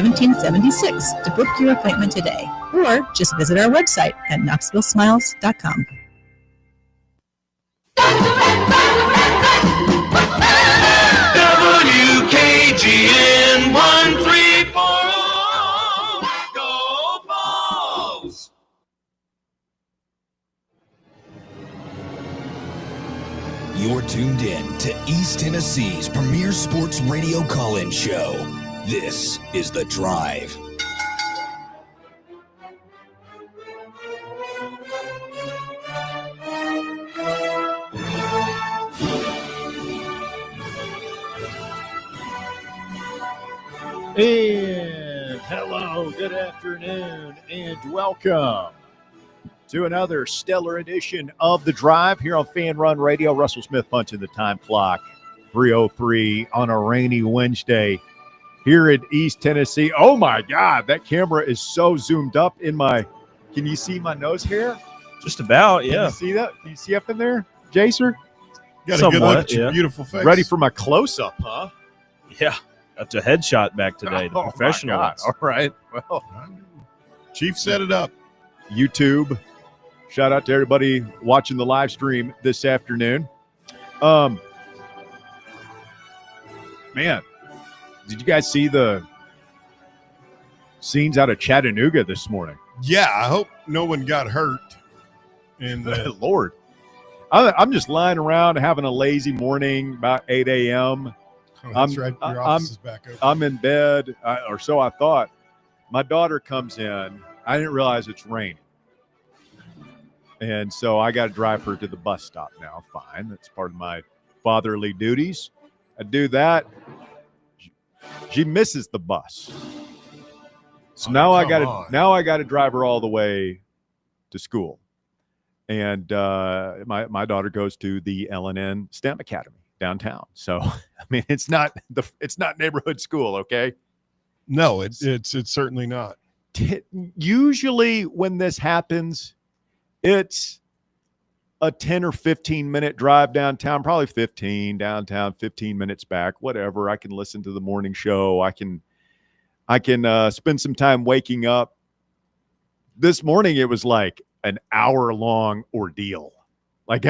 1776 to book your appointment today, or just visit our website at knoxvillesmiles.com. WKGN 1340, go Vols! You're tuned in to East Tennessee's premier sports radio call-in show. This is The Drive. And hello, good afternoon, and welcome to another stellar edition of The Drive here on Fan Run Radio. Russell Smith punching the time clock, 3:03 on a rainy Wednesday here in East Tennessee. Oh my God, that camera is so zoomed up in my, can you see my nose hair? Just about, yeah. Can you see that? Can you see up in there, Jacer? Got a good look at your beautiful face. Ready for my close-up, huh? Yeah. That's a headshot back today, the professional ones. All right. Well, Chief set it up. YouTube. Shout out to everybody watching the live stream this afternoon. Man, did you guys see the scenes out of Chattanooga this morning? Yeah, I hope no one got hurt. And Lord, I'm just lying around having a lazy morning about 8 a.m. That's right. Your office is back open. I'm in bed, or so I thought. My daughter comes in. I didn't realize it's raining. And so I got to drive her to the bus stop now. Fine. That's part of my fatherly duties. I do that. She misses the bus. So now I got to drive her all the way to school. And my daughter goes to the L&N STEM Academy downtown. So I mean, it's not neighborhood school, okay? No, it's certainly not. Usually when this happens, it's a 10 or 15 minute drive downtown, probably 15 downtown, 15 minutes back, whatever. I can listen to the morning show. I can spend some time waking up. This morning it was like an hour-long ordeal. Like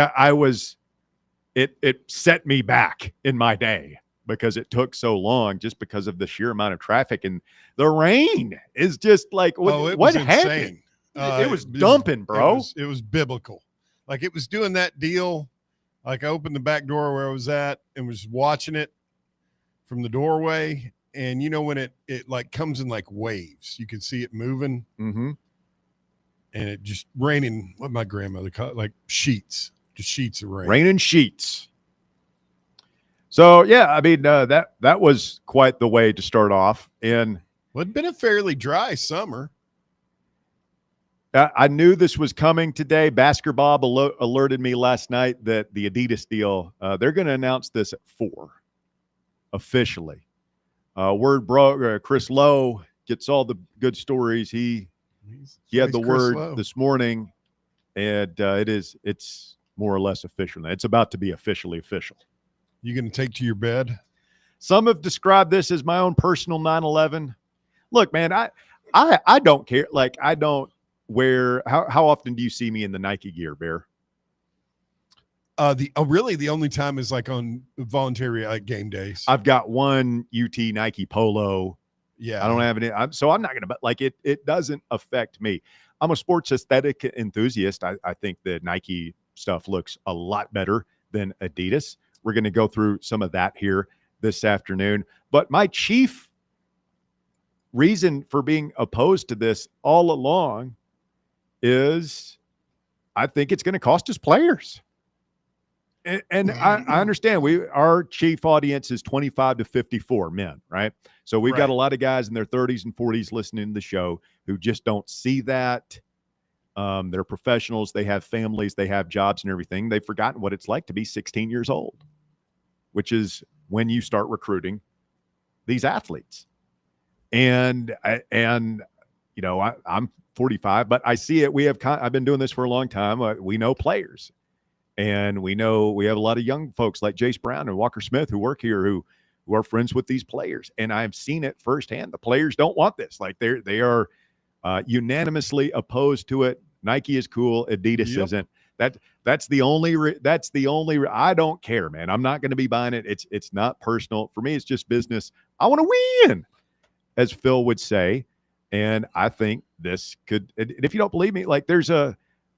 it set me back in my day because it took so long just because of the sheer amount of traffic. And the rain is just like, what happened? It was dumping, bro. It was biblical. Like it was doing that deal. Like I opened the back door where I was at and was watching it from the doorway. And you know, when it like comes in like waves, you can see it moving. Mm-hmm. And it just raining, what my grandmother called it, like sheets. Just sheets of rain. Rain and sheets. So, yeah, I mean, that was quite the way to start off. And it'd been a fairly dry summer. I knew this was coming today. Basketball alerted me last night that the Adidas deal, they're going to announce this at 4 officially. Word broke. Chris Lowe gets all the good stories. He had the word this morning, and it's more or less official. It's about to be officially official. You going to take to your bed? Some have described this as my own personal 9/11. Look, man, I don't care. Like, I don't wear. How often do you see me in the Nike gear, Bear? Really the only time is like on voluntary game days. I've got one UT Nike polo. Yeah, I don't have any. So I'm not going to. Like it doesn't affect me. I'm a sports aesthetic enthusiast. I think the Nike stuff looks a lot better than Adidas. We're going to go through some of that here this afternoon. But my chief reason for being opposed to this all along is I think it's going to cost us players. And I understand our chief audience is 25 to 54 men, right? So we've got a lot of guys in their 30s and 40s listening to the show who just don't see that. They're professionals. They have families. They have jobs and everything. They've forgotten what it's like to be 16 years old, which is when you start recruiting these athletes. And you know, I'm 45, but I see it. I've been doing this for a long time. We know players. And we have a lot of young folks like Jace Brown and Walker Smith who work here who who are friends with these players, and I've seen it firsthand. The players don't want this. Like they are unanimously opposed to it. Nike is cool, Adidas isn't. That's the only. I don't care, man. I'm not going to be buying it. It's not personal for me. It's just business. I want to win, as Phil would say, and I think this could. And if you don't believe me, like there's a.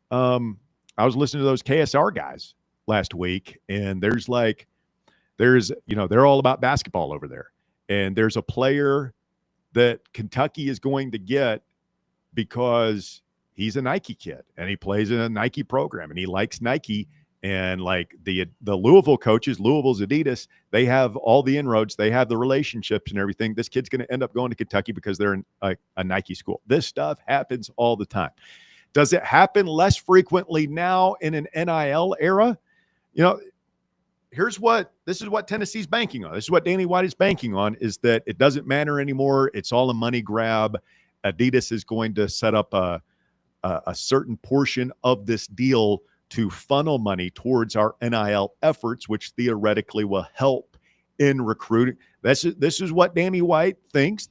I was listening to those KSR guys last week, and they're all about basketball over there, and there's a player that Kentucky is going to get because he's a Nike kid and he plays in a Nike program and he likes Nike. And like the Louisville coaches, Louisville's Adidas, they have all the inroads, they have the relationships and everything. This kid's going to end up going to Kentucky because they're in a Nike school. This stuff happens all the time. Does it happen less frequently now in an NIL era? This is what Tennessee's banking on. This is what Danny White is banking on, is that it doesn't matter anymore. It's all a money grab. Adidas is going to set up a certain portion of this deal to funnel money towards our NIL efforts, which theoretically will help in recruiting. This is what Danny White thinks.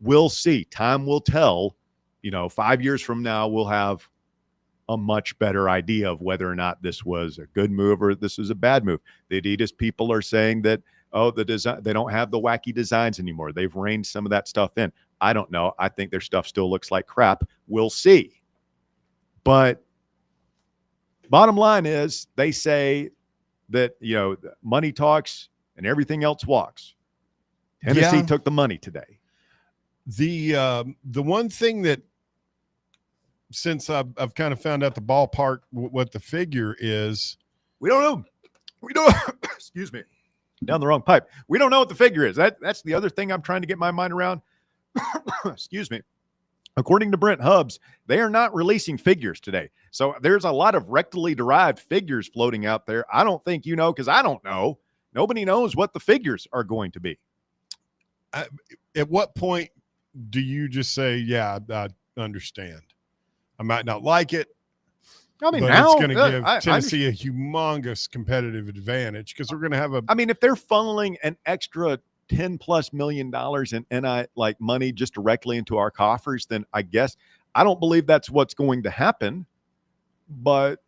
We'll see. Time will tell. 5 years from now, we'll have a much better idea of whether or not this was a good move or this is a bad move. The Adidas people are saying that, the design, they don't have the wacky designs anymore. They've reined some of that stuff in. I don't know. I think their stuff still looks like crap. We'll see. But bottom line is they say that, money talks and everything else walks. Tennessee took the money today. The one thing that, since I've kind of found out the ballpark, what the figure is, we don't know. We don't. Excuse me. Down the wrong pipe. We don't know what the figure is. That's the other thing I'm trying to get my mind around. Excuse me. According to Brent Hubbs, they are not releasing figures today. So there's a lot of rectally derived figures floating out there. I don't think because I don't know. Nobody knows what the figures are going to be. At what point do you just say, yeah, I understand? I might not like it. I mean, but now it's going to give Tennessee a humongous competitive advantage because we're going to have if they're funneling an extra $10+ million in money just directly into our coffers, then I guess I don't believe that's what's going to happen, but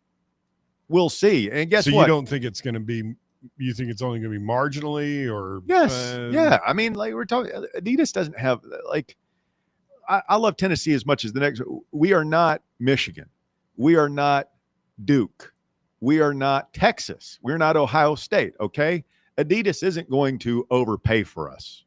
we'll see. And guess what? So you don't think it's going to be? You think it's only going to be marginally, or yes, yeah. I mean, like we're talking, Adidas doesn't have I love Tennessee as much as the next. We are not Michigan. We are not Duke. We are not Texas. We're not Ohio State. Okay. Adidas isn't going to overpay for us.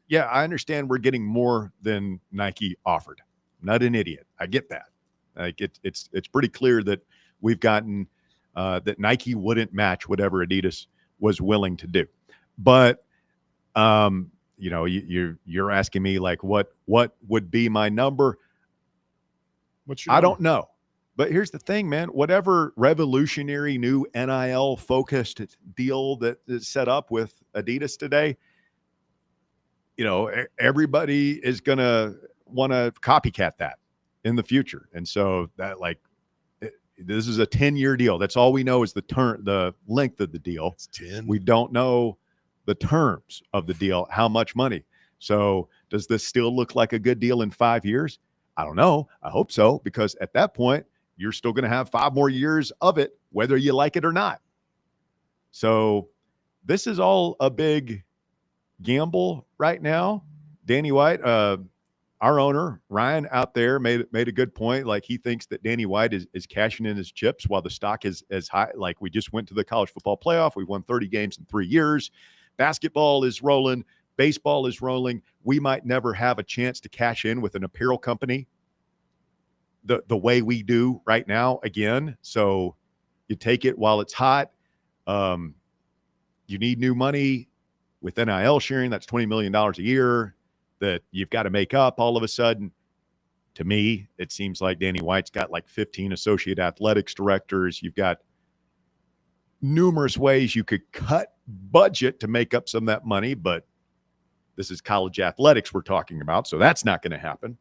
Yeah, I understand we're getting more than Nike offered. I'm not an idiot. I get that. Like it's pretty clear that we've gotten that Nike wouldn't match whatever Adidas was willing to do. But you're asking me like what would be my number? I don't know. But here's the thing, man. Whatever revolutionary new NIL focused deal that is set up with Adidas today, everybody is going to want to copycat that in the future. And so that this is a 10-year deal. That's all we know is the length of the deal. It's 10. We don't know the terms of the deal, how much money. So does this still look like a good deal in 5 years? I don't know. I hope so, because at that point, you're still going to have 5 more years of it, whether you like it or not. So this is all a big gamble right now. Danny White, our owner, Ryan out there made a good point. Like he thinks that Danny White is cashing in his chips while the stock is as high. Like we just went to the college football playoff. We won 30 games in 3 years. Basketball is rolling. Baseball is rolling. We might never have a chance to cash in with an apparel company the way we do right now again. So you take it while it's hot. You need new money with NIL sharing. That's $20 million a year that you've got to make up all of a sudden. To me, it seems like Danny White's got like 15 associate athletics directors. You've got numerous ways you could cut budget to make up some of that money, but this is college athletics we're talking about, so that's not going to happen.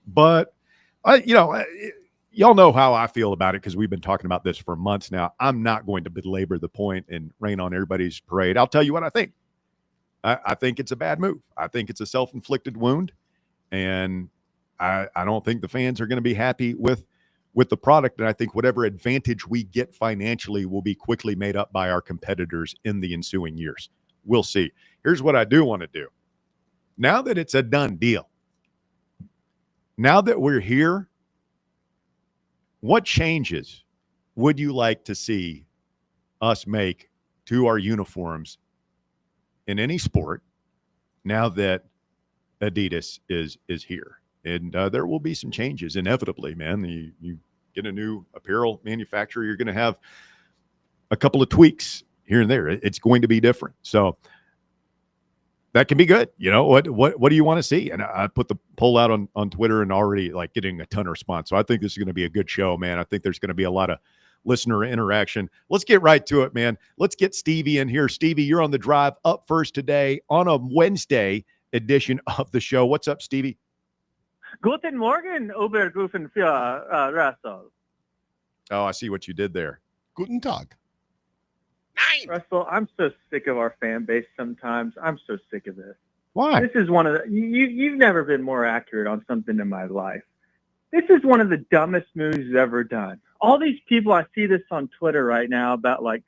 But y'all know how I feel about it because we've been talking about this for months now. I'm not going to belabor the point and rain on everybody's parade. I'll tell you what I think. I think it's a bad move. I think it's a self-inflicted wound, and I don't think the fans are going to be happy with the product. And I think whatever advantage we get financially will be quickly made up by our competitors in the ensuing years. We'll see. Here's what I do want to do. Now that it's a done deal, now that we're here, what changes would you like to see us make to our uniforms in any sport now that Adidas is here? And there will be some changes inevitably, man. You get a new apparel manufacturer, you're going to have a couple of tweaks here and there. It's going to be different. So that can be good. You know, what do you want to see? And I put the poll out on Twitter and already like getting a ton of response. So I think this is going to be a good show, man. I think there's going to be a lot of listener interaction. Let's get right to it, man. Let's get Stevie in here. Stevie, you're on the drive up first today on a Wednesday edition of the show. What's up, Stevie? Guten Morgen, Obergrufen für Russell. Oh, I see what you did there. Guten Tag. Russell, I'm so sick of our fan base sometimes. I'm so sick of this. Why? This is one of the, you've never been more accurate on something in my life. This is one of the dumbest moves ever done. All these people, I see this on Twitter right now about like,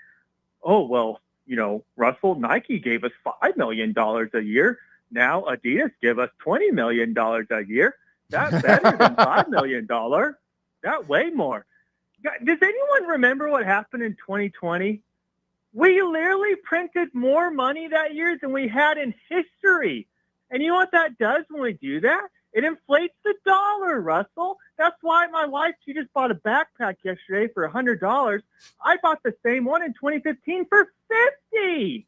oh, well, you know, Russell, Nike gave us $5 million a year. Now Adidas give us $20 million a year. That's better than $5 million. That way more. Does anyone remember what happened in 2020? We literally printed more money that year than we had in history. And you know what that does when we do that? It inflates the dollar, Russell. That's why my wife, she just bought a backpack yesterday for $100. I bought the same one in 2015 for $50.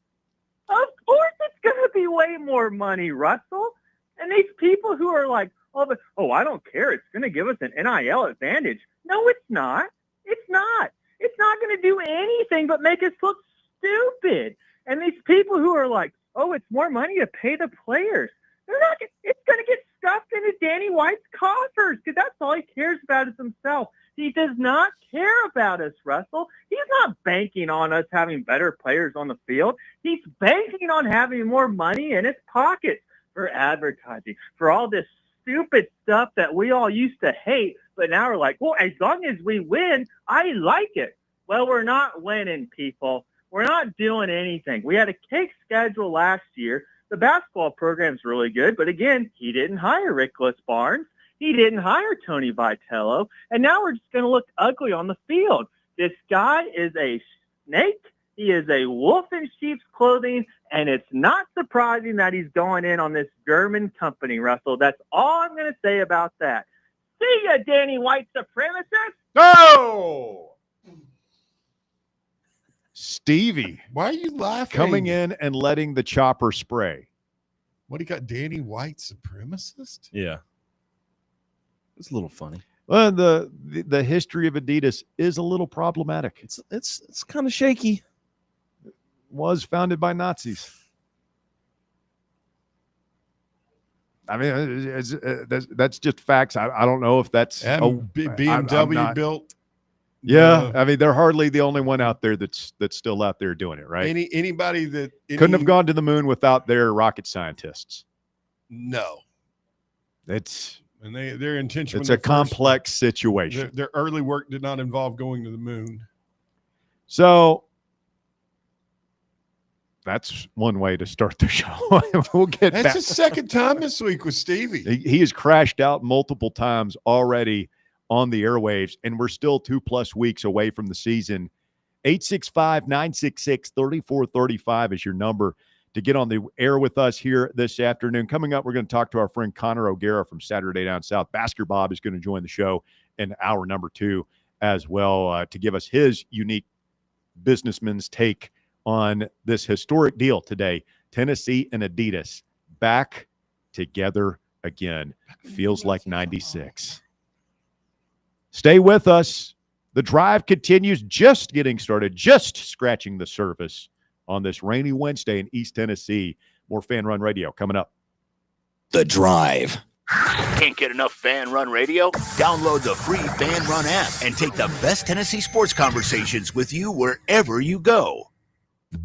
Of course it's going to be way more money, Russell. And these people who are like, oh, I don't care. It's going to give us an NIL advantage. No, it's not. It's not. It's not going to do anything but make us look stupid. And these people who are like, oh, it's more money to pay the players. They're not. It's going to get stuffed into Danny White's coffers because that's all he cares about is himself. He does not care about us, Russell. He's not banking on us having better players on the field. He's banking on having more money in his pockets for advertising, for all this stupid stuff that we all used to hate. But now we're like, well, as long as we win, I like it. Well, we're not winning, people. We're not doing anything. We had a cake schedule last year. The basketball program's really good, but again, he didn't hire Rickles Barnes. He didn't hire Tony Vitello, and now we're just going to look ugly on the field. This guy is a snake. He is a wolf in sheep's clothing, and it's not surprising that he's going in on this German company, Russell. That's all I'm going to say about that. See ya, Danny White supremacist. No! Stevie. Why are you laughing? Coming in and letting the chopper spray. What, he got Danny White supremacist? Yeah. It's a little funny. Well, the history of Adidas is a little problematic. It's kind of shaky. Was founded by Nazis. I mean, that's just facts. I don't know if that's BMW built. Yeah, I mean, they're hardly the only one out there that's still out there doing it, right? Anybody that couldn't have gone to the moon without their rocket scientists. No, and their intention. It's a complex situation. Their early work did not involve going to the moon. So that's one way to start the show. We'll get That's back. the second time this week with Stevie. He has crashed out multiple times already on the airwaves, and we're still 2+ weeks away from the season. 865-966-3435 is your number to get on the air with us here this afternoon. Coming up, we're going to talk to our friend Connor O'Gara from Saturday Down South. Basker Bob is going to join the show in hour number 2 as well to give us his unique businessman's take on this historic deal today. Tennessee and Adidas back together again. Feels like 96. Stay with us. The drive continues, just getting started, just scratching the surface on this rainy Wednesday in East Tennessee. More Fan Run Radio coming up. The Drive. Can't get enough Fan Run Radio? Download the free Fan Run app and take the best Tennessee sports conversations with you wherever you go.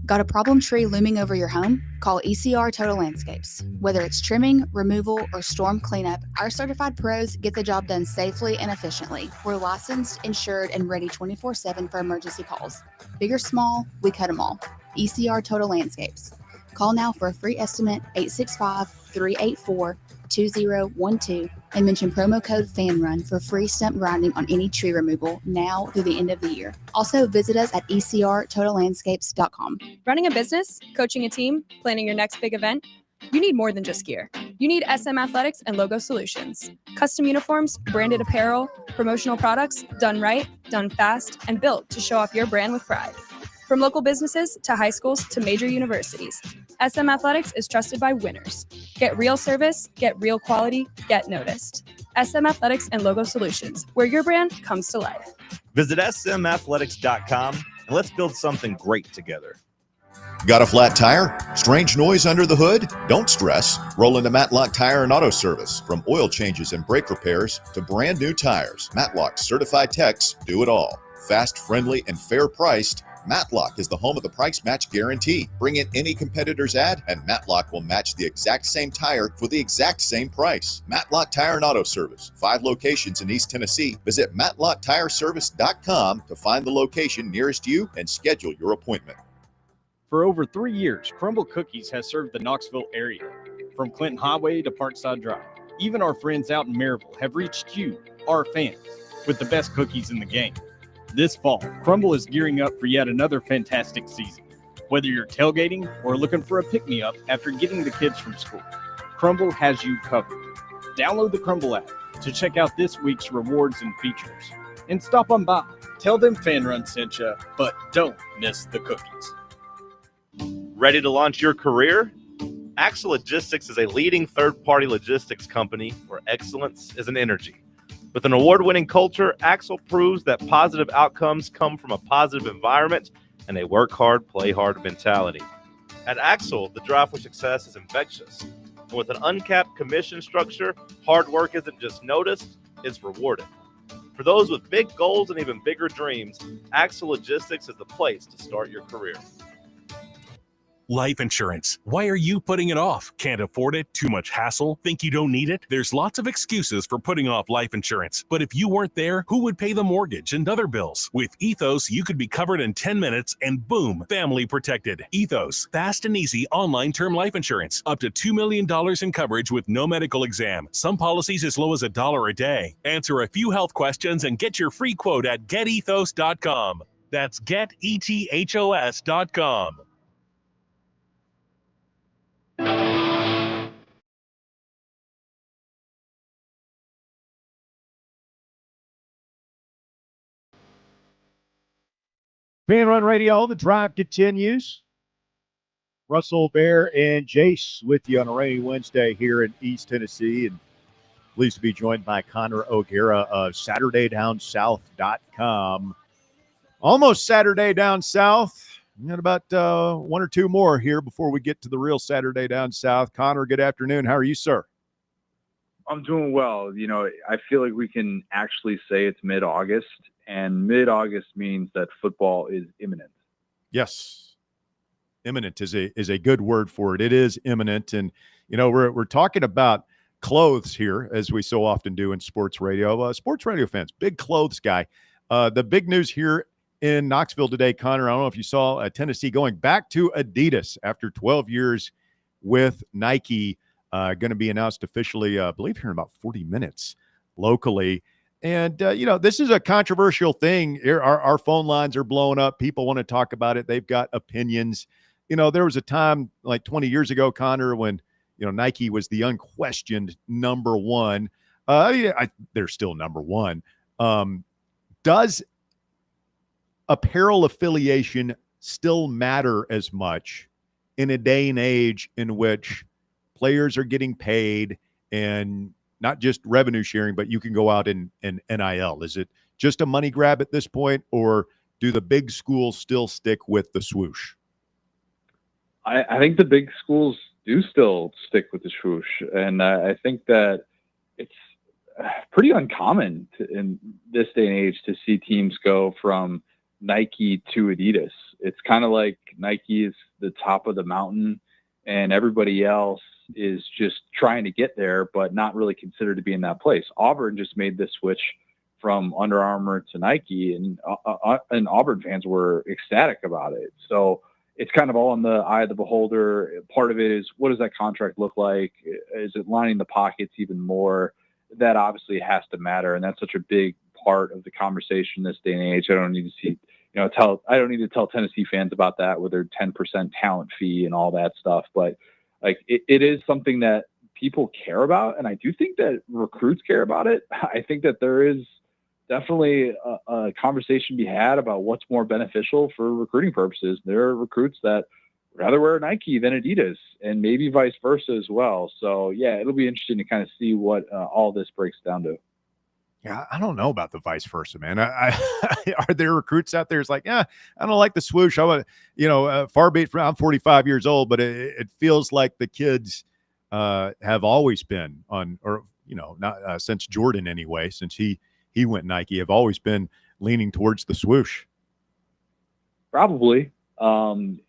Got a problem tree looming over your home? Call ECR Total Landscapes. Whether it's trimming, removal, or storm cleanup, our certified pros get the job done safely and efficiently. We're licensed, insured, and ready 24/7 for emergency calls. Big or small, we cut them all. ECR Total Landscapes. Call now for a free estimate, 865-384-2012, and mention promo code FANRUN for free stump grinding on any tree removal now through the end of the year. Also, visit us at ecrtotallandscapes.com. Running a business, coaching a team, planning your next big event, you need more than just gear. You need SM Athletics and Logo Solutions. Custom uniforms, branded apparel, promotional products, done right, done fast, and built to show off your brand with pride. From local businesses to high schools to major universities, SM Athletics is trusted by winners. Get real service, get real quality, get noticed. SM Athletics and Logo Solutions, where your brand comes to life. Visit smathletics.com and let's build something great together. Got a flat tire? Strange noise under the hood? Don't stress. Roll into Matlock Tire and Auto Service. From oil changes and brake repairs to brand new tires, Matlock's certified techs do it all. Fast, friendly, and fair priced. Matlock is the home of the price match guarantee. Bring in any competitor's ad and Matlock will match the exact same tire for the exact same price. Matlock Tire and Auto Service. 5 locations in East Tennessee. Visit matlocktireservice.com to find the location nearest you and schedule your appointment. For over 3 years, Crumble Cookies has served the Knoxville area. From Clinton Highway to Parkside Drive. Even our friends out in Maryville have reached you, our fans, with the best cookies in the game. This fall, Crumble is gearing up for yet another fantastic season. Whether you're tailgating or looking for a pick-me-up after getting the kids from school, Crumble has you covered. Download the Crumble app to check out this week's rewards and features. And stop on by. Tell them Fan Run sent you, but don't miss the cookies. Ready to launch your career? Axle Logistics is a leading third-party logistics company where excellence is an energy. With an award-winning culture, Axle proves that positive outcomes come from a positive environment and a work hard, play hard mentality. At Axle, the drive for success is infectious. And with an uncapped commission structure, hard work isn't just noticed, it's rewarded. For those with big goals and even bigger dreams, Axle Logistics is the place to start your career. Life insurance. Why are you putting it off? Can't afford it? Too much hassle? Think you don't need it? There's lots of excuses for putting off life insurance. But if you weren't there, who would pay the mortgage and other bills? With Ethos, you could be covered in 10 minutes and boom, family protected. Ethos, fast and easy online term life insurance. Up to $2 million in coverage with no medical exam. Some policies as low as $1 a day. Answer a few health questions and get your free quote at getethos.com. That's getethos.com. Fan Run Radio, the drive continues. Russell, Bear, and Jace with you on a rainy Wednesday here in East Tennessee. And pleased to be joined by Connor O'Gara of SaturdayDownSouth.com. Almost Saturday Down South. We got about one or two more here before we get to the real Saturday Down South. Connor, good afternoon. How are you, sir? I'm doing well. You know, I feel like we can actually say it's mid-August, and mid-August means that football is imminent. Yes. Imminent is a good word for it. It is imminent. And, you know, we're talking about clothes here, as we so often do in sports radio. Sports radio fans, big clothes guy. The big news here in Knoxville today, Connor, I don't know if you saw Tennessee going back to Adidas after 12 years with Nike. Going to be announced officially, I believe, here in about 40 minutes locally. And, you know, this is a controversial thing. Our phone lines are blowing up. People want to talk about it. They've got opinions. You know, there was a time like 20 years ago, Connor, when, you know, Nike was the unquestioned number one. They're still number one. Does apparel affiliation still matter as much in a day and age in which players are getting paid and not just revenue sharing, but you can go out and NIL? Is it just a money grab at this point, or do the big schools still stick with the swoosh? I think the big schools do still stick with the swoosh. And I think that it's pretty uncommon in this day and age to see teams go from Nike to Adidas. It's kind of like Nike is the top of the mountain and everybody else is just trying to get there, but not really considered to be in that place. Auburn just made this switch from Under Armour to Nike, and Auburn fans were ecstatic about it. So it's kind of all in the eye of the beholder. Part of it is, what does that contract look like? Is it lining the pockets even more? That obviously has to matter, and that's such a big part of the conversation this day and age. I don't need to tell Tennessee fans about that with their 10% talent fee and all that stuff. But like, it is something that people care about, and I do think that recruits care about it. I think that there is definitely a conversation to be had about what's more beneficial for recruiting purposes. There are recruits that rather wear Nike than Adidas, and maybe vice versa as well. So yeah, it'll be interesting to kind of see what all this breaks down to. Yeah, I don't know about the vice versa, man. Are there recruits out there? It's like, yeah, I don't like the swoosh. I want, far be it from, I'm 45 years old, but it feels like the kids have always been on, or not since Jordan anyway, since he went Nike, have always been leaning towards the swoosh. Probably, and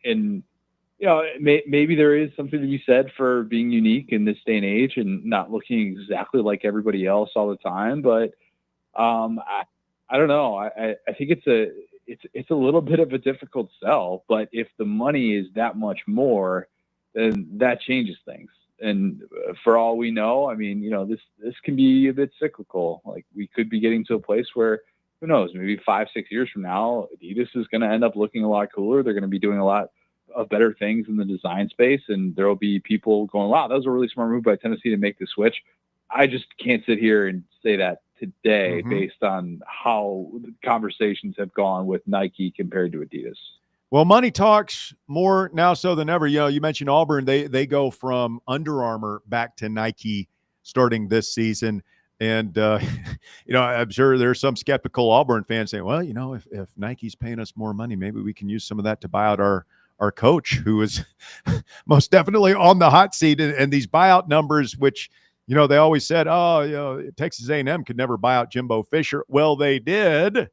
maybe there is something to be said for being unique in this day and age and not looking exactly like everybody else all the time, but. I don't know. I think it's a little bit of a difficult sell, but if the money is that much more, then that changes things. And for all we know, I mean, this can be a bit cyclical. Like, we could be getting to a place where, who knows, maybe 5-6 years from now, Adidas is going to end up looking a lot cooler. They're going to be doing a lot of better things in the design space, and there will be people going, wow, that was a really smart move by Tennessee to make the switch. I just can't sit here and say that today based on how the conversations have gone with Nike compared to Adidas. Well, money talks more now so than ever. You mentioned Auburn. They go from Under Armour back to Nike starting this season. And, I'm sure there's some skeptical Auburn fans saying, well, if Nike's paying us more money, maybe we can use some of that to buy out our coach, who is most definitely on the hot seat. And these buyout numbers, which – they always said, Texas A&M could never buy out Jimbo Fisher. Well, they did.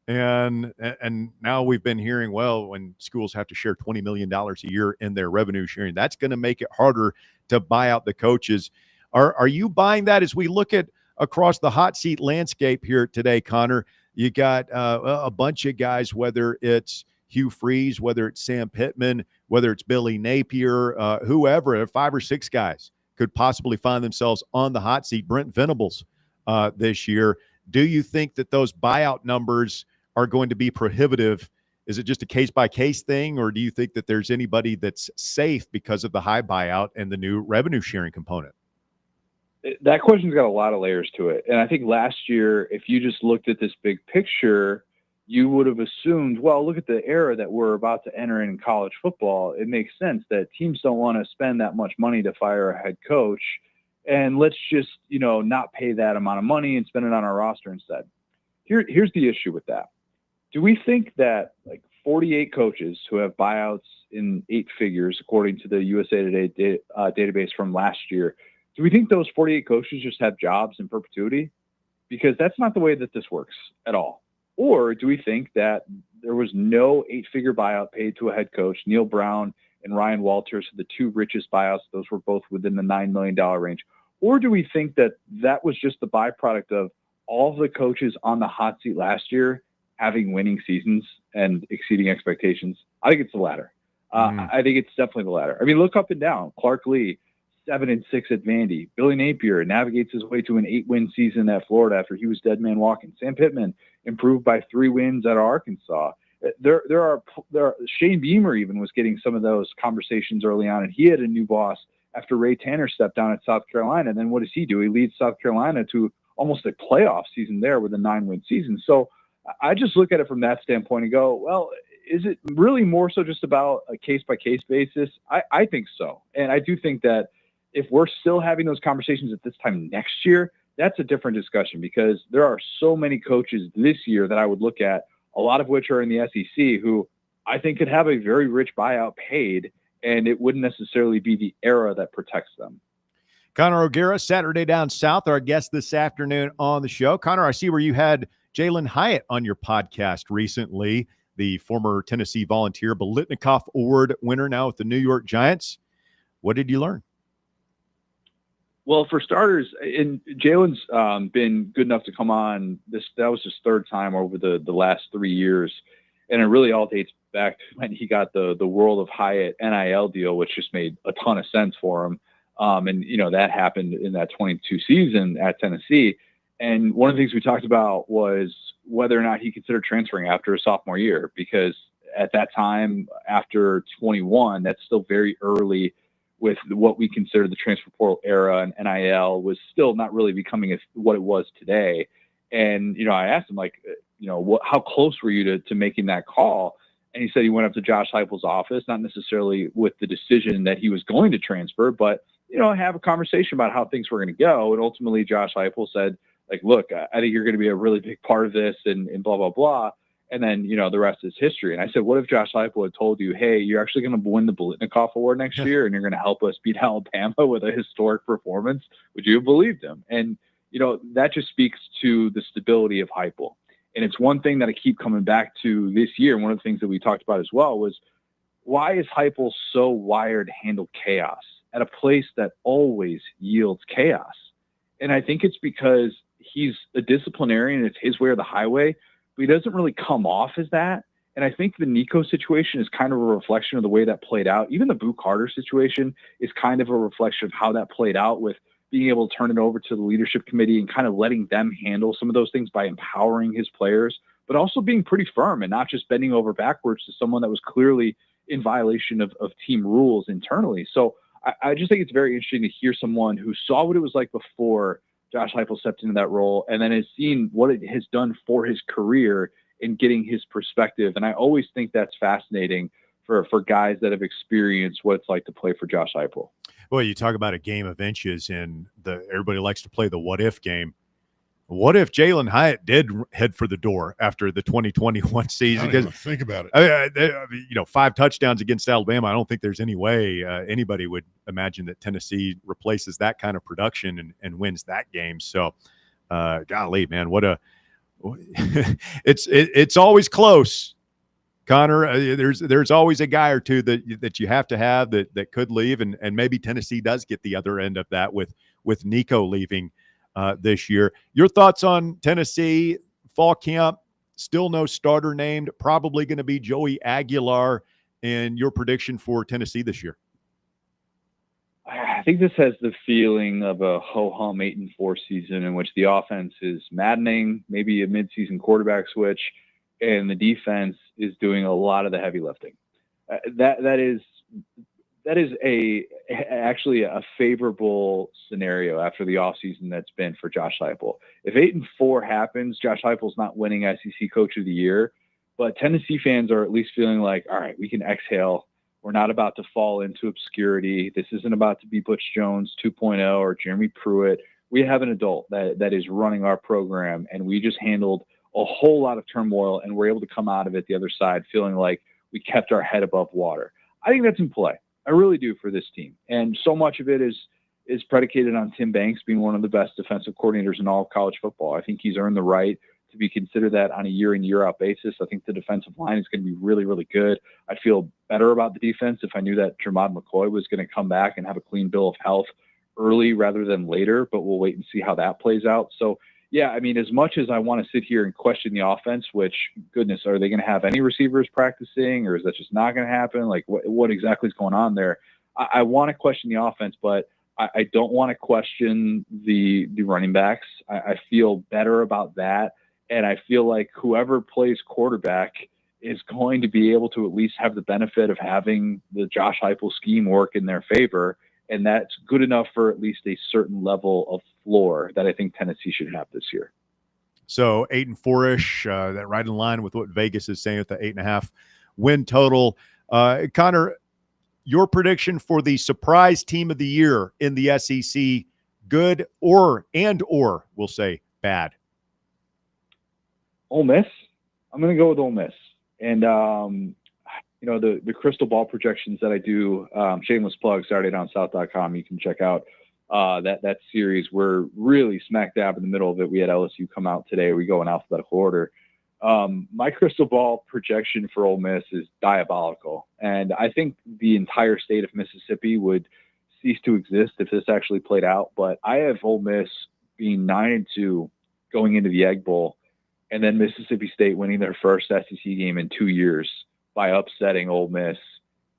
And now we've been hearing, well, when schools have to share $20 million a year in their revenue sharing, that's going to make it harder to buy out the coaches. Are you buying that as we look at across the hot seat landscape here today, Connor? You got a bunch of guys, whether it's Hugh Freeze, whether it's Sam Pittman, whether it's Billy Napier, whoever, 5 or 6 guys could possibly find themselves on the hot seat. Brent Venables this year. Do you think that those buyout numbers are going to be prohibitive? Is it just a case-by-case thing, or do you think that there's anybody that's safe because of the high buyout and the new revenue sharing component? That question's got a lot of layers to it. And I think last year, if you just looked at this big picture, you would have assumed, well, look at the era that we're about to enter in college football. It makes sense that teams don't want to spend that much money to fire a head coach. And let's just, not pay that amount of money and spend it on our roster instead. Here's the issue with that. Do we think that 48 coaches who have buyouts in 8 figures, according to the USA Today database from last year, do we think those 48 coaches just have jobs in perpetuity? Because that's not the way that this works at all. Or do we think that there was no 8-figure buyout paid to a head coach? Neil Brown and Ryan Walters, the 2 richest buyouts, those were both within the $9 million range. Or do we think that that was just the byproduct of all of the coaches on the hot seat last year having winning seasons and exceeding expectations? I think it's the latter. I think it's definitely the latter. I mean, look up and down. Clark Lee, 7-6 at Vandy. Billy Napier navigates his way to an 8-win season at Florida after he was dead man walking. Sam Pittman improved by 3 wins at Arkansas. There are Shane Beamer even was getting some of those conversations early on, and he had a new boss after Ray Tanner stepped down at South Carolina. And then what does he do? He leads South Carolina to almost a playoff season there with a 9-win season. So I just look at it from that standpoint and go, well, is it really more so just about a case-by-case basis? I think so. And I do think that if we're still having those conversations at this time next year, that's a different discussion, because there are so many coaches this year that I would look at, a lot of which are in the SEC, who I think could have a very rich buyout paid, and it wouldn't necessarily be the era that protects them. Connor O'Gara, Saturday Down South, our guest this afternoon on the show. Connor, I see where you had Jalen Hyatt on your podcast recently, the former Tennessee Volunteer Biletnikoff Award winner now with the New York Giants. What did you learn? Well, for starters, Jalen's been good enough to come on. That was his third time over the last 3 years, and it really all dates back to when he got the World of Hyatt NIL deal, which just made a ton of sense for him. And that happened in that 22 season at Tennessee. And one of the things we talked about was whether or not he considered transferring after his sophomore year, because at that time, after 21, that's still very early with what we consider the transfer portal era, and NIL was still not really becoming what it was today. And, I asked him, how close were you to making that call? And he said he went up to Josh Heupel's office, not necessarily with the decision that he was going to transfer, but, have a conversation about how things were going to go. And ultimately, Josh Heupel said, look, I think you're going to be a really big part of this and blah, blah, blah. And then, the rest is history. And I said, what if Josh Heupel had told you, hey, you're actually going to win the Biletnikoff Award next year and you're going to help us beat Alabama with a historic performance? Would you have believed him? And, that just speaks to the stability of Heupel. And it's one thing that I keep coming back to this year. One of the things that we talked about as well was, why is Heupel so wired to handle chaos at a place that always yields chaos? And I think it's because he's a disciplinarian. It's his way or the highway. But he doesn't really come off as that. And I think the Nico situation is kind of a reflection of the way that played out. Even the Boo Carter situation is kind of a reflection of how that played out, with being able to turn it over to the leadership committee and kind of letting them handle some of those things by empowering his players, but also being pretty firm and not just bending over backwards to someone that was clearly in violation of team rules internally. So I just think it's very interesting to hear someone who saw what it was like before Josh Heupel stepped into that role, and then has seen what it has done for his career in getting his perspective. And I always think that's fascinating for guys that have experienced what it's like to play for Josh Heupel. Well, you talk about a game of inches, and everybody likes to play the what-if game. What if Jalen Hyatt did head for the door after the 2021 season? Because think about it. 5 touchdowns against Alabama. I don't think there's any way anybody would imagine that Tennessee replaces that kind of production and wins that game. So, golly, man, it's always close, Connor. There's always a guy or two that you have to have that could leave, and maybe Tennessee does get the other end of that with Nico leaving this year. Your thoughts on Tennessee fall camp? Still no starter named. Probably going to be Joey Aguilar. And your prediction for Tennessee this year? I think this has the feeling of a ho-hum 8-4 season in which the offense is maddening, maybe a midseason quarterback switch, and the defense is doing a lot of the heavy lifting. That is actually a favorable scenario after the offseason that's been for Josh Heupel. If 8-4 happens, Josh Heupel's not winning SEC Coach of the Year, but Tennessee fans are at least feeling like, all right, we can exhale. We're not about to fall into obscurity. This isn't about to be Butch Jones 2.0 or Jeremy Pruitt. We have an adult that is running our program, and we just handled a whole lot of turmoil, and we're able to come out of it the other side feeling like we kept our head above water. I think that's in play. I really do for this team. And so much of it is predicated on Tim Banks being one of the best defensive coordinators in all of college football. I think he's earned the right to be considered that on a year in, year out basis. I think the defensive line is going to be really, really good. I'd feel better about the defense if I knew that Jermod McCoy was going to come back and have a clean bill of health early rather than later, but we'll wait and see how that plays out. So, yeah, I mean, as much as I want to sit here and question the offense, which, goodness, are they going to have any receivers practicing, or is that just not going to happen? Like, what exactly is going on there? I want to question the offense, but I don't want to question the running backs. I feel better about that, and I feel like whoever plays quarterback is going to be able to at least have the benefit of having the Josh Heupel scheme work in their favor. And that's good enough for at least a certain level of floor that I think Tennessee should have this year. So 8-4-ish, that right in line with what Vegas is saying with the 8.5 win total. Connor, your prediction for the surprise team of the year in the SEC, good or we'll say bad? Ole Miss. I'm going to go with Ole Miss. And, the crystal ball projections that I do, shameless plug, SaturdayDownSouth.com. You can check out that series. We're really smack dab in the middle of it. We had LSU come out today. We go in alphabetical order. My crystal ball projection for Ole Miss is diabolical. And I think the entire state of Mississippi would cease to exist if this actually played out. But I have Ole Miss being 9-2 going into the Egg Bowl, and then Mississippi State winning their first SEC game in 2 years by upsetting Ole Miss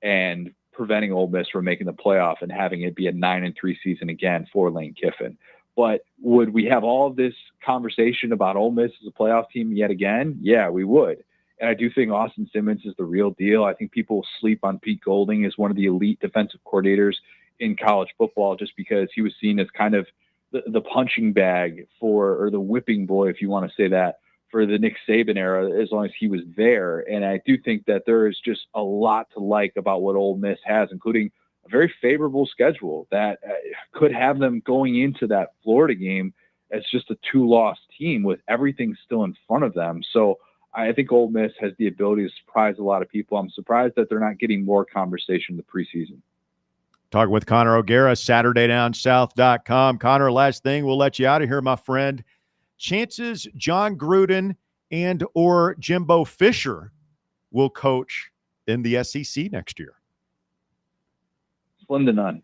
and preventing Ole Miss from making the playoff and having it be a 9-3 season again for Lane Kiffin. But would we have all of this conversation about Ole Miss as a playoff team yet again? Yeah, we would. And I do think Austin Simmons is the real deal. I think people sleep on Pete Golding as one of the elite defensive coordinators in college football just because he was seen as kind of the punching bag or the whipping boy, if you want to say that, for the Nick Saban era, as long as he was there. And I do think that there is just a lot to like about what Ole Miss has, including a very favorable schedule that could have them going into that Florida game as just a 2-loss team with everything still in front of them. So I think Ole Miss has the ability to surprise a lot of people. I'm surprised that they're not getting more conversation in the preseason. Talking with Connor O'Gara, SaturdayDownSouth.com. Connor, last thing, we'll let you out of here, my friend. Chances John Gruden and or Jimbo Fisher will coach in the SEC next year? Slim to none.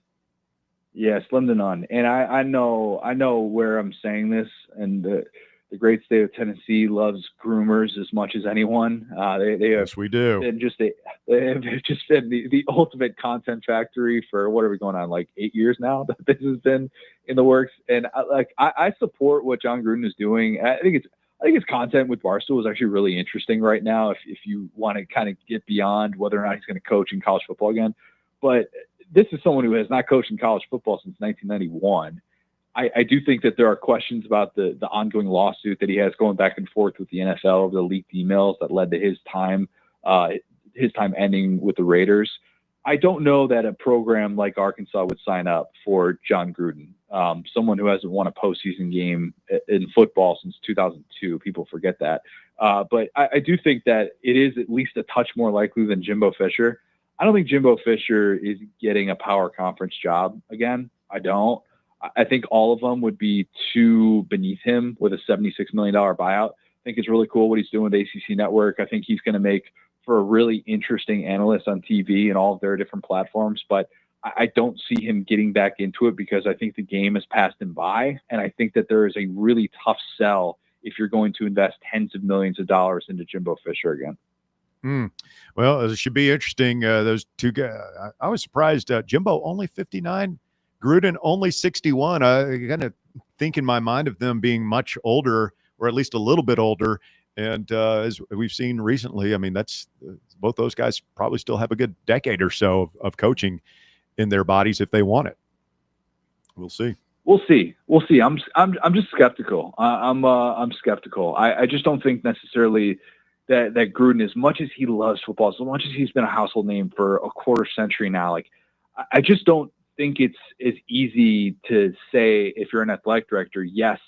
Yeah, slim to none. And I know where I'm saying this, and the great state of Tennessee loves groomers as much as anyone. They have, yes, we do. They have just been the ultimate content factory for what are we going on, like 8 years now that this has been in the works. And I support what John Gruden is doing. I think his content with Barstool is actually really interesting right now. If you want to kind of get beyond whether or not he's going to coach in college football again, but this is someone who has not coached in college football since 1991. I do think that there are questions about the ongoing lawsuit that he has going back and forth with the NFL over the leaked emails that led to his time ending with the Raiders. I don't know that a program like Arkansas would sign up for John Gruden, someone who hasn't won a postseason game in football since 2002. People forget that. But I do think that it is at least a touch more likely than Jimbo Fisher. I don't think Jimbo Fisher is getting a power conference job again. I don't. I think all of them would be too beneath him with a $76 million buyout. I think it's really cool what he's doing with ACC Network. I think he's going to make for a really interesting analyst on TV and all of their different platforms. But I don't see him getting back into it because I think the game has passed him by. And I think that there is a really tough sell if you're going to invest tens of millions of dollars into Jimbo Fisher again. Well, it should be interesting. Those two guys. I was surprised. Jimbo only 59, Gruden only 61. I kind of think in my mind of them being much older, or at least a little bit older. And as we've seen recently, I mean, that's both those guys probably still have a good decade or so of coaching in their bodies if they want it. We'll see. We'll see. I'm just skeptical. I'm skeptical. I just don't think necessarily that Gruden, as much as he loves football, so much as he's been a household name for a quarter century now, like I just don't think it's as easy to say if you're an athletic director, yes,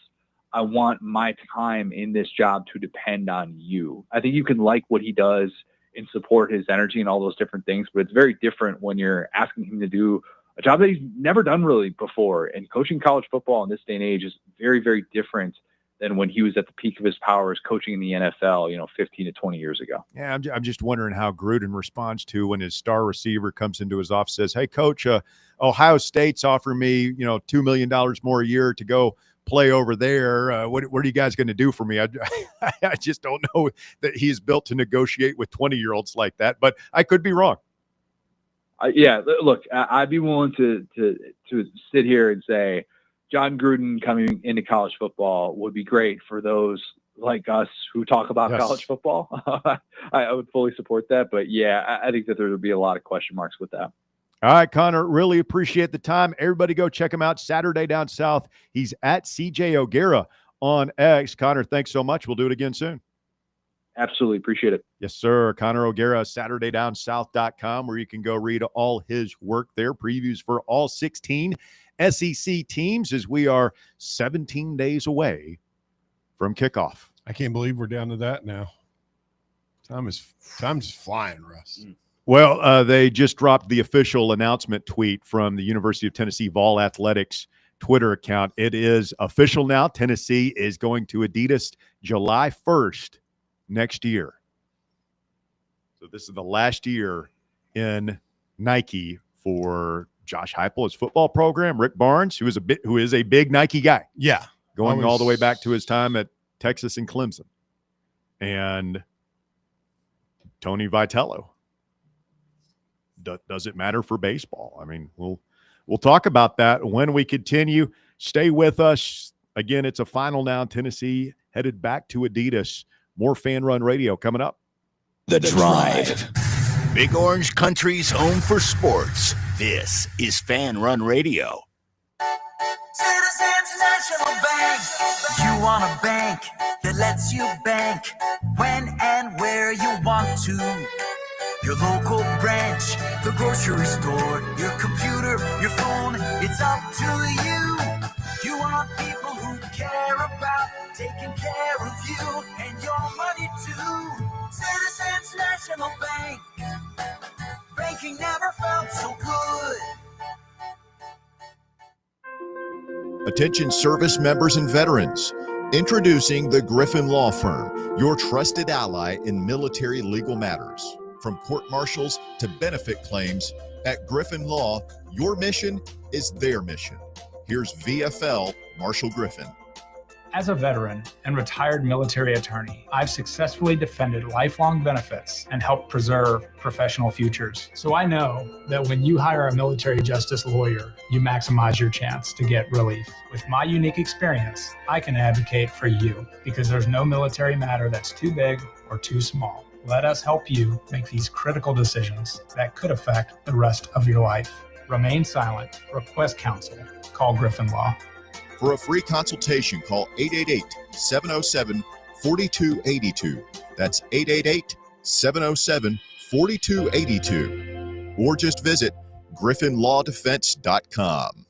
I want my time in this job to depend on you. I think you can like what he does and support his energy and all those different things, but it's very different when you're asking him to do a job that he's never done really before. And coaching college football in this day and age is very, very different than when he was at the peak of his powers coaching in the NFL, 15 to 20 years ago. Yeah, I'm just wondering how Gruden responds to when his star receiver comes into his office and says, hey, coach, Ohio State's offering me, $2 million more a year to go play over there. What are you guys going to do for me? I just don't know that he's built to negotiate with 20-year-olds like that, but I could be wrong. Yeah, look, I'd be willing to sit here and say John Gruden coming into college football would be great for those like us who talk about college football. I would fully support that. But, yeah, I think that there would be a lot of question marks with that. All right, Connor, really appreciate the time. Everybody go check him out Saturday Down South. He's at CJ O'Gara on X. Connor, thanks so much. We'll do it again soon. Absolutely. Appreciate it. Yes, sir. Connor O'Gara, SaturdayDownSouth.com, where you can go read all his work there. Previews for all 16 SEC teams as we are 17 days away from kickoff. I can't believe we're down to that now. Time is flying, Russ. Well, they just dropped the official announcement tweet from the University of Tennessee Vol Athletics Twitter account. It is official now. Tennessee is going to Adidas July 1st next year. So this is the last year in Nike for Josh Heupel's football program. Rick Barnes, who is a big Nike guy. Yeah. Going all the way back to his time at Texas and Clemson. And Tony Vitello. Does it matter for baseball? I mean, we'll talk about that when we continue. Stay with us. Again, it's a final now. Tennessee headed back to Adidas. More Fan Run Radio coming up. The Drive. Big Orange Country's home for sports. This is Fan Run Radio. Citizens National Bank. You want a bank that lets you bank when and where you want to. Your local branch, the grocery store, your computer, your phone, it's up to you. You want people who care about taking care of you and your money too. Citizens National Bank. Banking never felt so good. Attention service members and veterans. Introducing the Griffin Law Firm, your trusted ally in military legal matters. From court martials to benefit claims, at Griffin Law, your mission is their mission. Here's VFL Marshall Griffin. As a veteran and retired military attorney, I've successfully defended lifelong benefits and helped preserve professional futures. So I know that when you hire a military justice lawyer, you maximize your chance to get relief. With my unique experience, I can advocate for you because there's no military matter that's too big or too small. Let us help you make these critical decisions that could affect the rest of your life. Remain silent. Request counsel. Call Griffin Law. For a free consultation, call 888-707-4282. That's 888-707-4282. Or just visit griffinlawdefense.com.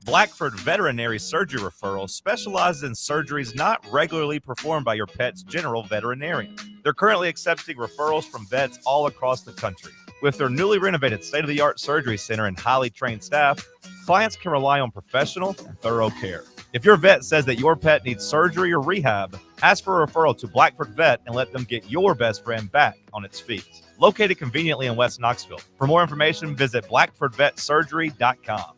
Blackford Veterinary Surgery Referral specializes in surgeries not regularly performed by your pet's general veterinarian. They're currently accepting referrals from vets all across the country. With their newly renovated state-of-the-art surgery center and highly trained staff, clients can rely on professional and thorough care. If your vet says that your pet needs surgery or rehab, ask for a referral to Blackford Vet and let them get your best friend back on its feet. Located conveniently in West Knoxville. For more information, visit blackfordvetsurgery.com.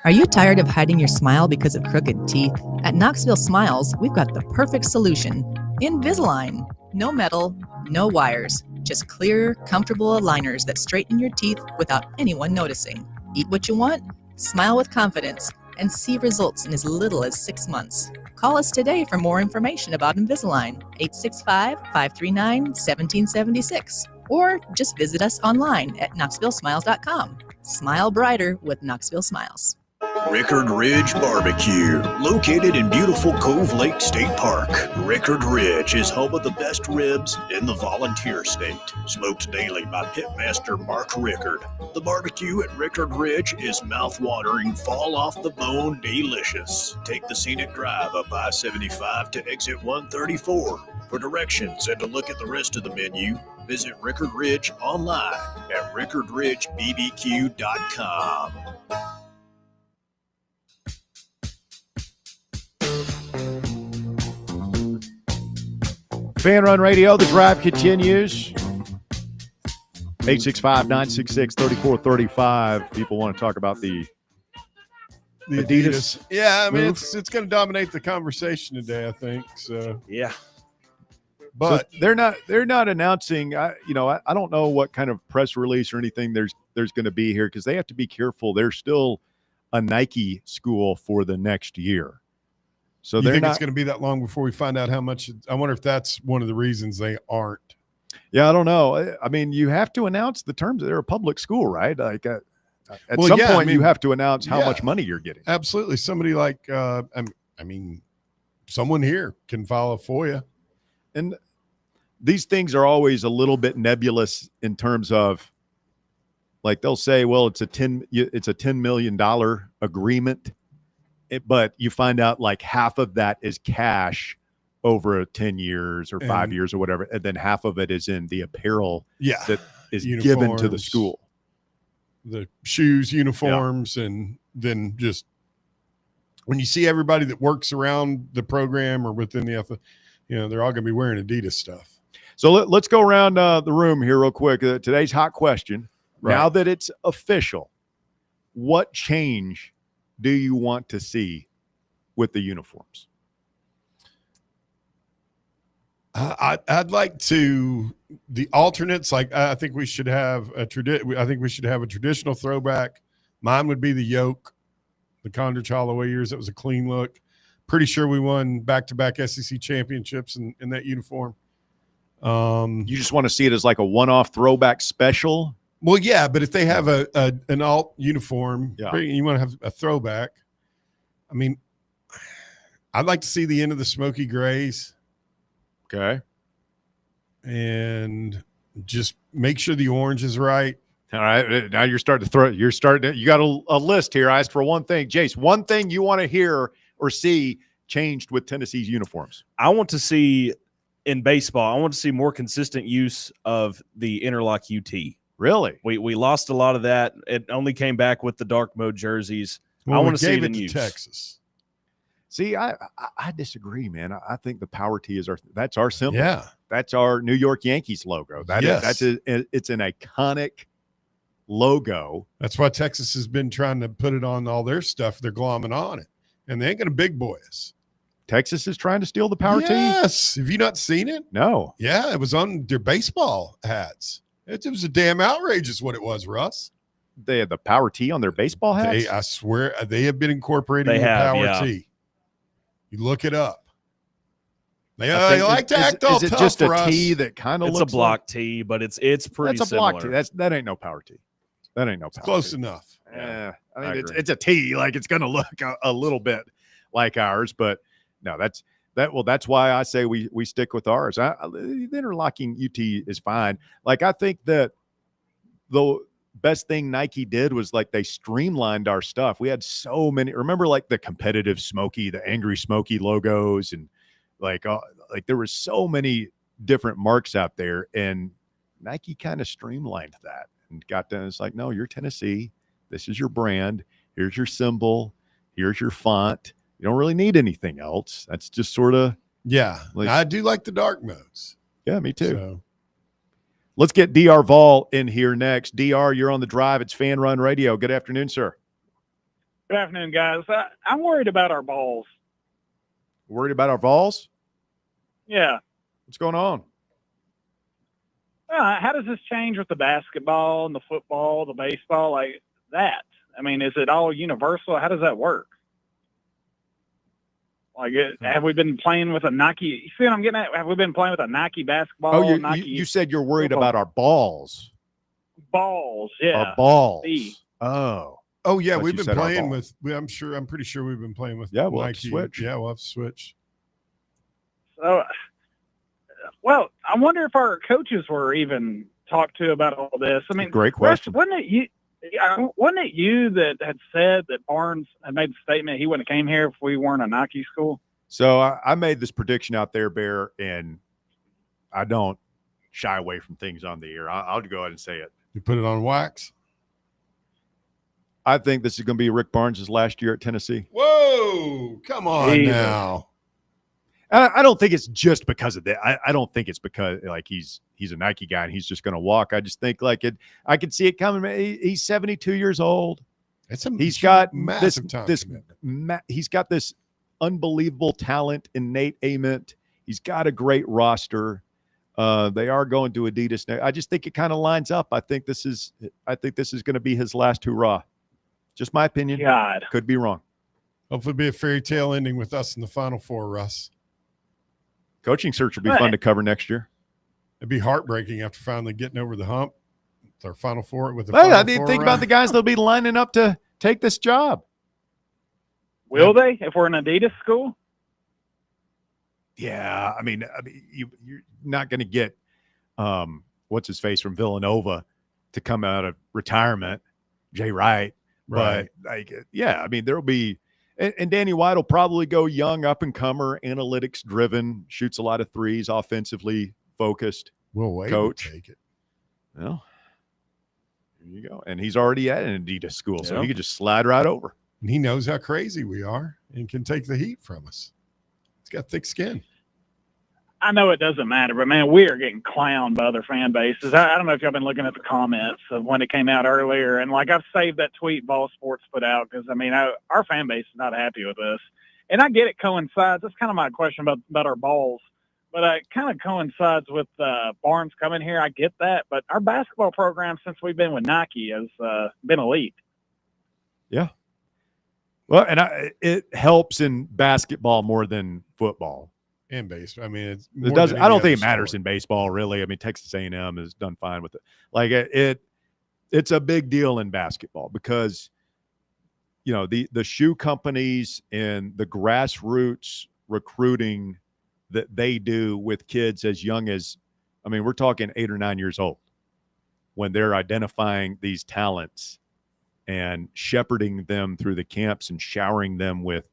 Are you tired of hiding your smile because of crooked teeth? At Knoxville Smiles, we've got the perfect solution. Invisalign. No metal, no wires, just clear, comfortable aligners that straighten your teeth without anyone noticing. Eat what you want, smile with confidence, and see results in as little as 6 months. Call us today for more information about Invisalign, 865-539-1776, or just visit us online at knoxvillesmiles.com. Smile brighter with Knoxville Smiles. Rickard Ridge Barbecue, located in beautiful Cove Lake State Park. Rickard Ridge is home of the best ribs in the volunteer state. Smoked daily by pitmaster Mark Rickard. The barbecue at Rickard Ridge is mouth-watering, fall-off-the-bone delicious. Take the scenic drive up I-75 to exit 134. For directions and to look at the rest of the menu, visit Rickard Ridge online at rickardridgebbq.com. Fan Run Radio, the drive continues. 865-966-3435. People want to talk about the Adidas. Yeah, I mean, move. it's going to dominate the conversation today, I think. So yeah, but so they're not announcing. I don't know what kind of press release or anything there's going to be here because they have to be careful. They're still a Nike school for the next year. So you they're think not it's going to be that long before we find out how much? I wonder if that's one of the reasons they aren't. Yeah, I don't know. I mean, you have to announce the terms. They're a public school, right? Like at some point, you have to announce how much money you're getting. Absolutely. Somebody like, someone here can file a FOIA. And these things are always a little bit nebulous in terms of, like they'll say, well, it's a $10 million agreement. But you find out like half of that is cash over 10 years or 5 years or whatever. And then half of it is in the apparel that is given to the school. The shoes, uniforms, and then just when you see everybody that works around the program or within the they're all going to be wearing Adidas stuff. So let's go around the room here real quick. Today's hot question. Right. Now that it's official, what change do you want to see with the uniforms? I'd like the alternates. Like I think we should have a traditional throwback. Mine would be the yoke, the Condrich Holloway years. That was a clean look. Pretty sure we won back-to-back SEC championships in that uniform. You just want to see it as like a one-off throwback special? Well, yeah, but if they have an alt uniform, Yeah. you want to have a throwback. I mean, I'd like to see the end of the smoky grays. Okay. And just make sure the orange is right. All right. Now you got a list here. I asked for one thing. Jace, one thing you want to hear or see changed with Tennessee's uniforms? I want to see in baseball, I want to see more consistent use of the interlock UT. Really? We lost a lot of that. It only came back with the dark mode jerseys. Well, I want to see gave it it in to use. Texas. See, I disagree, man. I think the power T that's our symbol. Yeah. That's our New York Yankees logo. It's an iconic logo. That's why Texas has been trying to put it on all their stuff. They're glomming on it, and they ain't going to big boy us. Texas is trying to steal the power T? Yes. Have you not seen it? No. Yeah, it was on their baseball hats. It was a damn outrage is what it was, Russ. They had the power T on their baseball hats? I swear they have been incorporating the power T. You look it up. They like to act all tough. Is it just a Russ. T that kind of looks It's a block like? T, but it's pretty That's a similar. block T. That ain't no power T. That ain't no power Close T. enough. Yeah. I I mean, agree. it's a T. Like it's going to look a little bit like ours, but no, that's why I say we stick with ours. The interlocking UT is fine. Like I think that the best thing Nike did was like they streamlined our stuff. We had so many. Remember, like the competitive Smokey, the angry Smokey logos, and like there were so many different marks out there, and Nike kind of streamlined that and got done. It's like, no, you're Tennessee. This is your brand. Here's your symbol. Here's your font. You don't really need anything else. That's just sort of like, I do like the dark modes. Yeah, me too. So. Let's get DR Vol in here next. DR, you're on the drive. It's Fan Run Radio. Good afternoon, sir. Good afternoon, guys. I'm worried about our balls. Worried about our Vols? Yeah. What's going on? How does this change with the basketball and the football, the baseball, like that? I mean, is it all universal? How does that work? Like, have we been playing with a Nike? You see what I'm getting at? Have we been playing with a Nike basketball? Oh, Nike you said you're worried about our balls. balls? Yeah. Our balls. See. Oh, yeah, Thought we've you been said our playing balls. with. I'm pretty sure we've been playing with. Yeah, we'll have Nike. to switch. Yeah, we'll have to switch. So, well, I wonder if our coaches were even talked to about all this. I mean, Great question. Russ, wasn't it you that had said that Barnes had made the statement he wouldn't have came here if we weren't a Nike school? So I made this prediction out there, Bear, and I don't shy away from things on the air. I'll go ahead and say it. You put it on wax? I think this is going to be Rick Barnes' last year at Tennessee. Whoa, come on now. I don't think it's just because of that. I don't think it's because like he's a Nike guy and he's just going to walk. I just think like it. I could see it coming. He's 72 years old. He's got massive time he's got this unbelievable talent in Nate Ament. He's got a great roster. They are going to Adidas now. I just think it kind of lines up. I think this is going to be his last hurrah. Just my opinion. God. Could be wrong. Hopefully it'll be a fairy tale ending with us in the Final Four, Russ. Coaching search will be fun to cover next year. It'd be heartbreaking after finally getting over the hump. With our Final Four with the Well, I Final didn't Four think run. about the guys that'll be lining up to take this job. Will they if we're an Adidas school? Yeah, I mean, you're not going to get what's his face from Villanova to come out of retirement, Jay Wright. Right. But like, yeah, I mean, there'll be, and Danny White will probably go young, up and comer, analytics driven, shoots a lot of threes, offensively focused. Will Wade coach. Take it. Well, there you go, and he's already at an Adidas school, so he could just slide right over. And he knows how crazy we are. and can take the heat from us. It's got thick skin. I know it doesn't matter, but man, we are getting clowned by other fan bases. I don't know if y'all been looking at the comments of when it came out earlier, and like I've saved that tweet Ball Sports put out because I mean our fan base is not happy with us, and I get it coincides. That's kind of my question about our balls, but it kind of coincides with Barnes coming here. I get that, but our basketball program since we've been with Nike has been elite. Yeah. Well, and it helps in basketball more than football. And baseball. I mean, It more doesn't. than I any don't think it other matters sport. in baseball, really. I mean, Texas A&M has done fine with it. Like it's a big deal in basketball because the shoe companies and the grassroots recruiting that they do with kids as young as, I mean, we're talking 8 or 9 years old when they're identifying these talents and shepherding them through the camps and showering them with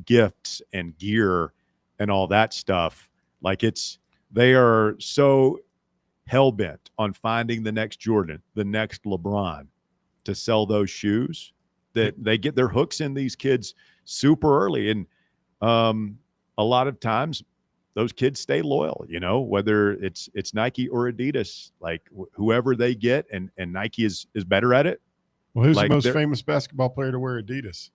gifts and gear and all that stuff. Like they are so hell-bent on finding the next Jordan, the next LeBron to sell those shoes that they get their hooks in these kids super early. And a lot of times those kids stay loyal, whether it's Nike or Adidas, like whoever they get, and Nike is better at it. Well, who's Like, the most famous basketball player to wear Adidas?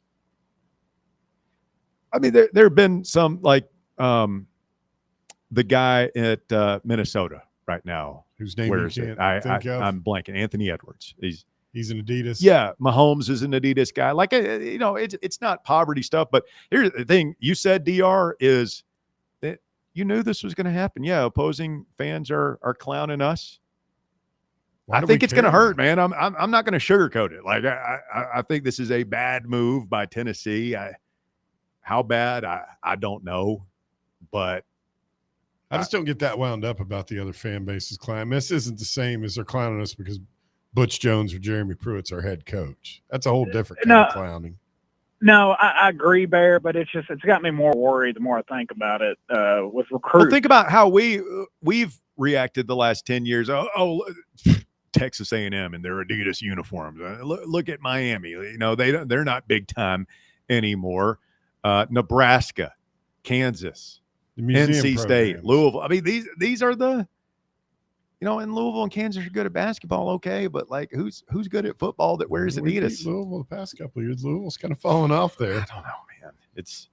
I mean, there have been some, like the guy at Minnesota right now. Whose name Where you is it? can't think of? I'm blanking. Anthony Edwards. He's an Adidas. Yeah, Mahomes is an Adidas guy. Like, it's not poverty stuff. But here's the thing. You said, DR, is that you knew this was going to happen. Yeah, opposing fans are clowning us. Why I do think we it's going to care? hurt, man. I'm not going to sugarcoat it. Like, I think this is a bad move by Tennessee. How bad, I don't know. But I just don't get that wound up about the other fan bases clown. This isn't the same as they're clowning us because Butch Jones or Jeremy Pruitt's our head coach. That's a whole different kind of clowning. No, I agree, Bear, but it's got me more worried the more I think about it with recruits. Well, think about how we've reacted the last 10 years. Oh, Texas A&M and their Adidas uniforms. Look at Miami. They're not big time anymore. Nebraska, Kansas, NC State, Louisville. I mean, these are the, and Louisville and Kansas are good at basketball, okay, but like who's good at football that wears We beat Adidas? Louisville the past couple of years. Louisville's kind of fallen off there. I don't know, man. It's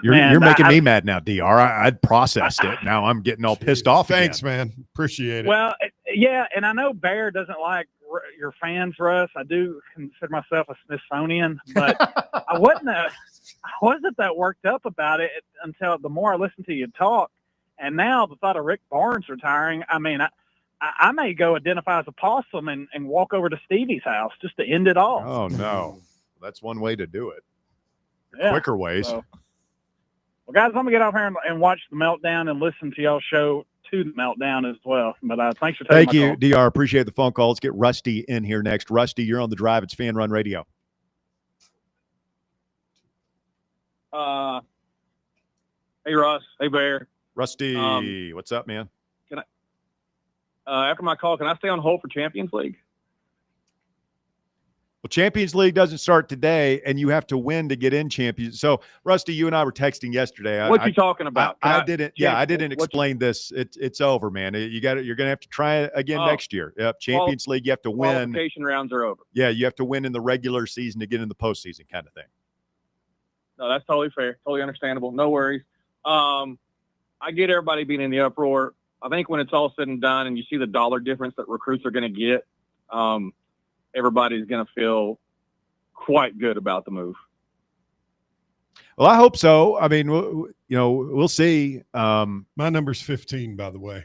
you're making me mad now, DR. I'd processed it. Now I'm getting all pissed off. Thanks, again. man. Appreciate it. Well, yeah, and I know Bear doesn't like your fans, Russ. I do consider myself a Smithsonian, but I wasn't that worked up about it until the more I listened to you talk. And now the thought of Rick Barnes retiring, I mean, I may go identify as a possum and walk over to Stevie's house just to end it all. Oh, no. That's one way to do it. Yeah, Quicker ways. so. Well, guys, I'm going to get off here and watch the Meltdown and listen to y'all show to the Meltdown as well. But thanks for taking Thank my you, call. DR. Appreciate the phone call. Let's get Rusty in here next. Rusty, you're on the drive. It's Fan Run Radio. Hey, Ross. Hey, Bear. Rusty, what's up, man? Can I? After my call, can I stay on hold for Champions League? Well, Champions League doesn't start today, and you have to win to get in Champions. So, Rusty, you and I were texting yesterday. What you talking about? I didn't explain this. It's over, man. You're going to have to try it again next year. Yep, Champions League, you have to win. Qualification rounds are over. Yeah, you have to win in the regular season to get in the postseason, kind of thing. No, that's totally fair. Totally understandable. No worries. I get everybody being in the uproar. I think when it's all said and done and you see the dollar difference that recruits are going to get, everybody's going to feel quite good about the move. Well, I hope so. I mean, we'll see. My number's 15, by the way.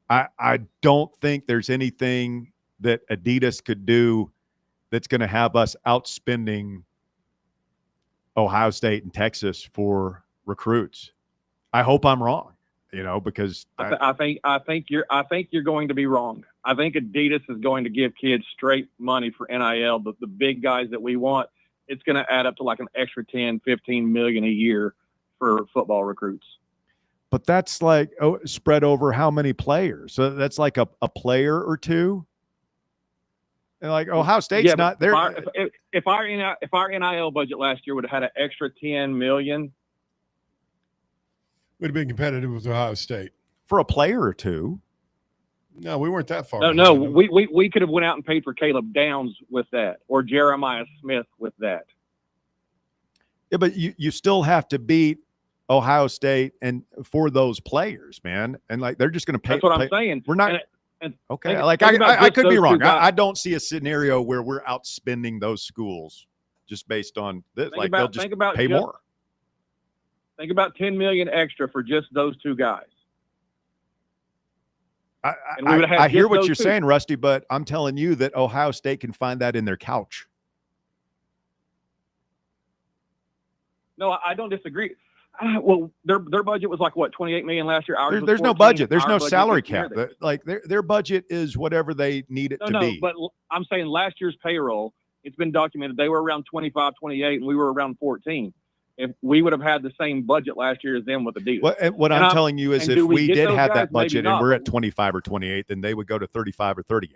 I don't think there's anything that Adidas could do that's going to have us outspending Ohio State and Texas for recruits. I hope I'm wrong, because I think you're going to be wrong. I think Adidas is going to give kids straight money for NIL, but the big guys that we want, it's going to add up to like an extra 10, 15 million a year for football recruits. But that's like spread over how many players? So that's like a player or two. And like Ohio State's not there. If our NIL budget last year would have had an extra $10 million, would have been competitive with Ohio State for a player or two. No, we weren't that far. No, we could have went out and paid for Caleb Downs with that, or Jeremiah Smith with that. Yeah, but you still have to beat Ohio State and for those players, man. And like they're just going to pay. That's what I'm saying. We're not okay. Think I could be wrong. guys. I don't see a scenario where we're outspending those schools just based on this. Like they'll just pay more. Think about $10 million extra for just those two guys. I hear what you're saying, Rusty, but I'm telling you that Ohio State can find that in their couch. No, I don't disagree. Well, their budget was like what, $28 million last year. Ours There's was no 14. budget. There's Our no budget salary was near cap. there. Like their budget is whatever they need it to be. But I'm saying last year's payroll, it's been documented. They were around 25, 28, and we were around 14. If we would have had the same budget last year as them with Adidas. What I'm telling you is if we did have that budget and we're at at 25 or 28, then they would go to 35 or 38.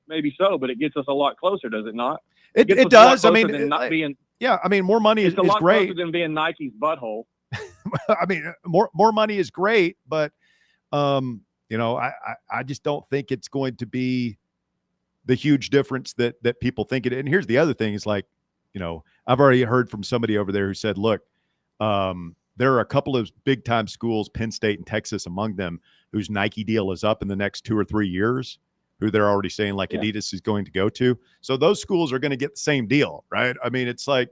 Maybe so, but it gets us a lot closer, does it not? It gets us does. a lot I closer mean, than not being. Yeah, I mean, more money is It's a lot great. closer than being Nike's butthole. I mean, more money is great, but I just don't think it's going to be the huge difference that people think it. And here's the other thing: is like, I've already heard from somebody over there who said, look, there are a couple of big time schools, Penn State and Texas among them, whose Nike deal is up in the next 2 or 3 years, who they're already saying like Adidas is going to go to. So those schools are going to get the same deal, right? I mean, it's like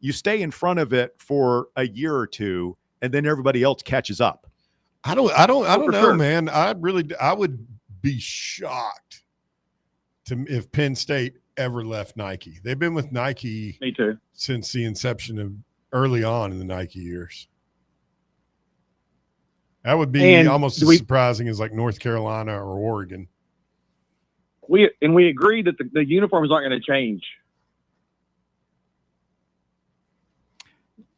you stay in front of it for a year or two and then everybody else catches up. I don't know, man. I would be shocked if Penn State ever left Nike. They've been with Nike Me too. since the inception of early on in the Nike years. That would be almost as surprising as like North Carolina or Oregon. We agree that the uniforms aren't going to change.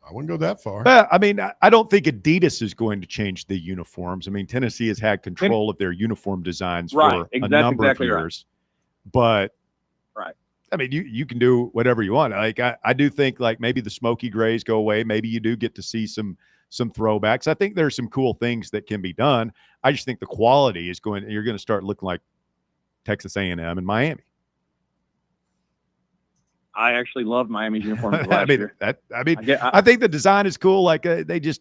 I wouldn't go that far. I mean, I don't think Adidas is going to change the uniforms. I mean, Tennessee has had control of their uniform designs for a number of years. But right. I mean, you can do whatever you want. Like I do think like maybe the smoky grays go away. Maybe you do get to see some throwbacks. I think there's some cool things that can be done. I just think the quality is you're going to start looking like Texas A&M and Miami. I actually love Miami's uniforms last year. I think the design is cool. Like they just,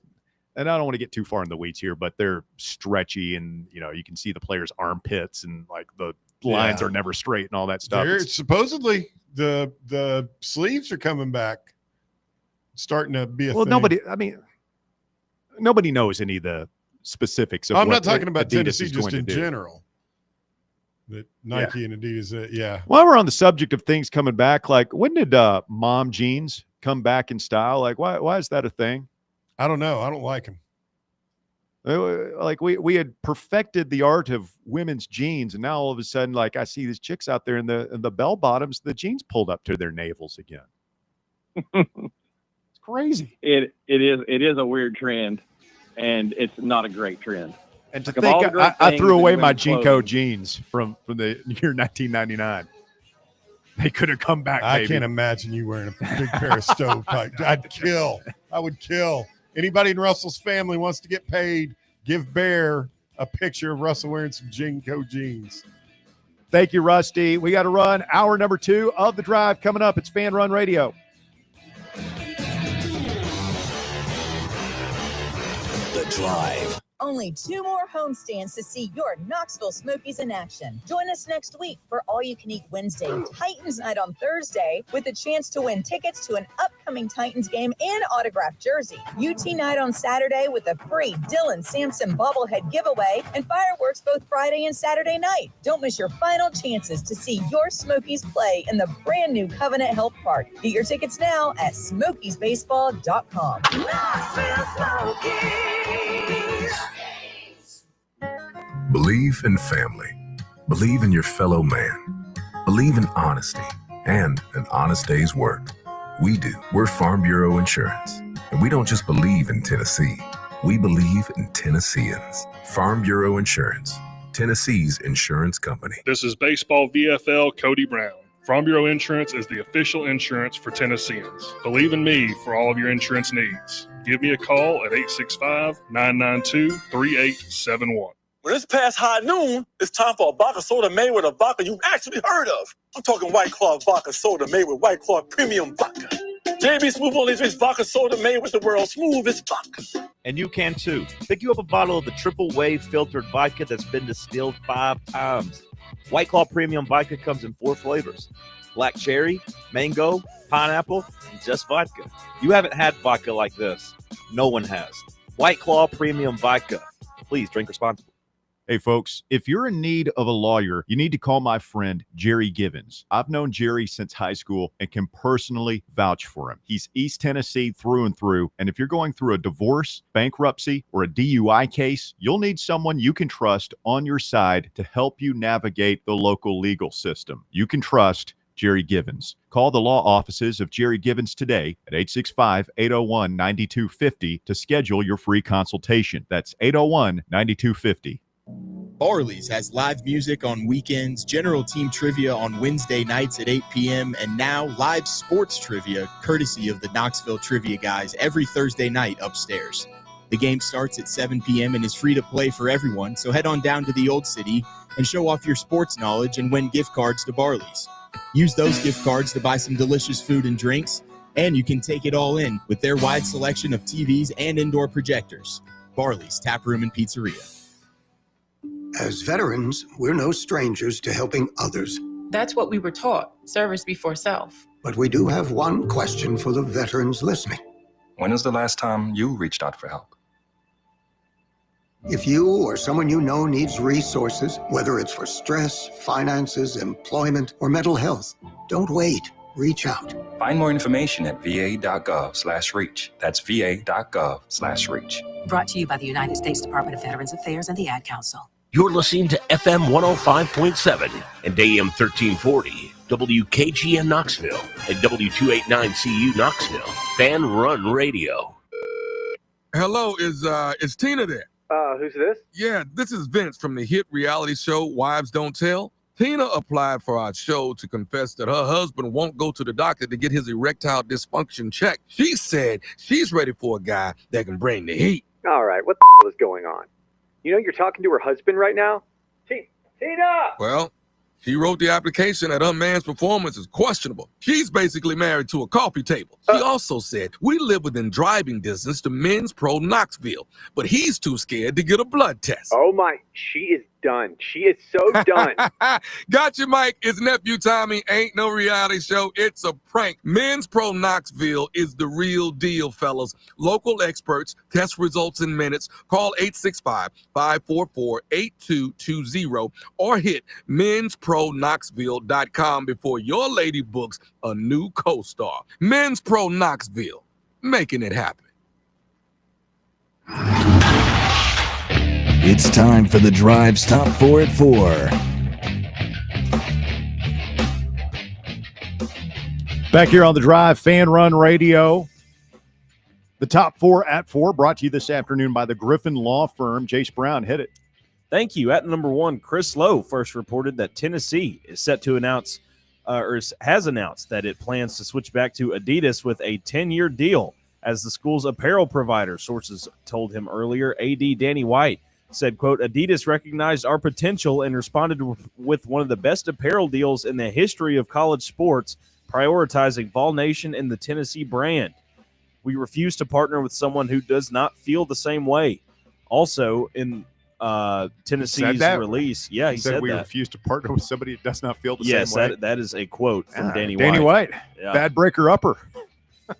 and I don't want to get too far in the weeds here, but they're stretchy and you can see the players' armpits and like the lines are never straight and all that stuff. Supposedly the sleeves are coming back, starting to be a thing. Nobody knows any of the specifics of I'm what not talking about Adidas Tennessee, is just going in to do. general. That Nike and Adidas, While we're on the subject of things coming back, like when did mom jeans come back in style? Like why is that a thing? I don't know. I don't like them. Like we had perfected the art of women's jeans, and now all of a sudden, like I see these chicks out there in the bell bottoms, the jeans pulled up to their navels again. It's crazy. It is a weird trend, and it's not a great trend. And to think I threw away my Jinko jeans from the year 1999. They could have come back. I can't imagine you wearing a big pair of stovepipe. I would kill. Anybody in Russell's family wants to get paid, give Bear a picture of Russell wearing some Jinko jeans. Thank you, Rusty. We got to run hour number 2 of the drive coming up. It's Fan Run Radio. The Drive. Only 2 more homestands to see your Knoxville Smokies in action. Join us next week for all-you-can-eat Wednesday, Titans Night on Thursday, with a chance to win tickets to an upcoming Titans game and autographed jersey. UT Night on Saturday with a free Dylan Sampson bobblehead giveaway, and fireworks both Friday and Saturday night. Don't miss your final chances to see your Smokies play in the brand new Covenant Health Park. Get your tickets now at SmokiesBaseball.com. Knoxville Smokies. Believe in family. Believe in your fellow man. Believe in honesty and an honest day's work. We do. We're Farm Bureau Insurance. And we don't just believe in Tennessee. We believe in Tennesseans. Farm Bureau Insurance. Tennessee's insurance company. This is Baseball VFL Cody Brown. Farm Bureau Insurance is the official insurance for Tennesseans. Believe in me for all of your insurance needs. Give me a call at 865-992-3871. When it's past high noon, it's time for a vodka soda made with a vodka you've actually heard of. I'm talking White Claw vodka soda made with White Claw premium vodka. JB Smooth Only Drinks vodka soda made with the world's smoothest vodka. And you can too. Pick you up a bottle of the triple wave filtered vodka that's been distilled 5 times. White Claw Premium Vodka comes in 4 flavors: black cherry, mango, pineapple, and just vodka. You haven't had vodka like this. No one has. White Claw Premium Vodka. Please drink responsibly. Hey, folks, if you're in need of a lawyer, you need to call my friend Jerry Givens. I've known Jerry since high school and can personally vouch for him. He's East Tennessee through and through. And if you're going through a divorce, bankruptcy, or a DUI case, you'll need someone you can trust on your side to help you navigate the local legal system. You can trust Jerry Givens. Call the law offices of Jerry Givens today at 865-801-9250 to schedule your free consultation. That's 801-9250. Barley's has live music on weekends, general team trivia on Wednesday nights at 8 p.m., and now live sports trivia courtesy of the Knoxville Trivia Guys every Thursday night upstairs. The game starts at 7 p.m. and is free to play for everyone, so head on down to the Old City and show off your sports knowledge and win gift cards to Barley's. Use those gift cards to buy some delicious food and drinks, and you can take it all in with their wide selection of TVs and indoor projectors. Barley's Tap Room and Pizzeria. As veterans, we're no strangers to helping others. That's what we were taught, service before self. But we do have one question for the veterans listening. When is the last time you reached out for help? If you or someone you know needs resources, whether it's for stress, finances, employment, or mental health, don't wait. Reach out. Find more information at va.gov/reach. That's va.gov/reach. Brought to you by the United States Department of Veterans Affairs and the Ad Council. You're listening to FM 105.7 and AM 1340, WKGN Knoxville, and W289CU Knoxville, Fan Run Radio. Hello, is Tina there? Who's this? Yeah, this is Vince from the hit reality show Wives Don't Tell. Tina applied for our show to confess that her husband won't go to the doctor to get his erectile dysfunction checked. She said she's ready for a guy that can bring the heat. All right, what the hell is going on? You know you're talking to her husband right now? Tina! Well, she wrote the application that her man's performance is questionable. She's basically married to a coffee table. She also said, we live within driving distance to Men's Pro Knoxville, but he's too scared to get a blood test. Oh my, she is done. She is so done. Gotcha, Mike. It's Nephew Tommy. Ain't no reality show. It's a prank. Men's Pro Knoxville is the real deal, fellas. Local experts, test results in minutes. Call 865-544-8220 or hit menspronknoxville.com before your lady books a new co-star. Men's Pro Knoxville, making it happen. It's time for the Drive's Top 4 at 4. Back here on the Drive, Fan Run Radio. The Top 4 at 4 brought to you this afternoon by the Griffin Law Firm. Jace Brown, hit it. Thank you. At number 1, Chris Lowe first reported that Tennessee is set to announce has announced that it plans to switch back to Adidas with a 10-year deal as the school's apparel provider, sources told him earlier. AD Danny White said, quote, Adidas recognized our potential and responded with one of the best apparel deals in the history of college sports, prioritizing Vol Nation and the Tennessee brand. We refuse to partner with someone who does not feel the same way. Also, in Tennessee's release, he said we that. refuse to partner with somebody that does not feel the same way. Yes, that is a quote from Danny White. Danny White, Yeah. bad breaker upper.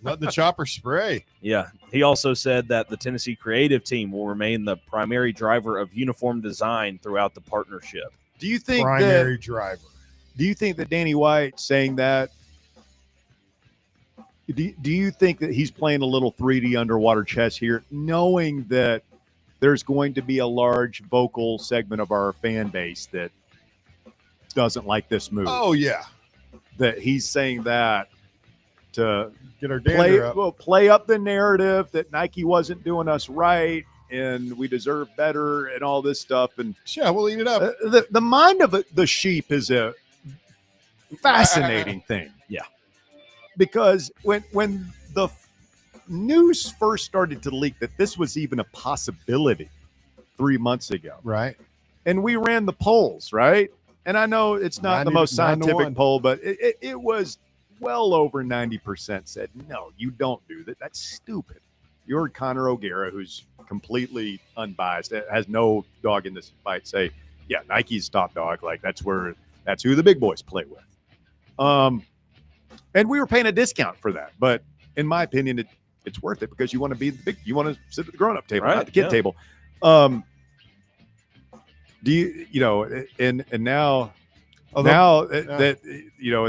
Let the chopper spray. Yeah. He also said that the Tennessee creative team will remain the primary driver of uniform design throughout the partnership. Do you think Primary driver. Do you think that Danny White saying that? Do you think that he's playing a little 3D underwater chess here, knowing that there's going to be a large vocal segment of our fan base that doesn't like this move? Oh, yeah. That he's saying that to get our dander up. Play up the narrative that Nike wasn't doing us right and we deserve better and all this stuff. And yeah, we'll eat it up. The mind of the sheep is a fascinating thing. Yeah. Because when the news first started to leak that this was even a possibility 3 months ago, right? And we ran the polls, right? And I know it's not the most 9 to 1. scientific poll, but it was well over 90% said, no, you don't do that. That's stupid. You heard Conor O'Gara, who's completely unbiased, has no dog in this fight, say, yeah, Nike's top dog. Like that's who the big boys play with. And we were paying a discount for that. But in my opinion, it's worth it because you want to be the big, you want to sit at the grown-up table, Right, not the kid yeah. table. Do you know, and now that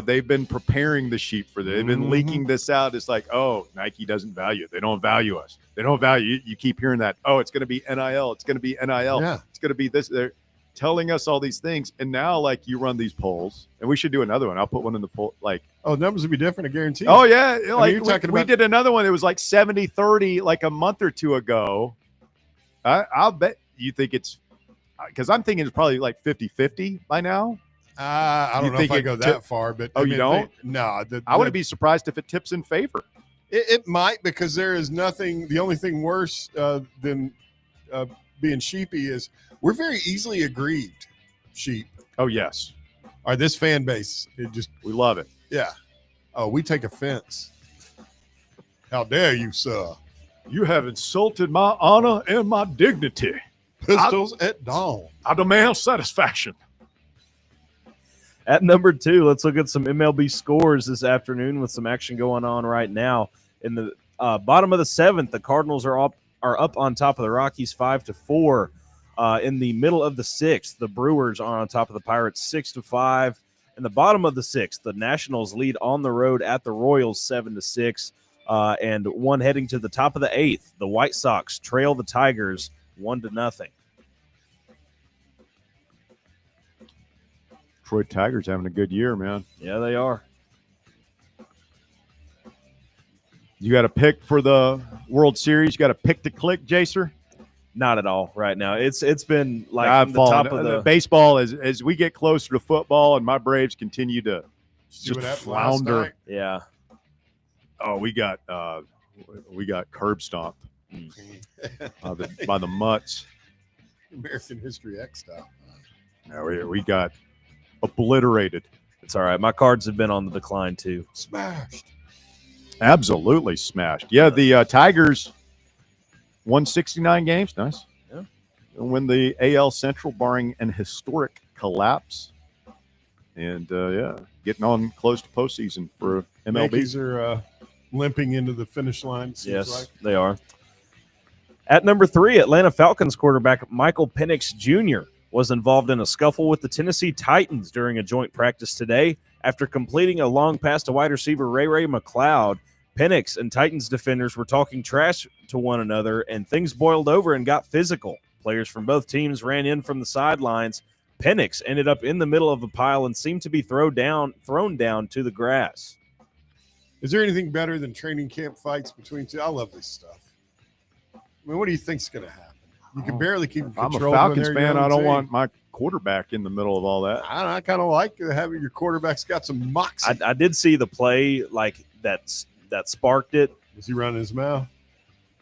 they've been preparing the sheep for this. They've been leaking this out. It's like, oh, Nike doesn't value it. They don't value us. They don't value you keep hearing that. Oh, it's going to be NIL. It's going to be NIL. Yeah. It's going to be this. They're telling us all these things. And now, like, you run these polls, and we should do another one. I'll put one in the poll. Like, oh, numbers would be different, I guarantee. Oh, yeah. Like, you're talking we about did another one. It was like 70-30 like a month or two ago. I'll bet you think it's because I'm thinking it's probably like 50-50 by now. I don't know if I go that far, but you don't? No, I wouldn't be surprised if it tips in favor. It might, because there is nothing. The only thing worse than being sheepy is we're very easily aggrieved. Sheep. Oh yes. All right, this fan base, we love it. Yeah. Oh, we take offense. How dare you, sir? You have insulted my honor and my dignity. Pistols at dawn. I demand satisfaction. At number 2, let's look at some MLB scores this afternoon with some action going on right now. In the bottom of the 7th, the Cardinals are up on top of the Rockies 5-4. In the middle of the 6th, the Brewers are on top of the Pirates 6-5. In the bottom of the 6th, the Nationals lead on the road at the Royals 7-6. And one heading to the top of the 8th, the White Sox trail the Tigers 1-0. Detroit Tigers having a good year, man. Yeah, they are. You got a pick for the World Series? You got a pick to click, Jacer? Not at all right now. It's been like I've from the top fallen. of the Baseball as we get closer to football and my Braves continue to just flounder. Yeah. Oh, we got curb stomped by the Mutts. American History X style. No, we got obliterated. It's all right. My cards have been on the decline too. Smashed. Absolutely smashed. Yeah, the Tigers won 69 games. Nice. Yeah. And win the AL Central, barring an historic collapse. And getting on close to postseason for MLB. Yankees are limping into the finish line. It seems Yes, like. they are. At number 3, Atlanta Falcons quarterback Michael Penix Jr. was involved in a scuffle with the Tennessee Titans during a joint practice today. After completing a long pass to wide receiver Ray McCloud, Penix and Titans defenders were talking trash to one another, and things boiled over and got physical. Players from both teams ran in from the sidelines. Penix ended up in the middle of a pile and seemed to be thrown down to the grass. Is there anything better than training camp fights between two? I love this stuff. I mean, what do you think's going to happen? You can barely keep I'm control. a Falcons fan. I don't want my quarterback in the middle of all that. I kind of like having your quarterback's got some moxie. I did see the play like that sparked it. Was he running his mouth?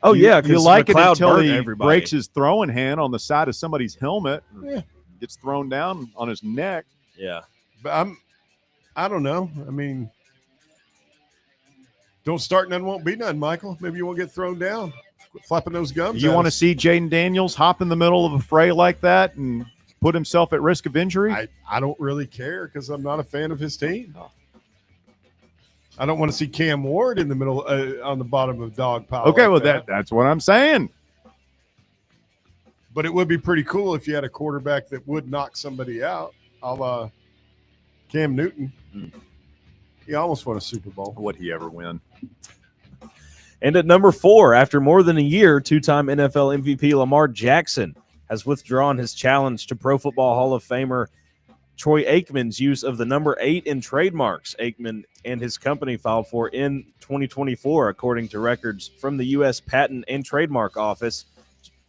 Oh, yeah. You 'cause like it McLeod until burned he everybody. breaks his throwing hand on the side of somebody's helmet. Yeah. Gets thrown down on his neck. Yeah. But I don't know. I mean, don't start none, won't be none, Michael. Maybe you won't get thrown down. Quit flapping those gums. You want to see Jaden Daniels hop in the middle of a fray like that and put himself at risk of injury? I don't really care because I'm not a fan of his team. I don't want to see Cam Ward in the middle on the bottom of dog pile. Okay, like well, that's what I'm saying. But it would be pretty cool if you had a quarterback that would knock somebody out, a la Cam Newton. He almost won a Super Bowl. Would he ever win? And at number 4, after more than a year, 2-time NFL MVP Lamar Jackson has withdrawn his challenge to Pro Football Hall of Famer Troy Aikman's use of the number 8 in trademarks Aikman and his company filed for in 2024, according to records from the U.S. Patent and Trademark Office.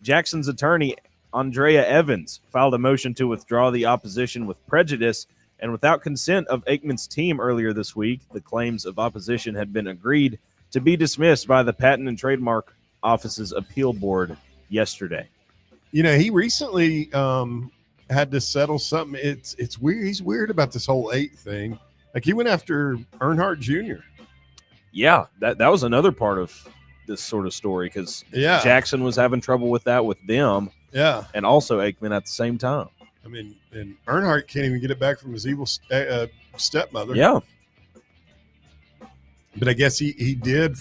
Jackson's attorney, Andrea Evans, filed a motion to withdraw the opposition with prejudice and without consent of Aikman's team earlier this week. The claims of opposition had been agreed to be dismissed by the Patent and Trademark Office's appeal board yesterday. You know, he recently had to settle something. It's weird. He's weird about this whole 8 thing. Like, he went after Earnhardt Jr. Yeah, that was another part of this sort of story because Jackson was having trouble with that with them. Yeah. And also Aikman at the same time. I mean, and Earnhardt can't even get it back from his evil stepmother. Yeah. But I guess he did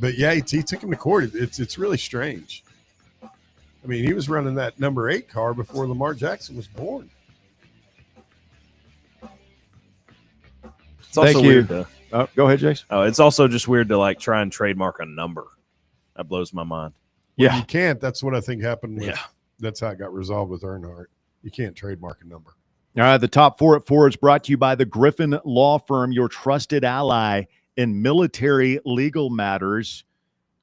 but yeah, he took him to court. It's really strange. I mean, he was running that number 8 car before Lamar Jackson was born. It's also Thank you. weird to, go ahead, Jason. Oh, it's also just weird to like try and trademark a number. That blows my mind. Well, you can't. That's what I think happened. Yeah. That's how it got resolved with Earnhardt. You can't trademark a number. All right, the top 4 at 4 is brought to you by the Griffin Law Firm, your trusted ally in military legal matters.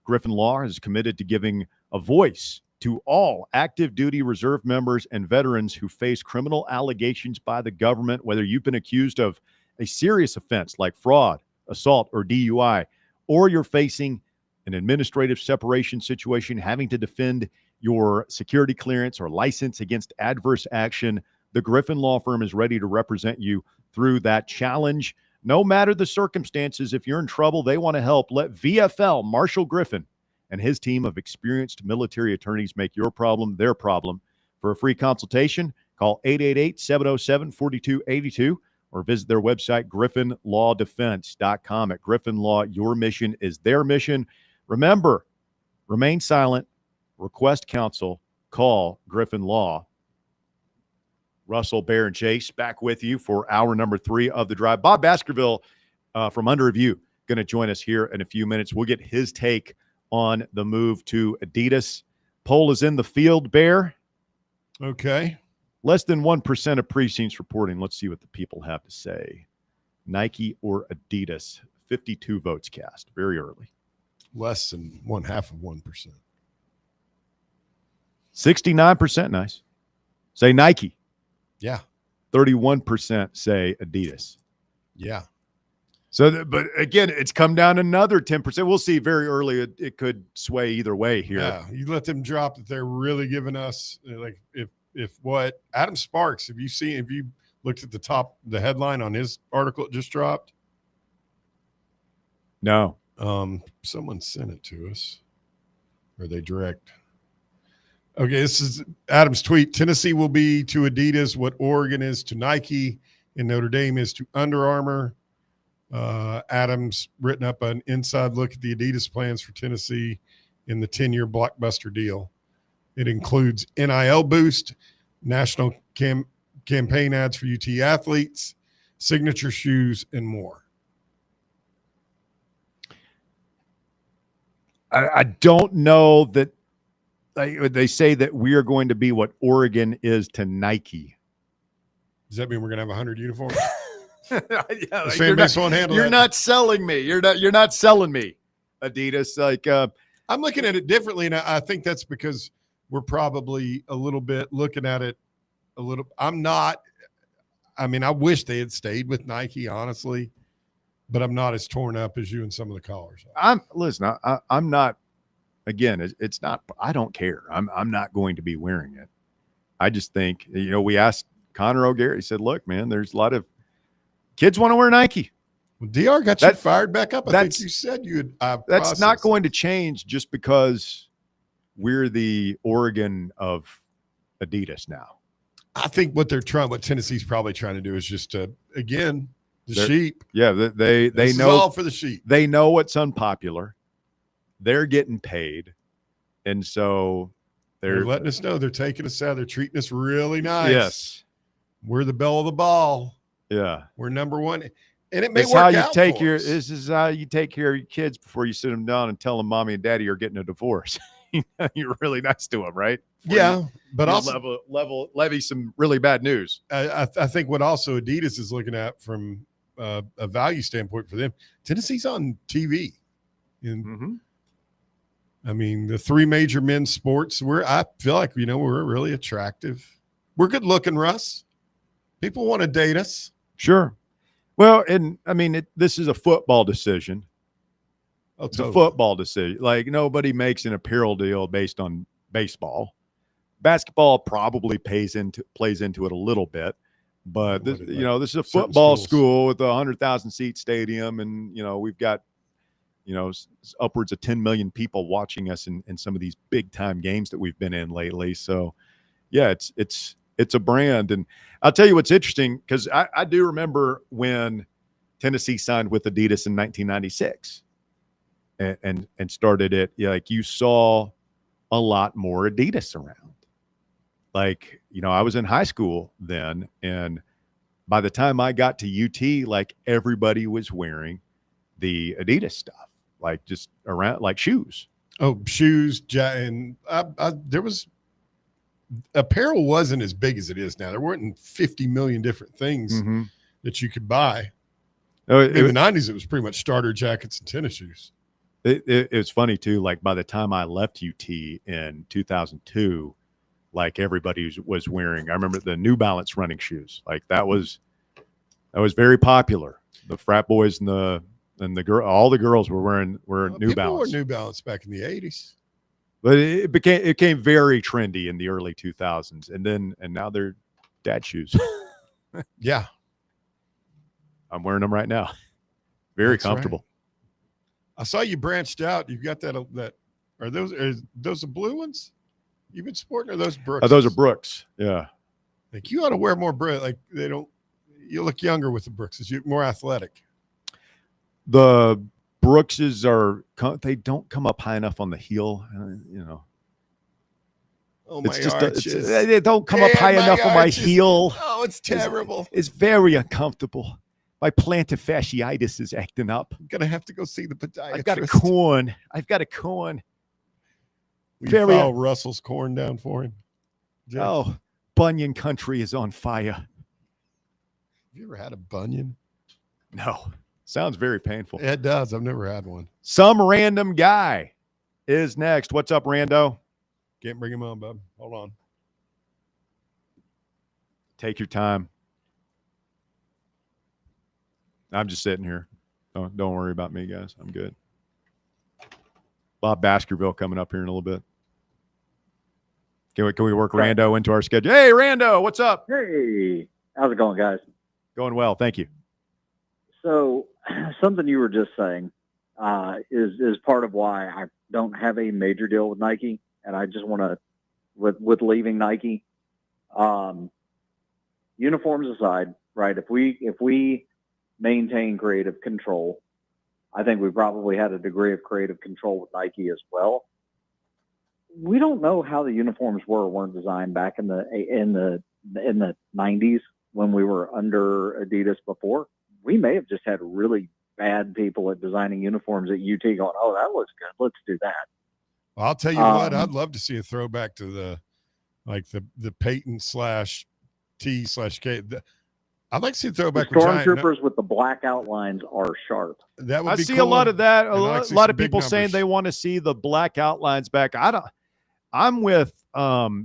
Griffin Law is committed to giving a voice to all active duty reserve members and veterans who face criminal allegations by the government, whether you've been accused of a serious offense like fraud, assault, or DUI, or you're facing an administrative separation situation, having to defend your security clearance or license against adverse action. The Griffin Law Firm is ready to represent you through that challenge. No matter the circumstances, if you're in trouble, they want to help. Let VFL Marshall Griffin and his team of experienced military attorneys make your problem their problem. For a free consultation, call 888-707-4282 or visit their website, griffinlawdefense.com. At Griffin Law, your mission is their mission. Remember, remain silent, request counsel, call Griffin Law. Russell, Bear, and Chase back with you for hour number 3 of the drive. Bob Baskerville from Under Review going to join us here in a few minutes. We'll get his take on the move to Adidas. Poll is in the field, Bear. Okay. Less than 1% of precincts reporting. Let's see what the people have to say. Nike or Adidas? 52 votes cast. Very early. Less than 0.5%. 69%. Nice. Say Nike. Yeah. 31% say Adidas. Yeah. So, but again, it's come down another 10%. We'll see very early. It could sway either way here. Yeah. You let them drop that they're really giving us, like, if what Adam Sparks, have you looked at the headline on his article it just dropped? No. Someone sent it to us. Or they direct. Okay, this is Adam's tweet. Tennessee will be to Adidas what Oregon is to Nike and Notre Dame is to Under Armour. Adam's written up an inside look at the Adidas plans for Tennessee in the 10-year blockbuster deal. It includes NIL boost, national campaign ads for UT athletes, signature shoes, and more. I don't know that they say that we are going to be what Oregon is to Nike. Does that mean we're going to have 100 uniforms? Yeah, you're not selling me. You're not selling me, Adidas. Like I'm looking at it differently, and I think that's because we're probably a little bit looking at it a little. I'm not. I mean, I wish they had stayed with Nike, honestly, but I'm not as torn up as you and some of the callers. I'm not. Again, it's not. I don't care. I'm not going to be wearing it. I just think, we asked Connor O'Gara. He said, "Look, man, there's a lot of kids want to wear Nike." Well, DR got you fired back up. I think you said you had. That's not going to change just because we're the Oregon of Adidas now. I think what Tennessee's probably trying to do is just again sheep. Yeah, they know all for the sheep. They know what's unpopular. They're getting paid, and so they're letting us know they're taking us out. They're treating us really nice. Yes, we're the belle of the ball. Yeah, we're number one, and it may This work how you out take for your. us. This is how you take care of your kids before you sit them down and tell them mommy and daddy are getting a divorce. You're really nice to them, right? Yeah, but also levy some really bad news. I think what also Adidas is looking at from a value standpoint for them, Tennessee's on TV. I mean, the three major men's sports, I feel like, we're really attractive. We're good looking, Russ. People want to date us. Sure. Well, and I mean, this is a football decision. Oh, it's totally. a football decision. Like, nobody makes an apparel deal based on baseball. Basketball probably plays into it a little bit, but this is a football school with a 100,000 seat stadium, and we've got upwards of 10 million people watching us in some of these big time games that we've been in lately. So, yeah, it's a brand, and I'll tell you what's interesting, because I do remember when Tennessee signed with Adidas in 1996, and started it. Like, you saw a lot more Adidas around. Like, I was in high school then, and by the time I got to UT, like, everybody was wearing the Adidas stuff, like, just around, like, shoes. Oh, shoes, and there was apparel wasn't as big as it is now. There weren't 50 million different things that you could buy. In the 90s, it was pretty much starter jackets and tennis shoes. It's funny too. Like, by the time I left UT in 2002, like, everybody was wearing. I remember the New Balance running shoes. Like, that was very popular. The frat boys and the girl, all the girls were wearing New Balance. People wore New Balance back in the 80s. But it became very trendy in the early 2000s, and now they're dad shoes. Yeah, I'm wearing them right now. Very comfortable. Right. I saw you branched out. You've got that. Are those the blue ones you've been sporting? Or are those Brooks? Those are Brooks. Yeah. Like, you ought to wear more Brooks. Like, you look younger with the Brookses. You're more athletic. The Brookses they don't come up high enough on the heel, Oh, my arches. They don't come up high enough on my heel. Oh, it's terrible. It's very uncomfortable. My plantar fasciitis is acting up. I'm gonna have to go see the podiatrist. I've got a corn. Will you file Russell's corn down for him? Jake? Oh, bunion country is on fire. Have you ever had a bunion? No. Sounds very painful. It does. I've never had one. Some random guy is next. What's up, Rando? Can't bring him on, bub. Hold on. Take your time. I'm just sitting here. Don't worry about me, guys. I'm good. Bob Baskerville coming up here in a little bit. Can we work Rando into our schedule? Hey, Rando, what's up? Hey, how's it going, guys? Going well, thank you. So, something you were just saying is part of why I don't have a major deal with Nike, and I just want to, with leaving Nike, uniforms aside, right? If we maintain creative control, I think we probably had a degree of creative control with Nike as well. We don't know how the uniforms weren't designed back in the 90s when we were under Adidas before. We may have just had really bad people at designing uniforms at UT going, oh, that looks good. Let's do that. Well, I'll tell you what, I'd love to see a throwback to the Peyton /T/K. I'd like to see a throwback. The Stormtroopers with the black outlines are sharp. That would I be see cool. a lot of that. A like lot of big people saying numbers. they want to see the black outlines back. I'm with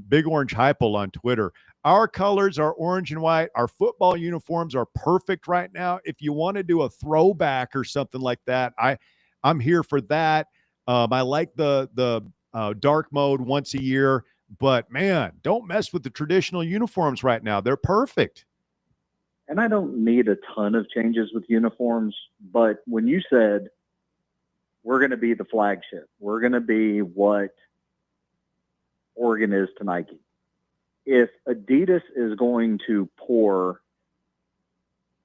Big Orange Hypel on Twitter. Our colors are orange and white. Our football uniforms are perfect right now. If you want to do a throwback or something like that, I'm here for that. I like the dark mode once a year, but man, don't mess with the traditional uniforms right now. They're perfect. And I don't need a ton of changes with uniforms, but when you said we're going to be the flagship, we're going to be what Oregon is to Nike. If Adidas is going to pour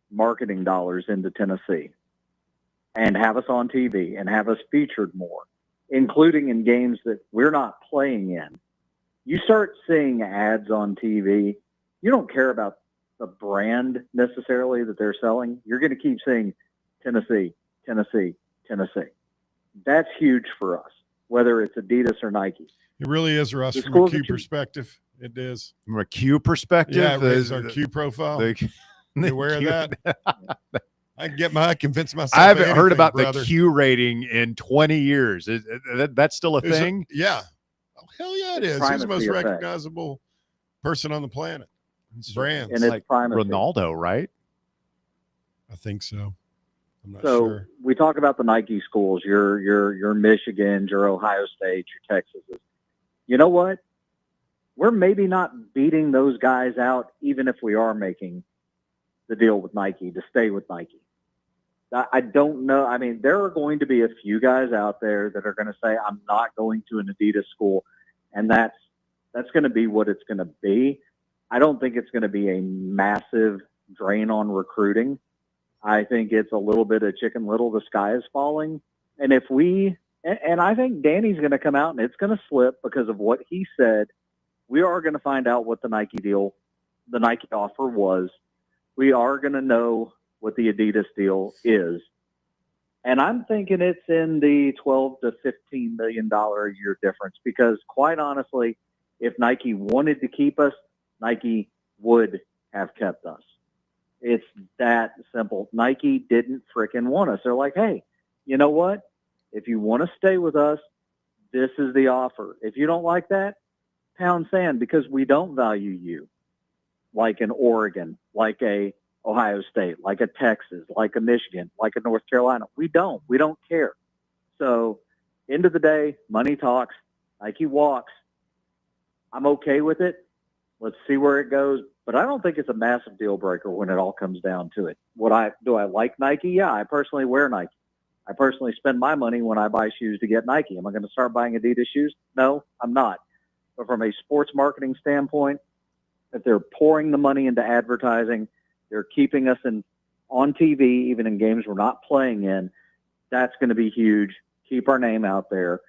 marketing dollars into Tennessee and have us on TV and have us featured more, including in games that we're not playing in, you start seeing ads on TV, you don't care about the brand necessarily that they're selling. You're going to keep saying Tennessee, Tennessee, Tennessee. That's huge for us, whether it's Adidas or Nike. It really is, Russ, The from a schools Q that you- perspective. It is. From a Q perspective, Yeah, it raises our Q profile. the You aware of that? I can convince myself. I haven't of heard anything, about brother. the Q rating in 20 years. That's still a thing? Yeah. Oh, hell yeah, it is. He's the Primacy most effect. recognizable person on the planet. Brands. And it's like primacy. Ronaldo, right? I think so. I'm not So sure. we talk about the Nike schools, your Michigans, your Ohio State, your Texases. You know what? We're maybe not beating those guys out, even if we are making the deal with Nike to stay with Nike. I don't know. I mean, there are going to be a few guys out there that are going to say, I'm not going to an Adidas school. And that's going to be what it's going to be. I don't think it's going to be a massive drain on recruiting. I think it's a little bit of Chicken Little, the sky is falling. And and I think Danny's going to come out and it's going to slip because of what he said. We are going to find out what the Nike offer was. We are going to know what the Adidas deal is. And I'm thinking it's in the $12 to $15 million a year difference because quite honestly, if Nike wanted to keep us, Nike would have kept us. It's that simple. Nike didn't frickin' want us. They're like, hey, you know what? If you want to stay with us, this is the offer. If you don't like that, pound sand, because we don't value you like an Oregon, like a Ohio State, like a Texas, like a Michigan, like a North Carolina. We don't care. So end of the day, money talks, Nike walks. I'm okay with it. Let's see where it goes. But I don't think it's a massive deal breaker when it all comes down to it. Do I like Nike? Yeah, I personally wear Nike. I personally spend my money when I buy shoes to get Nike. Am I going to start buying Adidas shoes? No, I'm not. But from a sports marketing standpoint, if they're pouring the money into advertising, they're keeping us on TV, even in games we're not playing in, that's going to be huge. Keep our name out there,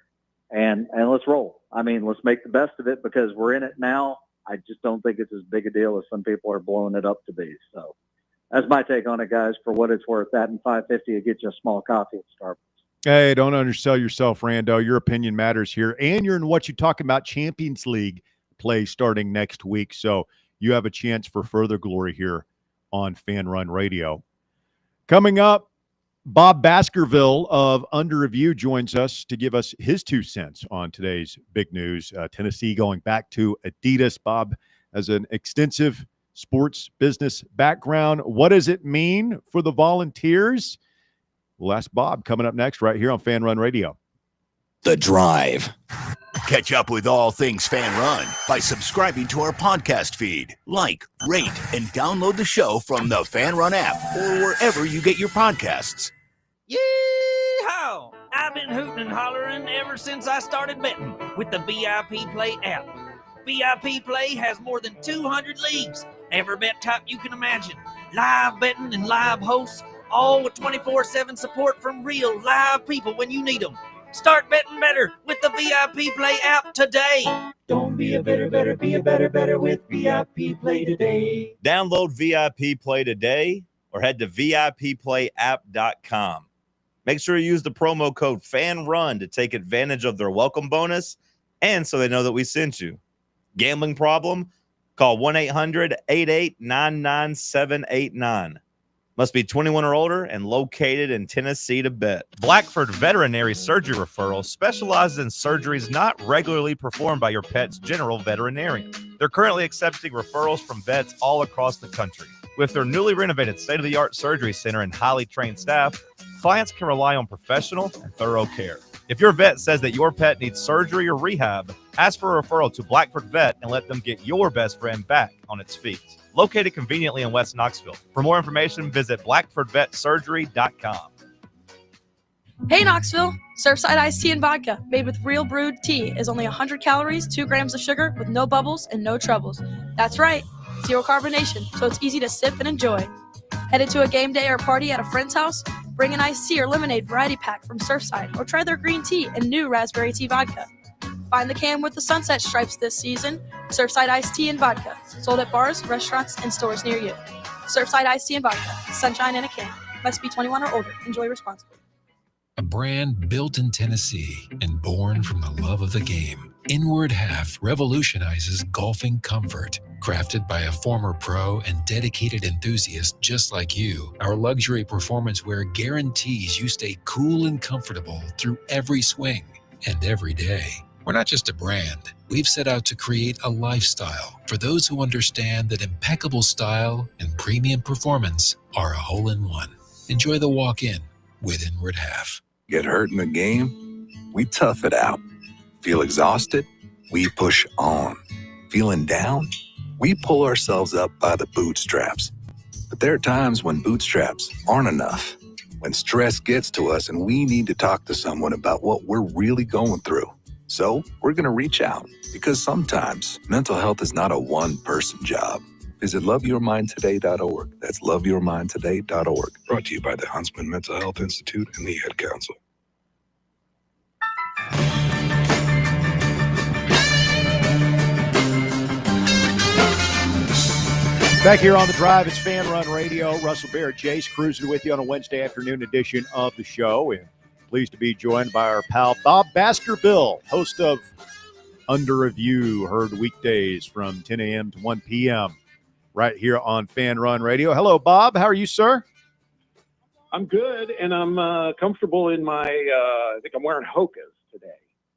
and let's roll. I mean, let's make the best of it because we're in it now. I just don't think it's as big a deal as some people are blowing it up to be. So that's my take on it, guys. For what it's worth, that and $5.50 to get you a small coffee at Starbucks. Hey, don't undersell yourself, Rando. Your opinion matters here. And you're in what you're talking about, Champions League play starting next week. So you have a chance for further glory here on Fan Run Radio. Coming up, Bob Baskerville of Under Review joins us to give us his 2 cents on today's big news. Tennessee going back to Adidas. Bob has an extensive sports business background. What does it mean for the Volunteers? We'll ask Bob coming up next right here on Fan Run Radio. The Drive. Catch up with all things Fan Run by subscribing to our podcast feed. Like, rate, and download the show from the Fan Run app or wherever you get your podcasts. Yee-haw! I've been hooting and hollering ever since I started betting with the VIP Play app. VIP Play has more than 200 leagues, every bet type you can imagine, live betting and live hosts, all with 24/7 support from real live people when you need them. Start betting better with the VIP Play app today. Don't be a better, be a better with VIP Play today. Download VIP Play today or head to VIPPlayApp.com. Make sure you use the promo code FANRUN to take advantage of their welcome bonus and so they know that we sent you. Gambling problem? Call 1-800-88-99789. Must be 21 or older and located in Tennessee to bet. Blackford Veterinary Surgery Referral specializes in surgeries not regularly performed by your pet's general veterinarian. They're currently accepting referrals from vets all across the country. With their newly renovated state-of-the-art surgery center and highly trained staff, clients can rely on professional and thorough care. If your vet says that your pet needs surgery or rehab, ask for a referral to Blackford Vet and let them get your best friend back on its feet. Located conveniently in West Knoxville. For more information, visit blackfordvetsurgery.com. Hey Knoxville, Surfside iced tea and vodka made with real brewed tea is only 100 calories, 2 grams of sugar with no bubbles and no troubles. That's right, zero carbonation, so it's easy to sip and enjoy. Headed to a game day or party at a friend's house? Bring an iced tea or lemonade variety pack from Surfside or try their green tea and new raspberry tea vodka. Find the can with the sunset stripes this season. Surfside iced tea and vodka, sold at bars, restaurants, and stores near you. Surfside iced tea and vodka, sunshine in a can. Must be 21 or older. Enjoy responsibly. A brand built in Tennessee and born from the love of the game. Inward Half revolutionizes golfing comfort. Crafted by a former pro and dedicated enthusiast just like you, our luxury performance wear guarantees you stay cool and comfortable through every swing and every day. We're not just a brand. We've set out to create a lifestyle for those who understand that impeccable style and premium performance are a hole-in-one. Enjoy the walk-in with Inward Half. Get hurt in the game? We tough it out. Feel exhausted? We push on. Feeling down? We pull ourselves up by the bootstraps. But there are times when bootstraps aren't enough. When stress gets to us and we need to talk to someone about what we're really going through. So we're going to reach out because sometimes mental health is not a one-person job. Visit loveyourmindtoday.org. That's loveyourmindtoday.org. Brought to you by the Huntsman Mental Health Institute and the Ad Council. Back here on The Drive, it's Fan Run Radio. Russell Barrett, Chase, cruising with you on a Wednesday afternoon edition of the show. And pleased to be joined by our pal Bob Baskerville, host of Under Review, heard weekdays from 10 a.m. to 1 p.m. right here on Fan Run Radio. Hello, Bob. How are you, sir? I'm good, and I'm comfortable in my, I think I'm wearing Hokas today.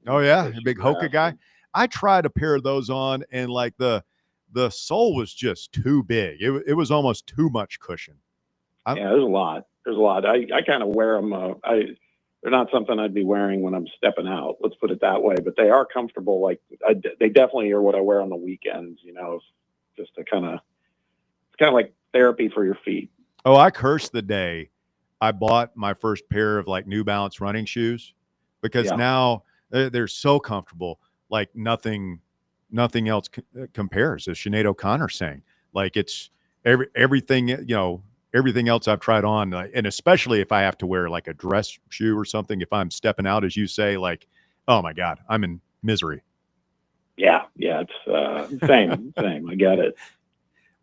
Oh, yeah? You're a big Hoka guy? I tried a pair of those on, and like the sole was just too big. It was almost too much cushion. Yeah, there's a lot. I kind of wear them. They're not something I'd be wearing when I'm stepping out. Let's put it that way. But they are comfortable. Like they definitely are what I wear on the weekends. You know, just to it's kind of like therapy for your feet. Oh, I cursed the day I bought my first pair of like New Balance running shoes because now they're so comfortable. Like nothing else compares, as Sinead O'Connor's saying. Like it's everything else I've tried on, and especially if I have to wear like a dress shoe or something, if I'm stepping out, as you say, like, oh my God, I'm in misery. Yeah, it's same. I get it.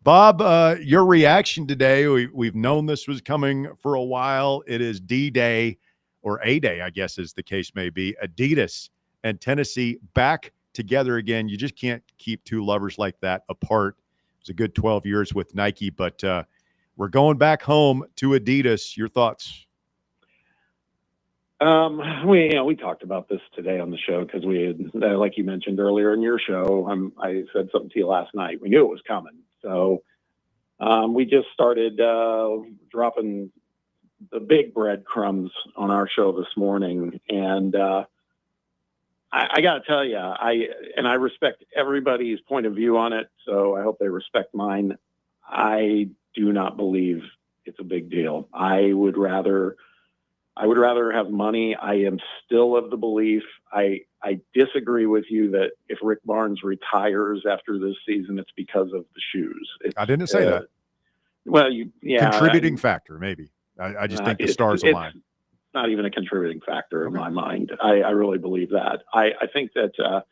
Bob, your reaction today, we've known this was coming for a while. It is D-Day, or A-Day, I guess as the case may be. Adidas and Tennessee back together again. You just can't keep two lovers like that apart. It was a good 12 years with Nike, but we're going back home to Adidas. Your thoughts? We talked about this today on the show because we had, like you mentioned earlier in your show, I said something to you last night. We knew it was coming. So we just started dropping the big breadcrumbs on our show this morning. And I got to tell you, I respect everybody's point of view on it, so I hope they respect mine. I do not believe it's a big deal. I would rather have money. I am still of the belief. I disagree with you that if Rick Barnes retires after this season, it's because of the shoes. I didn't say that. Well, contributing factor, maybe. I just think the stars align. It's not even a contributing factor in my mind. I really believe that. I think that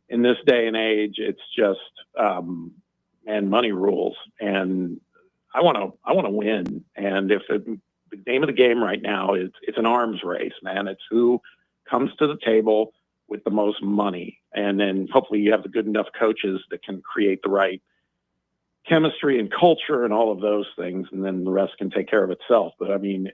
in this day and age, it's just money rules, and I want to win. And if the name of the game right now is it's an arms race, man. It's who comes to the table with the most money, and then hopefully you have the good enough coaches that can create the right chemistry and culture and all of those things, and then the rest can take care of itself. But I mean,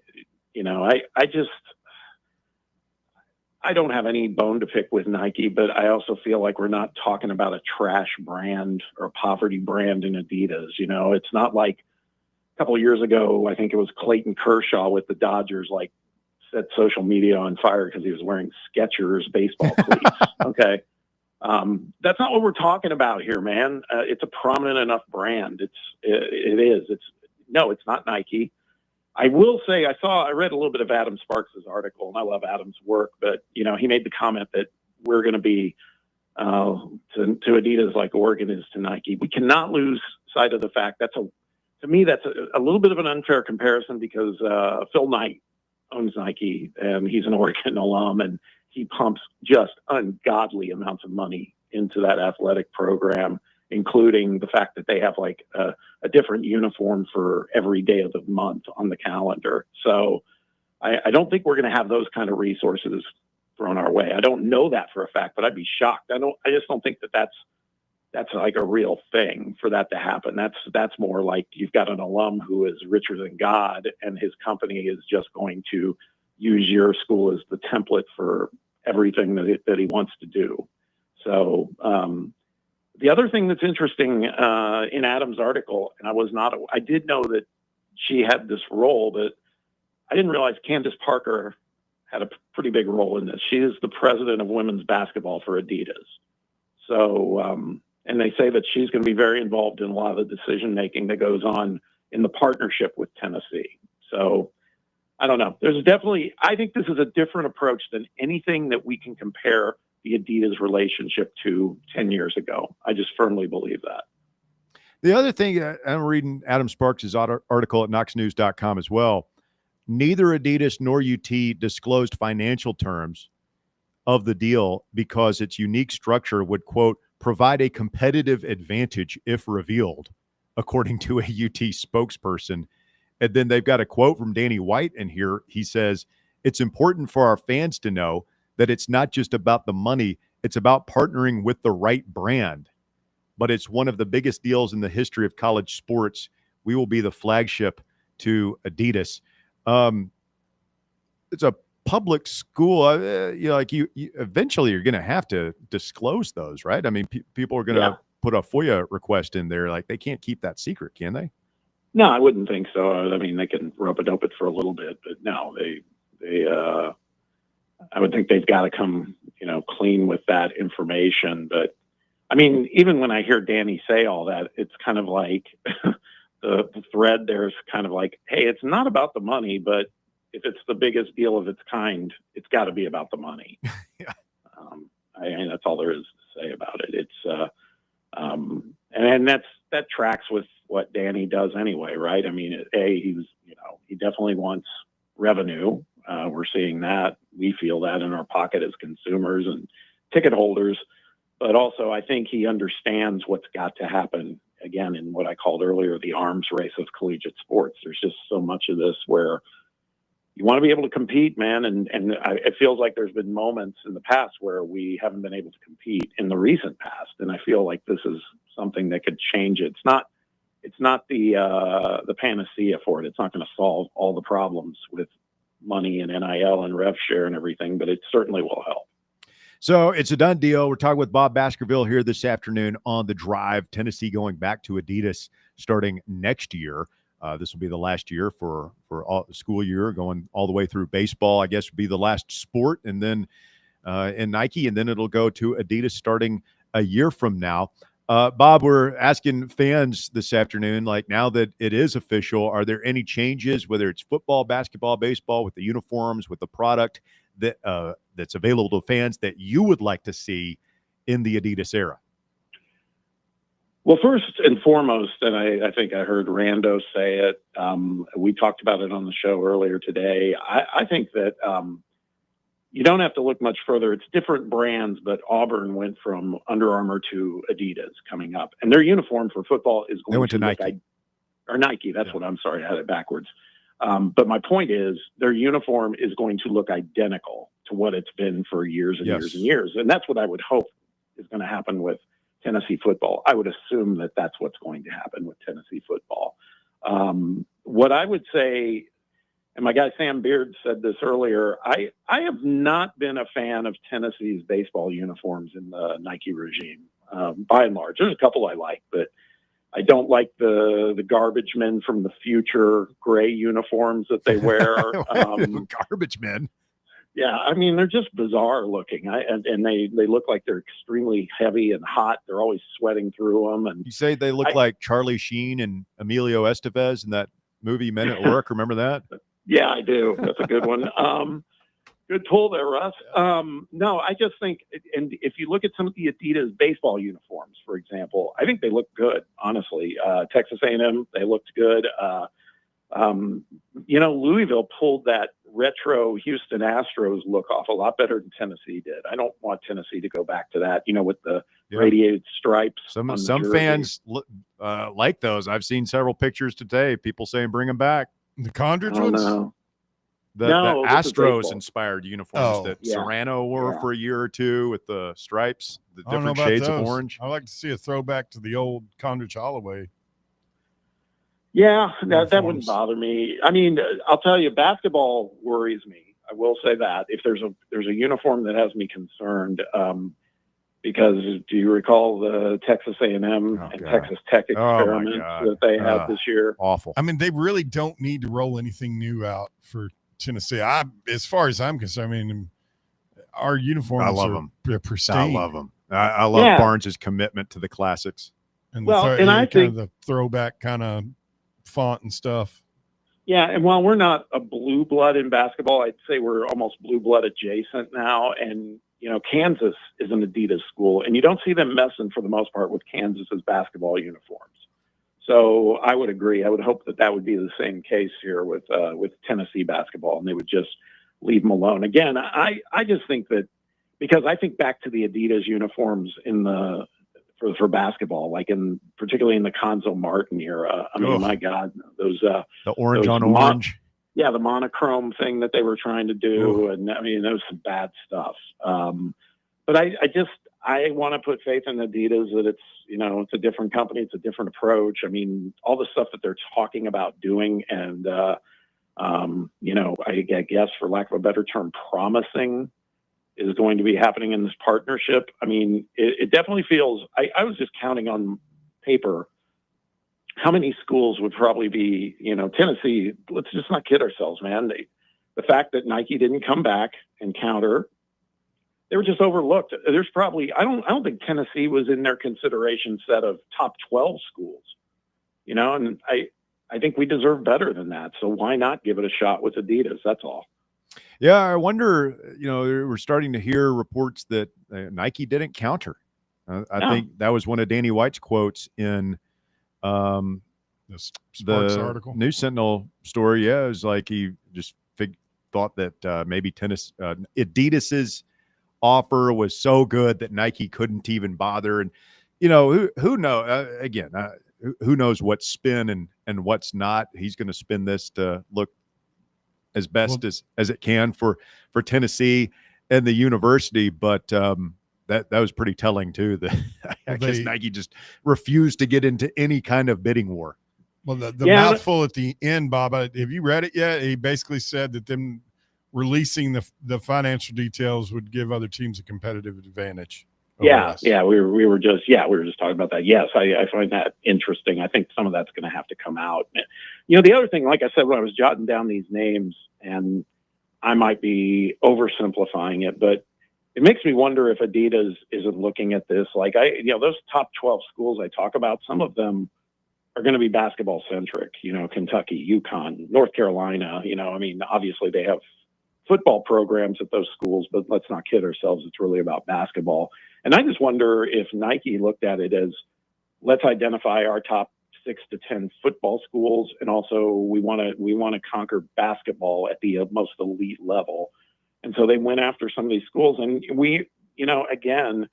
I don't have any bone to pick with Nike, but I also feel like we're not talking about a trash brand or a poverty brand in Adidas. You know, it's not like a couple of years ago, I think it was Clayton Kershaw with the Dodgers, like set social media on fire because he was wearing Skechers baseball cleats. Okay. That's not what we're talking about here, man. It's a prominent enough brand. It's not Nike. I will say I read a little bit of Adam Sparks' article, and I love Adam's work, but he made the comment that we're going to be to Adidas like Oregon is to Nike. We cannot lose sight of the fact that's a little bit of an unfair comparison because Phil Knight owns Nike and he's an Oregon alum, and he pumps just ungodly amounts of money into that athletic program, including the fact that they have like a different uniform for every day of the month on the calendar. So I don't think we're going to have those kind of resources thrown our way. I don't know that for a fact, but I'd be shocked. I just don't think that that's like a real thing for that to happen. That's more like you've got an alum who is richer than God, and his company is just going to use your school as the template for everything that he wants to do. So the other thing that's interesting in Adam's article, and I did know that she had this role, but I didn't realize Candace Parker had a pretty big role in this. She is the president of women's basketball for Adidas. So, and they say that she's going to be very involved in a lot of the decision making that goes on in the partnership with Tennessee. So I don't know. I think this is a different approach than anything that we can compare the Adidas relationship to 10 years ago. I just firmly believe that. The other thing, I'm reading Adam Sparks' article at knoxnews.com as well. Neither Adidas nor UT disclosed financial terms of the deal because its unique structure would, quote, provide a competitive advantage if revealed, according to a UT spokesperson. And then they've got a quote from Danny White in here. He says, it's important for our fans to know that it's not just about the money, it's about partnering with the right brand. But it's one of the biggest deals in the history of college sports. We will be the flagship to Adidas. It's a public school. You eventually you're going to have to disclose those, right? I mean, people are going to put a FOIA request in there. Like, they can't keep that secret, can they? No, I wouldn't think so. I mean, they can rope-a-dope it for a little bit, but no, I would think they've got to come, clean with that information. But I mean, even when I hear Danny say all that, it's kind of like the thread there's kind of like, hey, it's not about the money, but if it's the biggest deal of its kind, it's got to be about the money. Yeah. I mean, that's all there is to say about it. It's, and that tracks with what Danny does anyway, right? I mean, he definitely wants revenue. We're seeing that. We feel that in our pocket as consumers and ticket holders. But also, I think he understands what's got to happen, again, in what I called earlier the arms race of collegiate sports. There's just so much of this where you want to be able to compete, man. And it feels like there's been moments in the past where we haven't been able to compete in the recent past. And I feel like this is something that could change it. It's not the panacea for it. It's not going to solve all the problems with money and NIL and rev share and everything, but it certainly will help. So it's a done deal. We're talking with Bob Baskerville here this afternoon on The Drive. Tennessee going back to Adidas starting next year. This will be the last year for all school year, going all the way through baseball, I guess, would be the last sport, and then in Nike, and then it'll go to Adidas starting a year from now. Bob, we're asking fans this afternoon, like, now that it is official, are there any changes, whether it's football, basketball, baseball, with the uniforms, with the product that that's available to fans that you would like to see in the Adidas era? Well, first and foremost, and I think I heard Rando say it, we talked about it on the show earlier today. I think that you don't have to look much further. It's different brands, but Auburn went from Under Armour to Adidas coming up. And their uniform for football is going to Nike. Or Nike, that's what I'm sorry, I had it backwards. But my point is their uniform is going to look identical to what it's been for years and years and years. And that's what I would hope is going to happen with Tennessee football. I would assume that that's what's going to happen with Tennessee football. What I would say, and my guy Sam Beard said this earlier, I have not been a fan of Tennessee's baseball uniforms in the Nike regime, by and large. There's a couple I like, but I don't like the garbage men from the future gray uniforms that they wear. Garbage men? Yeah, I mean, they're just bizarre looking. And they look like they're extremely heavy and hot. They're always sweating through them. And you say they look like Charlie Sheen and Emilio Estevez in that movie Men at Work. Remember that? Yeah, I do. That's a good one. Good pull there, Russ. No, I just think, and if you look at some of the Adidas baseball uniforms, for example, I think they look good, honestly. Texas A&M, they looked good. Louisville pulled that retro Houston Astros look off a lot better than Tennessee did. I don't want Tennessee to go back to that, with the radiated stripes. Some fans like those. I've seen several pictures today. People saying bring them back. The Condridge ones? No. The No, this is Astros baseball. inspired uniforms Oh. that Yeah. Serrano wore Yeah. for a year or two with the stripes, the I don't know different about shades of those. orange. I like to see a throwback to the old Condrich Holloway. Yeah, that wouldn't Uniforms. bother me. I mean, I'll tell you, basketball worries me. I will say that if there's a uniform that has me concerned, because do you recall the Texas A&M and God. Texas Tech Oh, my experiments God. that they had this year? Awful. I mean, they really don't need to roll anything new out for Tennessee. As far as I'm concerned, I mean, our uniforms I love are them. they're pristine. I love them. I love Yeah. Barnes's commitment to the classics. And Well, and I kind think- of the throwback kind of font and stuff. Yeah, and while we're not a blue blood in basketball, I'd say we're almost blue blood adjacent now. And Kansas is an Adidas school, and you don't see them messing for the most part with Kansas's basketball uniforms. So I would agree. I would hope that would be the same case here with Tennessee basketball, and they would just leave them alone. Again, I just think that because I think back to the Adidas uniforms for basketball, like particularly in the Conzo Martin era. I mean, Ugh. my God, those The orange those on orange. yeah, the monochrome thing that they were trying to do, and I mean, that was some bad stuff. But I want to put faith in Adidas that it's a different company, it's a different approach. I mean, all the stuff that they're talking about doing, and I guess for lack of a better term, promising is going to be happening in this partnership. I mean, it definitely feels. I was just counting on paper how many schools would probably be, Tennessee. Let's just not kid ourselves, man. The fact that Nike didn't come back and counter, they were just overlooked. There's probably I don't think Tennessee was in their consideration set of top 12 schools, and I think we deserve better than that. So why not give it a shot with Adidas? That's all. Yeah, I wonder, we're starting to hear reports that Nike didn't counter. I think that was one of Danny White's quotes in The Sparks article. News Sentinel story. Yeah, it was like he just thought that maybe Adidas's offer was so good that Nike couldn't even bother. And, who knows? Again, who knows what's spin and what's not? He's going to spin this to look as best as it can for Tennessee and the university. But that was pretty telling too. That I guess Nike just refused to get into any kind of bidding war. Well, the mouthful at the end, Bob, have you read it yet? He basically said that them releasing the financial details would give other teams a competitive advantage. Yeah, we were just talking about that. Yes, I find that interesting. I think some of that's going to have to come out. The other thing, like I said, when I was jotting down these names, and I might be oversimplifying it, but it makes me wonder if Adidas isn't looking at this like those top 12 schools I talk about, some of them are going to be basketball centric. Kentucky, UConn, North Carolina. I mean, obviously they have football programs at those schools, but let's not kid ourselves. It's really about basketball. And I just wonder if Nike looked at it as, let's identify our top 6 to 10 football schools, and also we want to conquer basketball at the most elite level. And so they went after some of these schools, and we, again,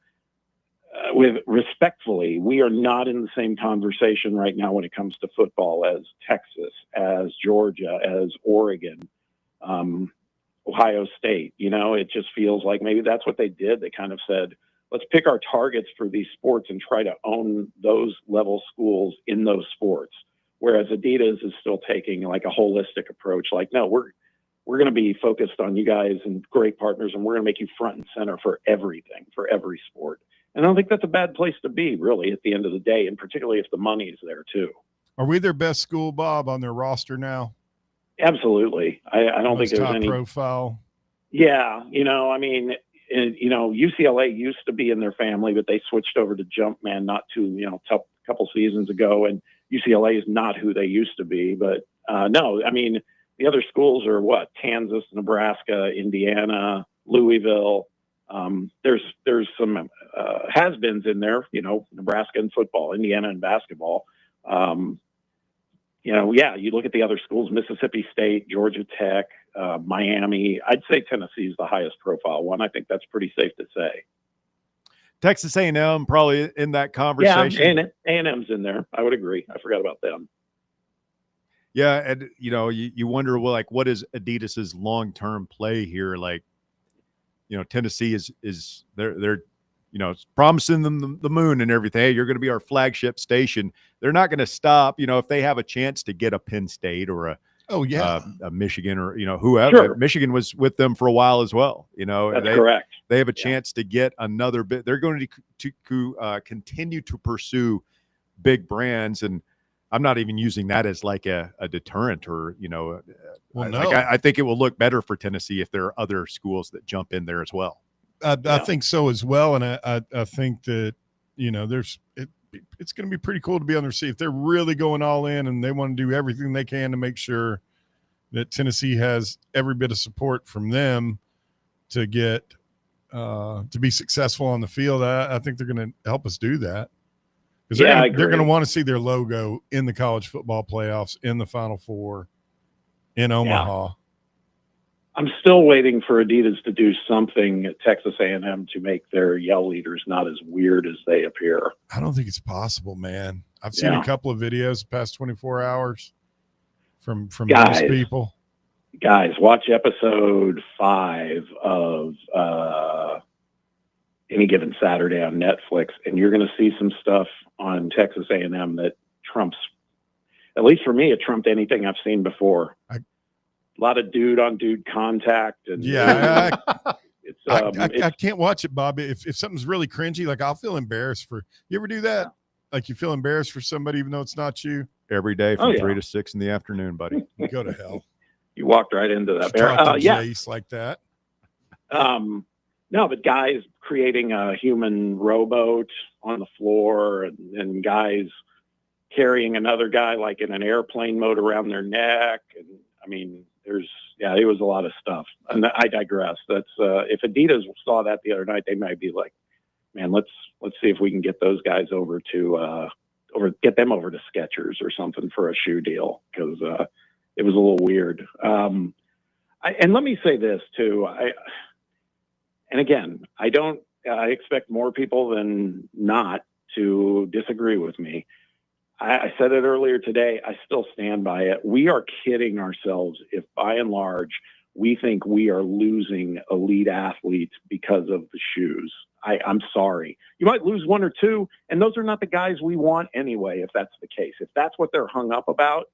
with respectfully, we are not in the same conversation right now when it comes to football as Texas, as Georgia, as Oregon, Ohio State. It just feels like maybe that's what they did. They kind of said, let's pick our targets for these sports and try to own those level schools in those sports. Whereas Adidas is still taking like a holistic approach. Like, no, we're going to be focused on you guys and great partners, and we're going to make you front and center for everything, for every sport. And I don't think that's a bad place to be, really, at the end of the day, and particularly if the money is there too. Are we their best school, Bob, on their roster now? Absolutely. I don't think there's top any profile. Yeah, I mean, UCLA used to be in their family, but they switched over to Jumpman not too, couple seasons ago, and UCLA is not who they used to be. But no, I mean, the other schools are what? Kansas, Nebraska, Indiana, Louisville. There's some has-beens in there, Nebraska in football, Indiana in basketball. You look at the other schools, Mississippi State, Georgia Tech, Miami. I'd say Tennessee is the highest profile one. I think that's pretty safe to say. Texas A&M probably in that conversation. Yeah, A&M's in there. I would agree. I forgot about them. Yeah, and you wonder, well, like, what is Adidas's long-term play here? Like, Tennessee is they're promising them the moon and everything. Hey, you're going to be our flagship station. They're not going to stop. If they have a chance to get a Penn State or a Michigan or whoever. Sure. Michigan was with them for a while as well. That's correct. They have a chance to get another bit. They're going to continue to pursue big brands, and I'm not even using that as like a deterrent or I think it will look better for Tennessee if there are other schools that jump in there as well. I think so as well, and I think that it's going to be pretty cool to be on their seat if they're really going all in and they want to do everything they can to make sure that Tennessee has every bit of support from them to get to be successful on the field. I think they're going to help us do that. Because they're going to want to see their logo in the college football playoffs, in the Final Four, in Omaha. Yeah. I'm still waiting for Adidas to do something at Texas A&M to make their yell leaders not as weird as they appear. I don't think it's possible, man. I've seen a couple of videos the past 24 hours from those people. Guys, watch episode 5 of Any Given Saturday on Netflix, and you're going to see some stuff on Texas A&M that trumps, at least for me, it trumped anything I've seen before. A lot of dude-on-dude contact. And I can't watch it, Bob. If something's really cringy, like I'll feel embarrassed for – you ever do that? Like you feel embarrassed for somebody even though it's not you? Every day from 3 to 6 in the afternoon, buddy. Go to hell. You walked right into that. Jace like that. No, but guys creating a human rowboat on the floor and guys carrying another guy like in an airplane mode around their neck. And I mean, it was a lot of stuff. And I digress. That's if Adidas saw that the other night, they might be like, man, let's see if we can get those guys over to get them over to Skechers or something for a shoe deal, because it was a little weird. And let me say this too. And again, I expect more people than not to disagree with me. I said it earlier today. I still stand by it. We are kidding ourselves if by and large we think we are losing elite athletes because of the shoes. I'm sorry. You might lose one or two, and those are not the guys we want anyway, if that's the case. If that's what they're hung up about,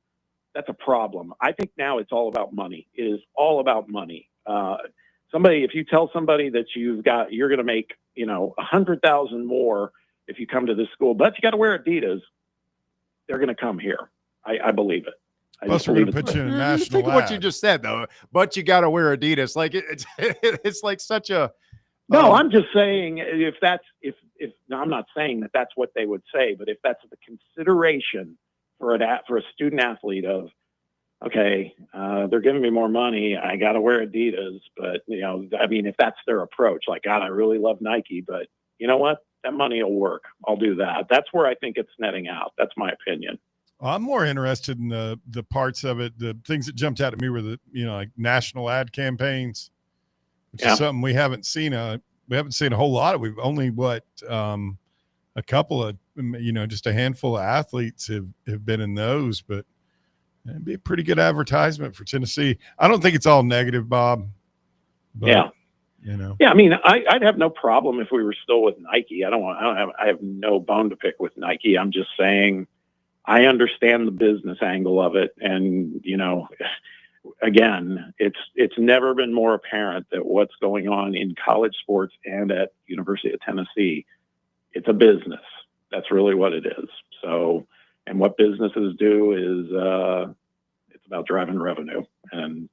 that's a problem. I think now it's all about money. It is all about money. If you tell somebody that you're going to make, $100,000 more if you come to this school, but you got to wear Adidas, they're going to come here. I believe it. Plus, we're going to put you in a national Think of what you just said, though. But you got to wear Adidas. Like it's like such a. No, I'm just saying if I'm not saying that that's what they would say, but if that's the consideration for a student athlete of, okay, they're giving me more money, I got to wear Adidas, but if that's their approach, like, God, I really love Nike, but you know what? That money will work. I'll do that. That's where I think it's netting out. That's my opinion. I'm more interested in the parts of it. The things that jumped out at me were like national ad campaigns, which is something we haven't seen a whole lot of. We've only a couple of, just a handful of athletes have been in those, but it'd be a pretty good advertisement for Tennessee. I don't think it's all negative, Bob. But, yeah. Yeah, I mean, I'd have no problem if we were still with Nike. I have no bone to pick with Nike. I'm just saying I understand the business angle of it. And, again, it's never been more apparent that what's going on in college sports and at University of Tennessee, it's a business. That's really what it is. So, and what businesses do is it's about driving revenue, and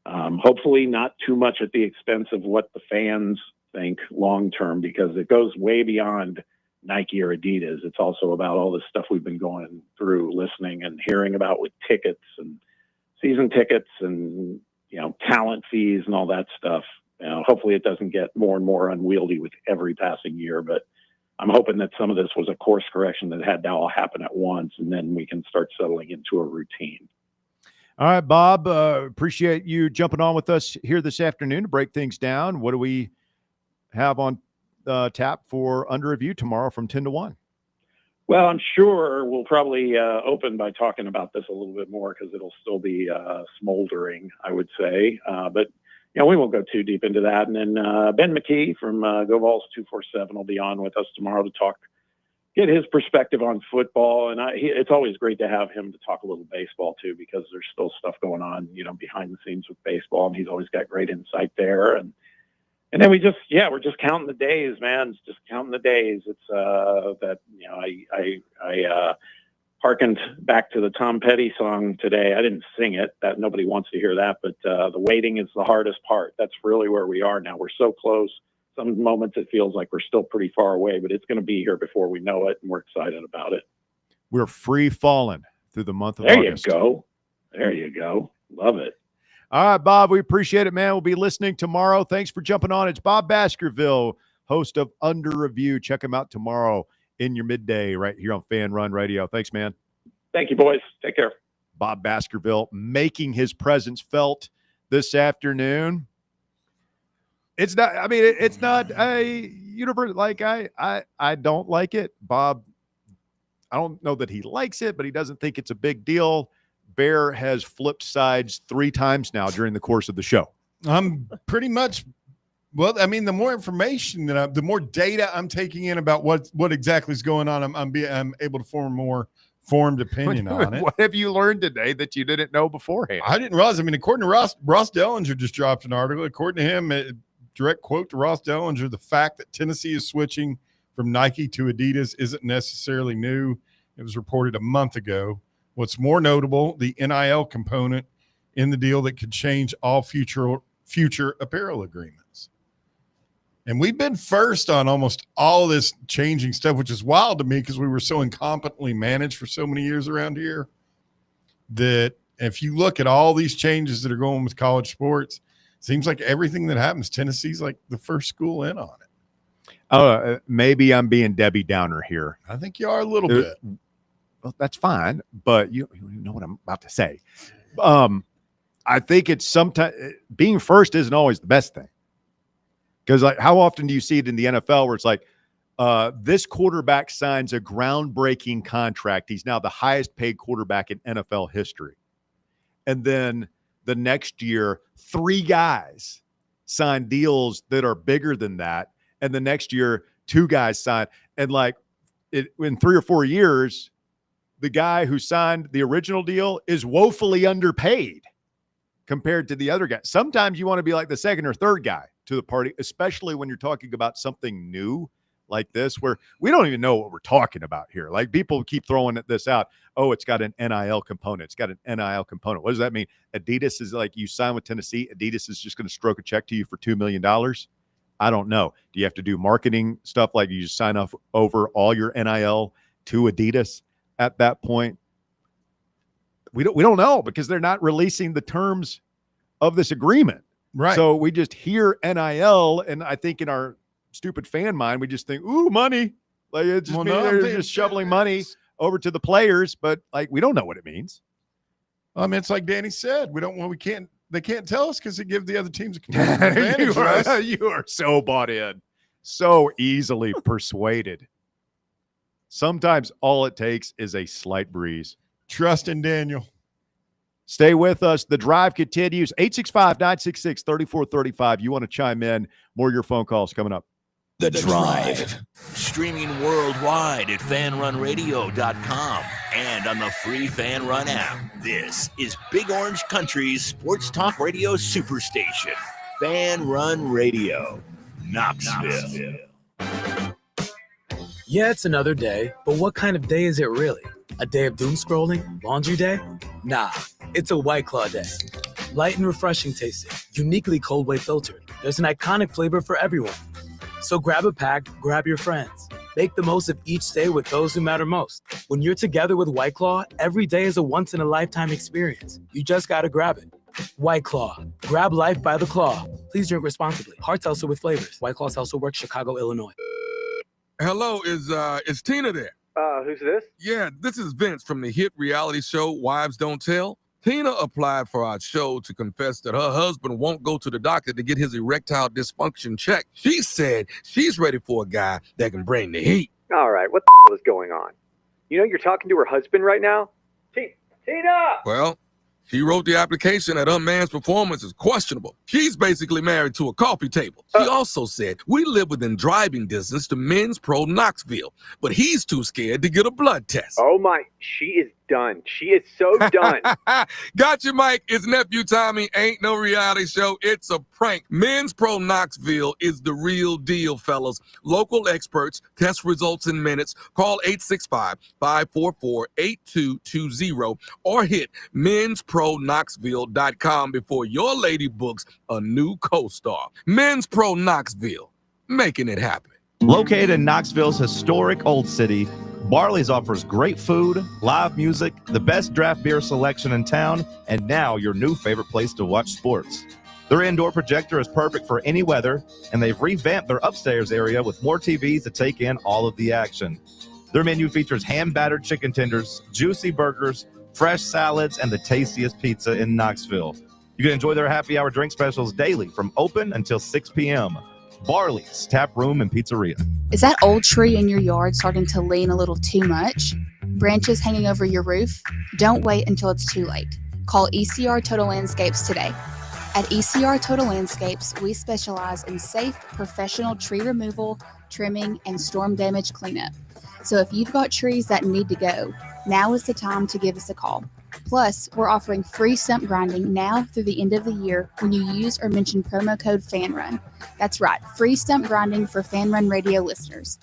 hopefully not too much at the expense of what the fans think long term, because it goes way beyond Nike or Adidas. It's also about all the stuff we've been going through, listening and hearing about with tickets and season tickets and talent fees and all that stuff. Hopefully it doesn't get more and more unwieldy with every passing year, but I'm hoping that some of this was a course correction that had to all happen at once, and then we can start settling into a routine. All right, Bob, appreciate you jumping on with us here this afternoon to break things down. What do we have on tap for Under Review tomorrow from 10 to 1? Well, I'm sure we'll probably open by talking about this a little bit more because it'll still be smoldering, I would say. But we won't go too deep into that. And then Ben McKee from Go Vols 247 will be on with us tomorrow to get his perspective on football. And it's always great to have him to talk a little baseball too, because there's still stuff going on, behind the scenes with baseball, and he's always got great insight there. And then we're just counting the days, man. It's just counting the days. It's that I hearkened back to the Tom Petty song today. I didn't sing it. That nobody wants to hear that, but the waiting is the hardest part. That's really where we are now. We're so close. Some moments it feels like we're still pretty far away, but it's going to be here before we know it, and we're excited about it. We're free falling through the month of August. There you go. Love it. All right, Bob, we appreciate it, man. We'll be listening tomorrow. Thanks for jumping on. It's Bob Baskerville, host of Under Review. Check him out tomorrow in your midday right here on Fan Run Radio. Thanks, man. Thank you, boys. Take care. Bob Baskerville making his presence felt this afternoon. It's not a universe. Like I don't like it. Bob, I don't know that he likes it, but he doesn't think it's a big deal. Bear has flipped sides 3 times now during the course of the show. I'm pretty much, the more information the more data I'm taking in about what exactly is going on, I'm able to form a more formed opinion on it. What have you learned today that you didn't know beforehand? I didn't realize. According to Ross Dellinger just dropped an article. According to him, direct quote to Ross Dellinger, the fact that Tennessee is switching from Nike to Adidas isn't necessarily new. It was reported a month ago. What's more notable, the NIL component in the deal that could change all future apparel agreements. And we've been first on almost all this changing stuff, which is wild to me because we were so incompetently managed for so many years around here that if you look at all these changes that are going with college sports, it seems like everything that happens, Tennessee's like the first school in on it. Maybe I'm being Debbie Downer here. I think you are a little bit. Well, that's fine, but you know what I'm about to say. I think it's sometimes being first isn't always the best thing. Because how often do you see it in the NFL where it's like this quarterback signs a groundbreaking contract. He's now the highest paid quarterback in NFL history. And then the next year, 3 guys sign deals that are bigger than that. And the next year, 2 guys sign. And in 3 or 4 years, the guy who signed the original deal is woefully underpaid compared to the other guy. Sometimes you want to be like the second or third guy to the party, especially when you're talking about something new like this, where we don't even know what we're talking about here. Like people keep throwing this out. Oh, it's got an NIL component. It's got an NIL component. What does that mean? Adidas is like you sign with Tennessee. Adidas is just going to stroke a check to you for $2 million. I don't know. Do you have to do marketing stuff like you just sign off over all your NIL to Adidas at that point? We don't know because they're not releasing the terms of this agreement. Right. So we just hear NIL, and I think in our stupid fan mind, we just think, ooh, money. Like it just they're just shoveling money over to the players, but we don't know what it means. It's like Danny said, they can't tell us because they give the other teams a competitive advantage. You are so bought in, so easily persuaded. Sometimes all it takes is a slight breeze. Trust in Daniel. Stay with us. The drive continues. 865-966-3435. You want to chime in. More of your phone calls coming up. The Drive. Streaming worldwide at fanrunradio.com and on the free Fan Run app. This is Big Orange Country's sports talk radio superstation. Fan Run Radio, Knoxville. Yeah, it's another day, but what kind of day is it really? A day of doom scrolling? Laundry day? Nah, it's a White Claw day. Light and refreshing tasting, uniquely cold way filtered. There's an iconic flavor for everyone. So grab a pack, grab your friends. Make the most of each day with those who matter most. When you're together with White Claw, every day is a once-in-a-lifetime experience. You just gotta grab it. White Claw. Grab life by the claw. Please drink responsibly. Hard seltzer with flavors. White Claw Seltzer Works, Chicago, Illinois. Hello, is Tina there? Who's this? Yeah, this is Vince from the hit reality show Wives Don't Tell. Tina applied for our show to confess that her husband won't go to the doctor to get his erectile dysfunction checked. She said she's ready for a guy that can bring the heat. All right, what the hell is going on? You know you're talking to her husband right now? Tina! Well, she wrote the application that Unman's performance is questionable. She's basically married to a coffee table. She also said, we live within driving distance to Men's Pro Knoxville, but he's too scared to get a blood test. Oh my, she is done. She is so done. Gotcha, Mike. It's Nephew Tommy. Ain't no reality show. It's a prank. Men's Pro Knoxville is the real deal, fellas. Local experts, test results in minutes. Call 865-544-8220 or hit menspronknoxville.com before your lady books a new co-star. Men's Pro Knoxville, making it happen. Located in Knoxville's historic Old City, Barley's offers great food, live music, the best draft beer selection in town, and now your new favorite place to watch sports. Their indoor projector is perfect for any weather, and they've revamped their upstairs area with more TVs to take in all of the action. Their menu features hand-battered chicken tenders, juicy burgers, fresh salads, and the tastiest pizza in Knoxville. You can enjoy their happy hour drink specials daily from open until 6 p.m. Barley's Tap Room and Pizzeria. Is that old tree in your yard starting to lean a little too much? Branches hanging over your roof? Don't wait until it's too late. Call ECR Total Landscapes today. At ECR Total Landscapes, we specialize in safe, professional tree removal, trimming, and storm damage cleanup. So if you've got trees that need to go, now is the time to give us a call. Plus, we're offering free stump grinding now through the end of the year when you use or mention promo code FANRUN. That's right, free stump grinding for FanRun Radio listeners.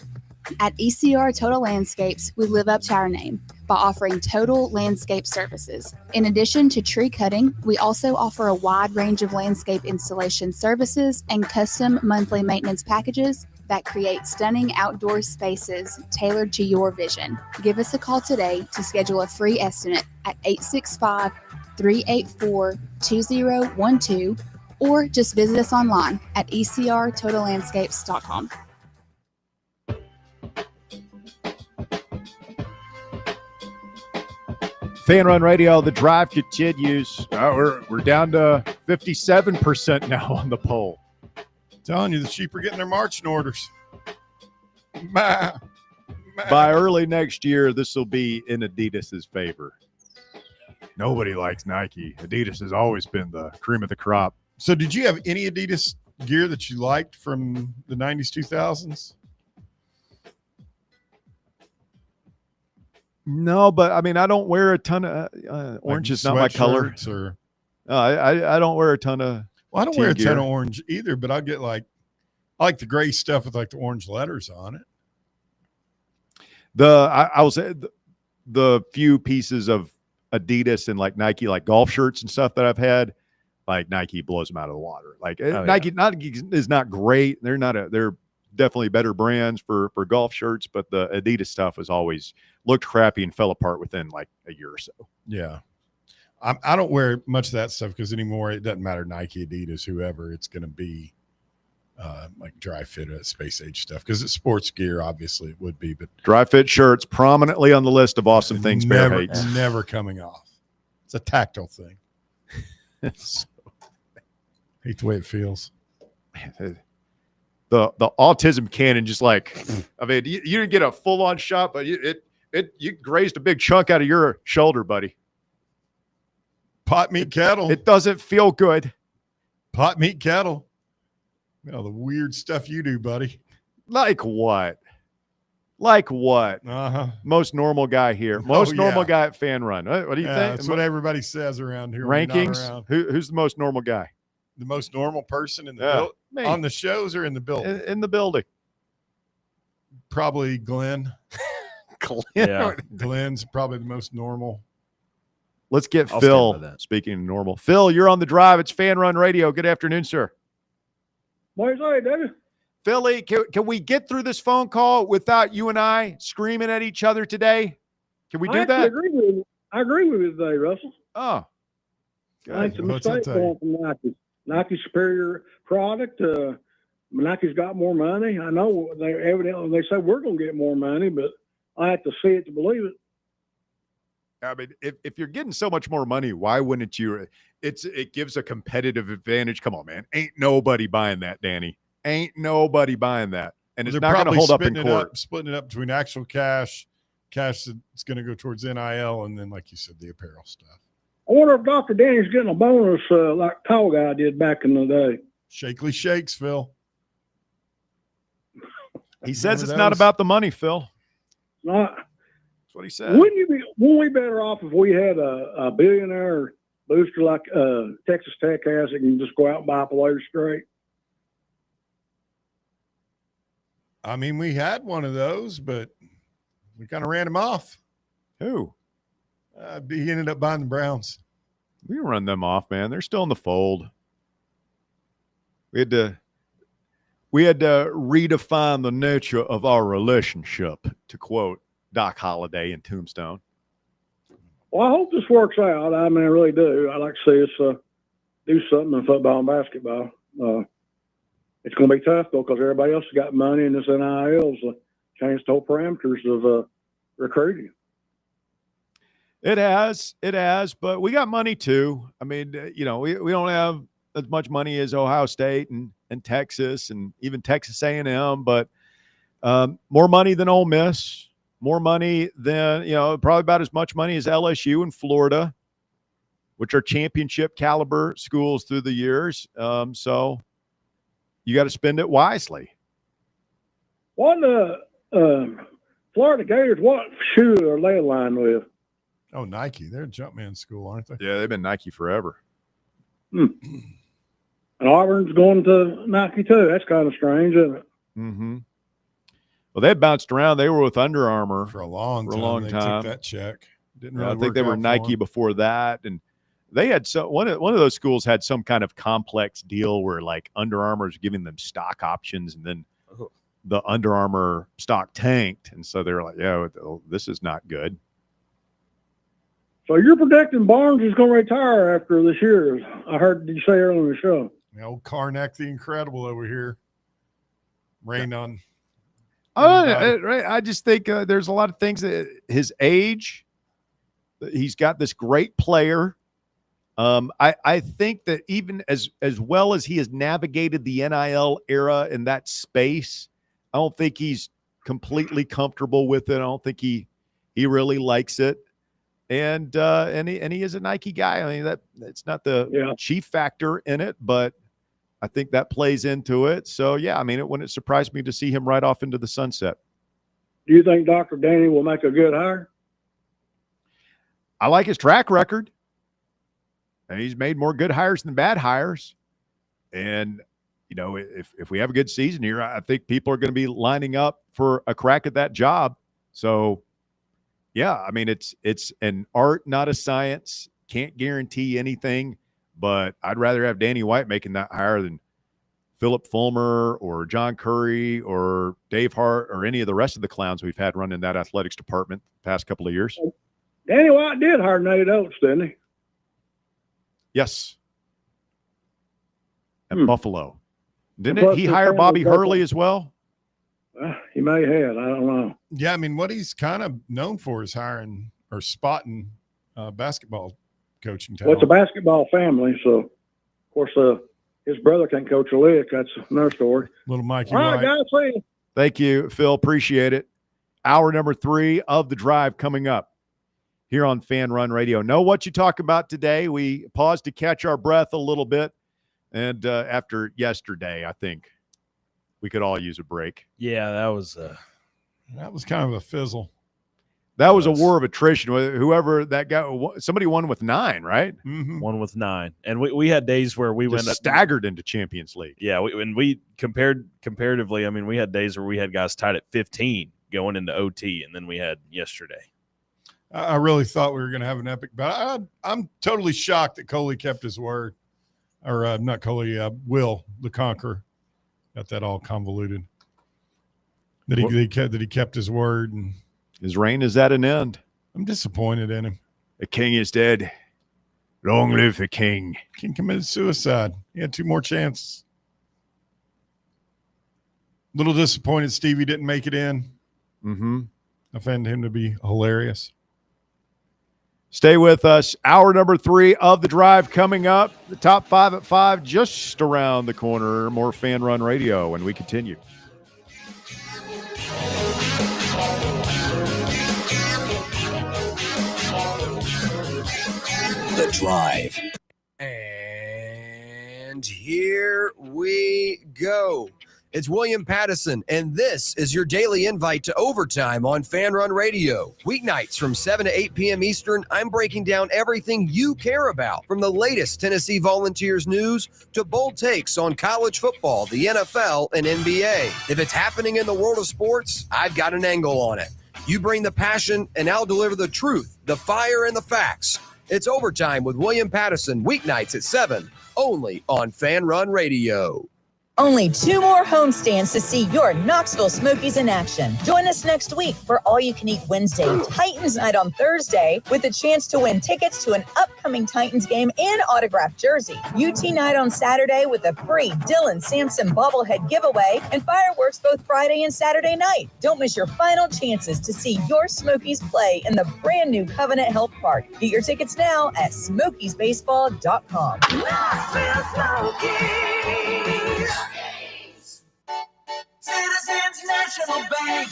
At ECR Total Landscapes, we live up to our name by offering total landscape services. In addition to tree cutting, we also offer a wide range of landscape installation services and custom monthly maintenance packages that create stunning outdoor spaces tailored to your vision. Give us a call today to schedule a free estimate at 865-384-2012 or just visit us online at ecrtotallandscapes.com. Fan Run Radio, the drive continues. We're down to 57% now on the poll. Telling you, the sheep are getting their marching orders. By early next year, this will be in Adidas's favor. Nobody likes Nike. Adidas has always been the cream of the crop. So did you have any Adidas gear that you liked from the 90s, 2000s? No, but I mean, I don't wear a ton of orange. Is not my color. I don't wear a ton of. Well, I don't wear a ton of orange either, but I like the gray stuff with like the orange letters on it. I will say the few pieces of Adidas and like Nike, like golf shirts and stuff that I've had, like Nike blows them out of the water. Like Nike is not great. They're definitely better brands for golf shirts, but the Adidas stuff has always looked crappy and fell apart within like a year or so. Yeah. I don't wear much of that stuff because anymore it doesn't matter, Nike, Adidas, whoever, it's going to be like dry fit space age stuff because it's sports gear. Obviously, it would be, but dry fit shirts prominently on the list of awesome things. Bear hates. Never coming off. It's a tactile thing. Hate the way it feels. The autism cannon, just like I mean, you didn't get a full on shot, but you grazed a big chunk out of your shoulder, buddy. Pot meat kettle. It doesn't feel good. Pot meat kettle. You know, the weird stuff you do, buddy. Like what? Uh-huh. Most normal guy here. Most normal guy at Fan Run. What do you think? That's what everybody says around here. Rankings? Who's the most normal guy? The most normal person in the on the shows or in the building? In the building. Probably Glenn. Glenn. Yeah. Glenn's probably the most normal. Let's get Phil. Speaking of normal, Phil, you're on the drive. It's Fan Run Radio. Good afternoon, sir. Philly, can we get through this phone call without you and I screaming at each other today? Can we do that? I agree with you today, Russell. Oh, I think it's a mistake going from Nike. Nike's superior product. Nike's got more money. I know they say we're going to get more money, but I have to see it to believe it. I mean, if you're getting so much more money, why wouldn't you? It gives a competitive advantage. Come on, man. Ain't nobody buying that, Danny. Ain't nobody buying that. And it's not going to hold up in court. Splitting it up between actual cash, cash that's going to go towards NIL, and then, like you said, the apparel stuff. I wonder if Dr. Danny's getting a bonus like Tall Guy did back in the day. Shakely shakes, Phil. He says it's not about the money, Phil. Not. That's what he said. Wouldn't we be better off if we had a billionaire booster like Texas Tech has that can just go out and buy players straight? I mean, we had one of those, but we kind of ran him off. Who? He ended up buying the Browns. We didn't run them off, man. They're still in the fold. We had to redefine the nature of our relationship, to quote Doc Holliday in Tombstone. Well, I hope this works out. I mean, I really do. I'd like to see us do something in football and basketball. It's going to be tough, though, because everybody else has got money, and this NIL's changed the whole parameters of recruiting. It has, but we got money too. I mean, we don't have as much money as Ohio State and Texas and even Texas A&M, but more money than Ole Miss, more money than, probably about as much money as LSU and Florida, which are championship caliber schools through the years. So you got to spend it wisely. What Florida Gators, what shoe are they aligned with? Oh, Nike. They're a Jumpman school, aren't they? Yeah, they've been Nike forever. And Auburn's going to Nike too. That's kind of strange, isn't it? Mm-hmm. Well, they bounced around. They were with Under Armour for a long time. They took that check. Didn't really I think they were Nike before that, and they had one of those schools had some kind of complex deal where like Under Armour is giving them stock options, and then the Under Armour stock tanked, and so they were like, "Yeah, this is not good." So you're predicting Barnes is going to retire after this year? I heard you say earlier in the show. Old Karnak the Incredible over here, rained on. Right. I just think there's a lot of things that his age. He's got this great player. I think that even as well as he has navigated the NIL era in that space, I don't think he's completely comfortable with it. I don't think he really likes it. And he is a Nike guy. I mean, that's not the chief factor in it, but I think that plays into it. So yeah, I mean, it wouldn't surprise me to see him right off into the sunset. Do you think Dr. Danny will make a good hire? I like his track record. And he's made more good hires than bad hires. And if we have a good season here, I think people are going to be lining up for a crack at that job. So yeah, I mean, it's an art, not a science. Can't guarantee anything, but I'd rather have Danny White making that hire than Philip Fulmer or John Curry or Dave Hart or any of the rest of the clowns we've had running that athletics department the past couple of years. Danny White did hire Nate Oates, didn't he? Yes. At Buffalo. Didn't he hire Bobby Hurley as well? He may have. I don't know. Yeah, I mean, what he's kind of known for is hiring or spotting basketball coaching talent. Well, it's a basketball family, so of course his brother can't coach a lick. That's another story. Little Mikey All right, White. guys, see you. Thank you, Phil. Appreciate it. Hour number 3 of the drive coming up here on Fan Run Radio. Know what you talk about today. We paused to catch our breath a little bit, and after yesterday, I think we could all use a break. Yeah, that was kind of a fizzle. That was a war of attrition. Whoever that guy, somebody won with 9, right? Mm-hmm. One with 9, and we had days where we went staggered into Champions League. Yeah, we comparatively. I mean, we had days where we had guys tied at 15 going into OT, and then we had yesterday. I really thought we were going to have an epic, but I'm totally shocked that Coley kept his word, or not Coley, Will the Conqueror. Got that all convoluted. That he kept his word, and his reign is at an end. I'm disappointed in him. The king is dead. Long live the king. King committed suicide. He had 2 more chances. Little disappointed Stevie didn't make it in. Mm-hmm. I found him to be hilarious. Stay with us. Hour number 3 of the drive coming up. The top 5 at 5 just around the corner. More Fan Run Radio when we continue. The Drive. And here we go. It's William Pattison, and this is your daily invite to Overtime on Fan Run Radio. Weeknights from 7 to 8 p.m. Eastern, I'm breaking down everything you care about, from the latest Tennessee Volunteers news to bold takes on college football, the NFL, and NBA. If it's happening in the world of sports, I've got an angle on it. You bring the passion, and I'll deliver the truth, the fire, and the facts. It's Overtime with William Pattison, weeknights at 7, only on Fan Run Radio. Only 2 more homestands to see your Knoxville Smokies in action. Join us next week for All-You-Can-Eat Wednesday, Titans Night on Thursday, with a chance to win tickets to an upcoming Titans game and autographed jersey. UT Night on Saturday with a free Dylan Sampson bobblehead giveaway, and fireworks both Friday and Saturday night. Don't miss your final chances to see your Smokies play in the brand new Covenant Health Park. Get your tickets now at SmokiesBaseball.com. Knoxville Smokies. Citizens National Bank.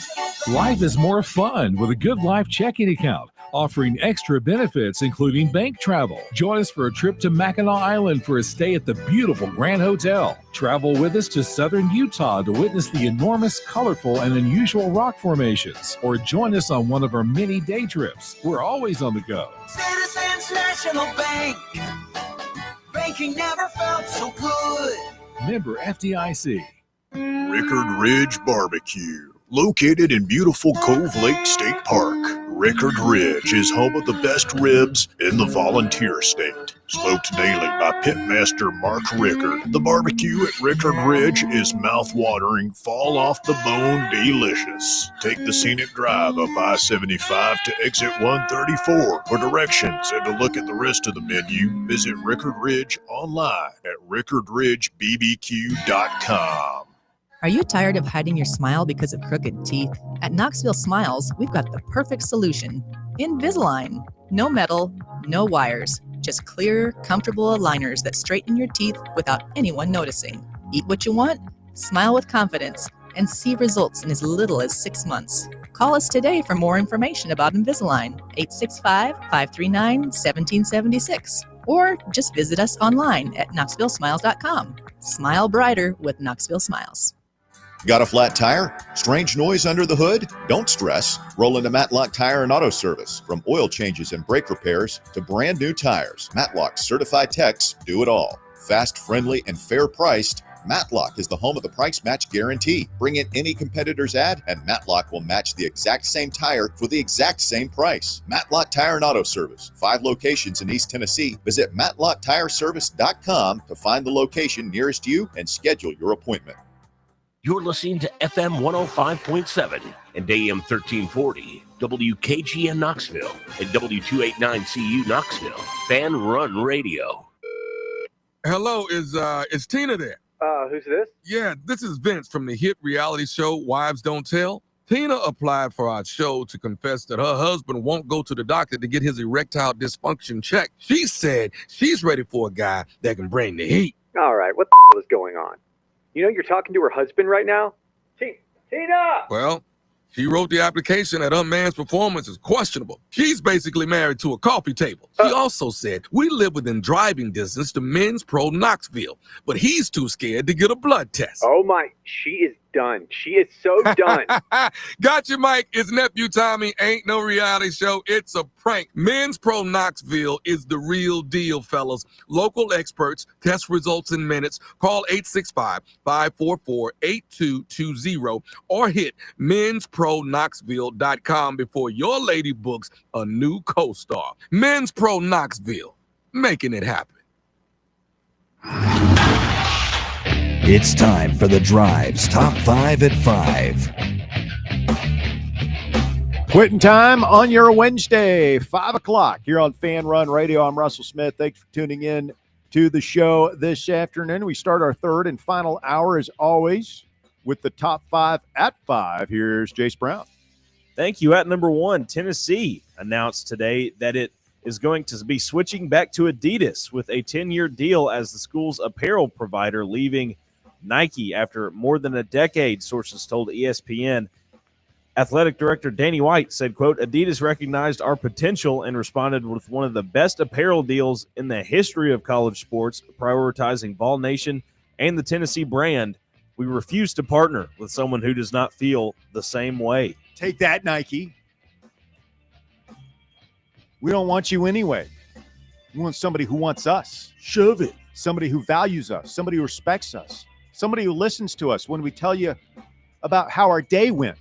Life is more fun with a Good Life checking account, offering extra benefits including bank travel. Join us for a trip to Mackinac Island for a stay at the beautiful Grand Hotel. Travel with us to southern Utah to witness the enormous, colorful, and unusual rock formations. Or join us on one of our many day trips. We're always on the go. Citizens National Bank. Banking never felt so good. Member FDIC. Rickard Ridge Barbecue, located in beautiful Cove Lake State Park. Rickard Ridge is home of the best ribs in the Volunteer State. Smoked daily by Pitmaster Mark Rickard, the barbecue at Rickard Ridge is mouth-watering, fall-off-the-bone delicious. Take the scenic drive up I-75 to exit 134 for directions and to look at the rest of the menu. Visit Rickard Ridge online at rickardridgebbq.com. Are you tired of hiding your smile because of crooked teeth? At Knoxville Smiles, we've got the perfect solution. Invisalign. No metal, no wires, just clear, comfortable aligners that straighten your teeth without anyone noticing. Eat what you want, smile with confidence, and see results in as little as 6 months. Call us today for more information about Invisalign, 865-539-1776. Or just visit us online at knoxvillesmiles.com. Smile brighter with Knoxville Smiles. Got a flat tire? Strange noise under the hood? Don't stress. Roll into Matlock Tire and Auto Service. From oil changes and brake repairs to brand new tires, Matlock's certified techs do it all. Fast, friendly, and fair priced, Matlock is the home of the price match guarantee. Bring in any competitor's ad and Matlock will match the exact same tire for the exact same price. Matlock Tire and Auto Service. 5 locations in East Tennessee. Visit MatlockTireService.com to find the location nearest you and schedule your appointment. You're listening to FM 105.7 and AM 1340, WKGN Knoxville, and W289CU Knoxville. Fan Run Radio. Hello, is Tina there? Who's this? Yeah, this is Vince from the hit reality show Wives Don't Tell. Tina applied for our show to confess that her husband won't go to the doctor to get his erectile dysfunction checked. She said she's ready for a guy that can bring the heat. All right, what the hell is going on? You know you're talking to her husband right now? Tina! Well, she wrote the application that her man's performance is questionable. She's basically married to a coffee table. She also said, we live within driving distance to Men's Pro Knoxville, but he's too scared to get a blood test. Oh my, she is done. She is so done. Gotcha, Mike. It's Nephew Tommy. Ain't no reality show. It's a prank. Men's Pro Knoxville is the real deal, fellas. Local experts, test results in minutes. Call 865-544-8220 or hit men'sproKnoxville.com before your lady books a new co-star. Men's Pro Knoxville, making it happen. It's time for The Drive's Top 5 at 5. Quitting time on your Wednesday, 5 o'clock here on Fan Run Radio. I'm Russell Smith. Thanks for tuning in to the show this afternoon. We start our third and final hour, as always, with the top 5 at 5. Here's Jace Brown. Thank you. At number 1, Tennessee announced today that it is going to be switching back to Adidas with a 10-year deal as the school's apparel provider, leaving Nike after more than a decade, sources told ESPN. Athletic director Danny White said, quote, Adidas recognized our potential and responded with one of the best apparel deals in the history of college sports, prioritizing Vol Nation and the Tennessee brand. We refuse to partner with someone who does not feel the same way. Take that, Nike. We don't want you anyway. We want somebody who wants us. Shove it. Somebody who values us. Somebody who respects us. Somebody who listens to us when we tell you about how our day went.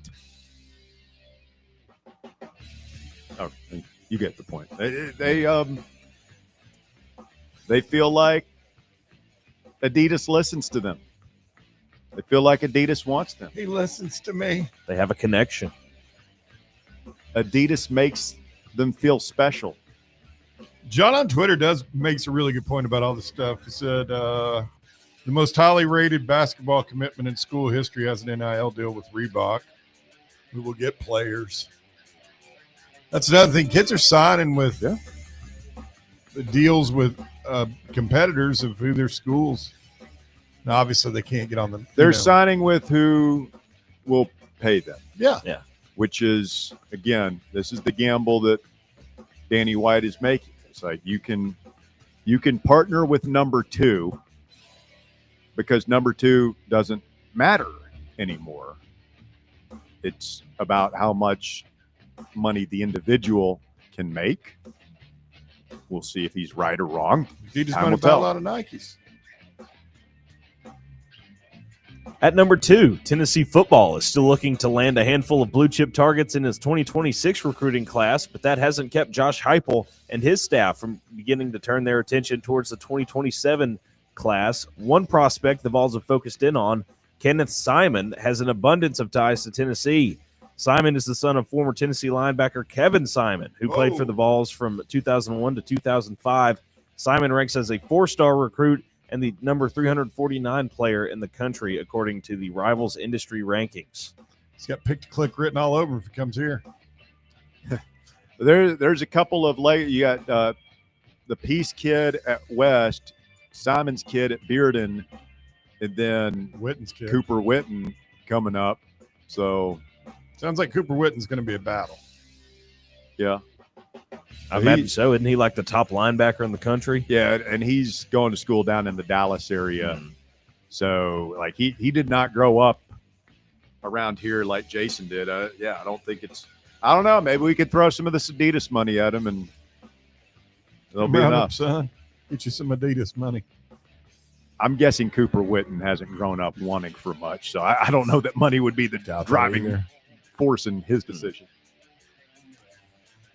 Oh, you get the point. They feel like Adidas listens to them. They feel like Adidas wants them. He listens to me. They have a connection. Adidas makes them feel special. John on Twitter makes a really good point about all this stuff. He said the most highly rated basketball commitment in school history has an NIL deal with Reebok, who will get players. That's another thing. Kids are signing with deals with competitors of who their schools. Now, obviously, they can't get on them. They're signing with who will pay them. Yeah. Which is, again, this is the gamble that Danny White is making. It's like you can partner with number 2 because number 2 doesn't matter anymore. It's about how much money the individual can make. We'll see if he's right or wrong. Adidas going to buy a lot of Nikes. At number 2, Tennessee football is still looking to land a handful of blue-chip targets in his 2026 recruiting class, but that hasn't kept Josh Heupel and his staff from beginning to turn their attention towards the 2027 class. One prospect the Vols have focused in on, Kenneth Simon, has an abundance of ties to Tennessee. Simon is the son of former Tennessee linebacker Kevin Simon, who played for the Vols from 2001 to 2005. Simon ranks as a 4-star recruit and the number 349 player in the country, according to the Rivals industry rankings. He's got pick-to-click written all over him if he comes here. There's a couple of you got the Peace kid at West, Simon's kid at Bearden, and then Witten's kid. Cooper Witten coming up. So sounds like Cooper Witten's going to be a battle. Yeah. I imagine so. Isn't he like the top linebacker in the country? Yeah, and he's going to school down in the Dallas area. So, like, he did not grow up around here like Jason did. I don't think it's – I don't know. Maybe we could throw some of this Adidas money at him, and it'll be enough. Son. Get you some Adidas money. I'm guessing Cooper Witten hasn't grown up wanting for much, so I don't know that money would be the driving force in his decision.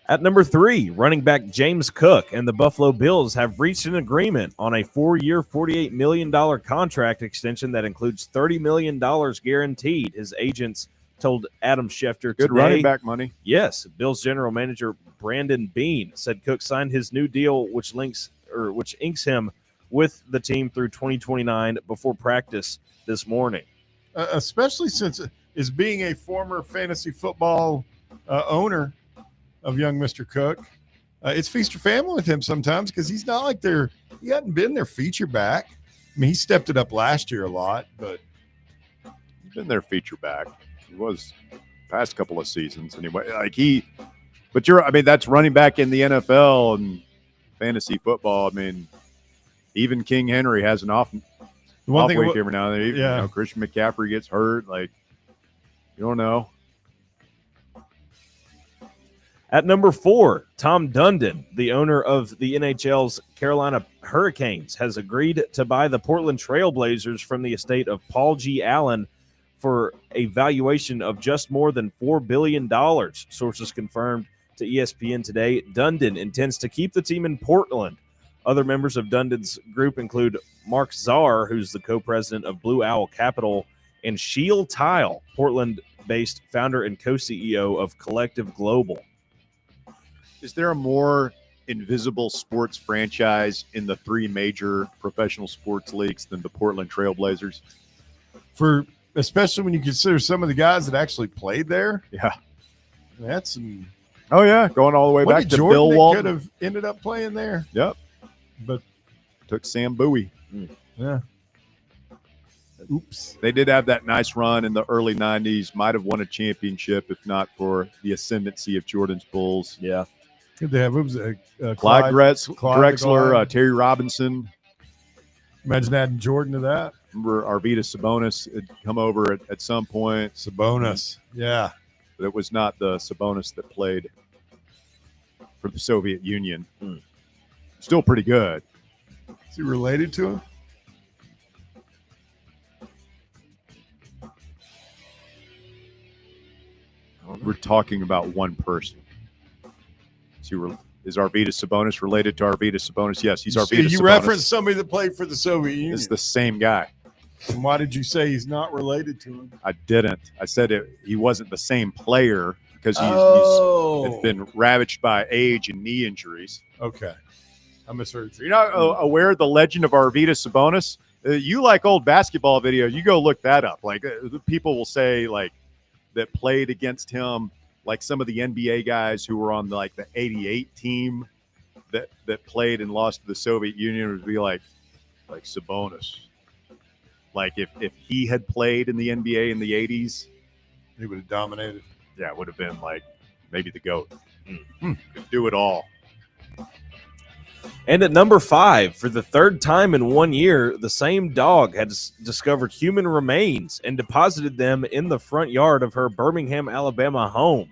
At number 3, running back James Cook and the Buffalo Bills have reached an agreement on a 4-year, $48 million contract extension that includes $30 million guaranteed. His agents told Adam Schefter Good today. running back money. Yes, Bills general manager Brandon Beane said Cook signed his new deal, which inks him with the team through 2029 before practice this morning. Especially since as being a former fantasy football owner of young Mr. Cook, it's feast or famine with him sometimes because he's not like he hadn't been their feature back. I mean, he stepped it up last year a lot, but he's been their feature back. He was past couple of seasons anyway. That's running back in the NFL and fantasy football. I mean, even King Henry has an off week every now and then. Yeah. Christian McCaffrey gets hurt. Like, you don't know. At number 4, Tom Dundon, the owner of the NHL's Carolina Hurricanes, has agreed to buy the Portland Trail Blazers from the estate of Paul G. Allen for a valuation of just more than $4 billion. Sources confirmed to ESPN today. Dundon intends to keep the team in Portland. Other members of Dundon's group include Mark Czar, who's the co-president of Blue Owl Capital, and Sheil Tile, Portland-based founder and co-CEO of Collective Global. Is there a more invisible sports franchise in the 3 major professional sports leagues than the Portland Trail Blazers? Especially when you consider some of the guys that actually played there. Yeah. That's some. Oh, yeah. Going all the way back to Jordan Bill Walton. Could have ended up playing there. Yep. But took Sam Bowie. Yeah. Oops. They did have that nice run in the early 90s. Might have won a championship if not for the ascendancy of Jordan's Bulls. Yeah. Could they have? It was Clyde Clyde Drexler, Terry Robinson. Imagine adding Jordan to that. Remember Arvydas Sabonis had come over at some point. Sabonis, yeah. But it was not the Sabonis that played for the Soviet Union. Still pretty good. Is he related to him? We're talking about one person. Is Arvydas Sabonis related to Arvydas Sabonis? Yes, he's Arvydas Sabonis. You referenced somebody that played for the Soviet Union. It's the same guy. And why did you say he's not related to him? I didn't. I said he wasn't the same player because he's had been ravaged by age and knee injuries. Okay. I misheard you. You're not aware of the legend of Arvydas Sabonis? You like old basketball videos. You go look that up. Like people will say like that played against him, like some of the NBA guys who were on the 88 team that played and lost to the Soviet Union would be like Sabonis. Like if he had played in the NBA in the 80s, he would have dominated. Yeah, it would have been like maybe the GOAT. Could do it all. And at number 5, for the third time in 1 year, the same dog had discovered human remains and deposited them in the front yard of her Birmingham, Alabama home.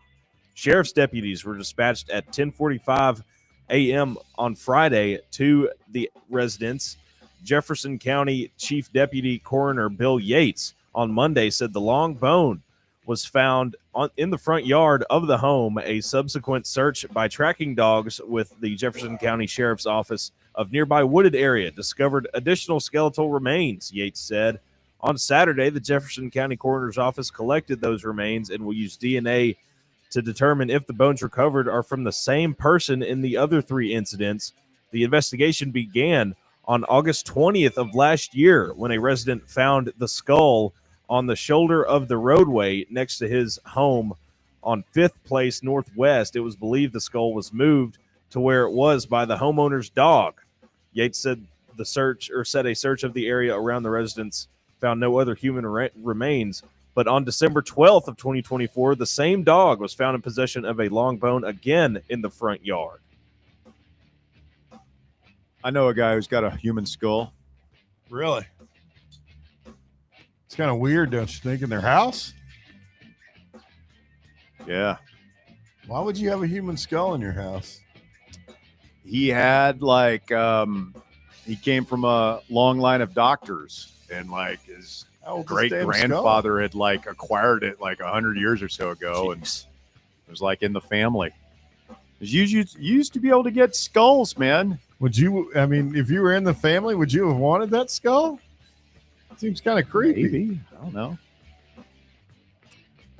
Sheriff's deputies were dispatched at 10:45 a.m. on Friday to the residence. Jefferson County Chief Deputy Coroner Bill Yates on Monday said the long bone was found in the front yard of the home. A subsequent search by tracking dogs with the Jefferson County Sheriff's Office of nearby wooded area discovered additional skeletal remains, Yates said. On Saturday, the Jefferson County Coroner's Office collected those remains and will use DNA to determine if the bones recovered are from the same person in the other 3 incidents. The investigation began on August 20th of last year when a resident found the skull on the shoulder of the roadway next to his home on 5th Place Northwest. It was believed the skull was moved to where it was by the homeowner's dog. Yates said a search of the area around the residence found no other human remains. But on December 12th of 2024, the same dog was found in possession of a long bone again in the front yard. I know a guy who's got a human skull. Really? It's kind of weird, don't you think, in their house? Yeah. Why would you have a human skull in your house? He had he came from a long line of doctors, and his great grandfather had acquired it 100 years or so ago. Jeez. And it was in the family. You used to be able to get skulls, man. Would you, if you were in the family, would you have wanted that skull? Seems kind of creepy. Maybe. I don't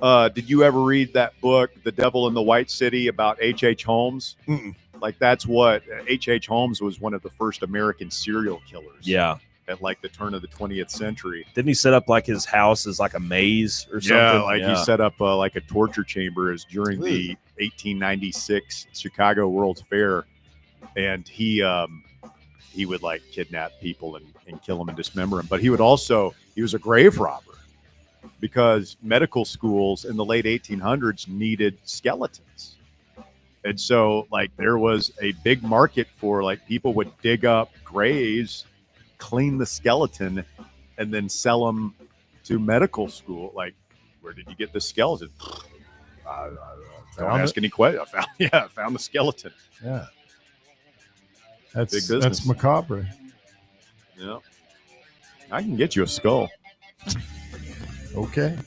know. Did you ever read that book, The Devil in the White City, about H.H. Holmes? Mm-mm. That's what H.H. Holmes was, one of the first American serial killers. Yeah. At the turn of the 20th century. Didn't he set up his house as a maze or something? Yeah, he set up a torture chamber as during the 1896 Chicago World's Fair. And he would kidnap people and kill them and dismember them. But he was a grave robber because medical schools in the late 1800s needed skeletons. And so there was a big market for people would dig up graves, clean the skeleton, and then sell them to medical school. Where did you get the skeleton? Don't ask any questions. I found the skeleton. Yeah. That's macabre. Yeah. I can get you a skull. Okay.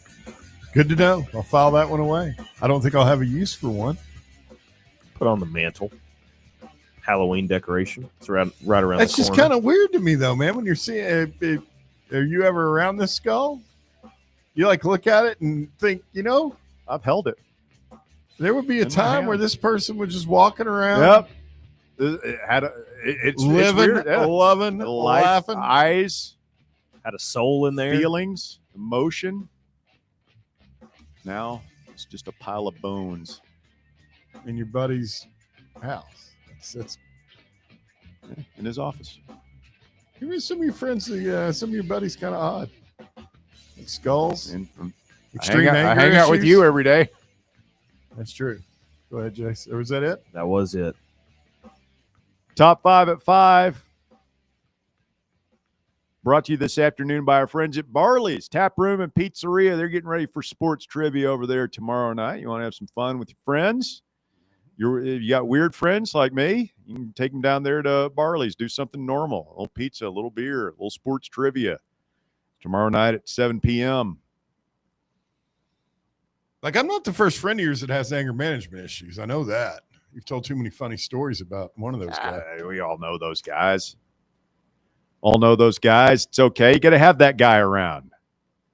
Good to know. I'll file that one away. I don't think I'll have a use for one. Put on the mantle. Halloween decoration. It's right around the corner. That's just kind of weird to me, though, man. When you're seeing it, are you ever around this skull? You look at it and think, I've held it. There would be a time where this person was just walking around. Yep. It had it's living, weird. Yeah. loving, Life, laughing. eyes, had a soul in there. Feelings, emotion. Now it's just a pile of bones in your buddy's house. That's in his office. Give me some of your friends. Some of your buddies kind of odd. Skulls. And Extreme I anger hang out with issues? you every day. That's true. Go ahead, Jason. Or was that it? That was it. Top 5 at 5. Brought to you this afternoon by our friends at Barley's Tap Room and Pizzeria. They're getting ready for sports trivia over there tomorrow night. You want to have some fun with your friends? You got weird friends like me? You can take them down there to Barley's. Do something normal. A little pizza, a little beer, a little sports trivia. Tomorrow night at 7 p.m. Like, I'm not the first friend of yours that has anger management issues. I know that. You've told too many funny stories about one of those guys. We all know those guys. All know those guys. It's okay. You got to have that guy around.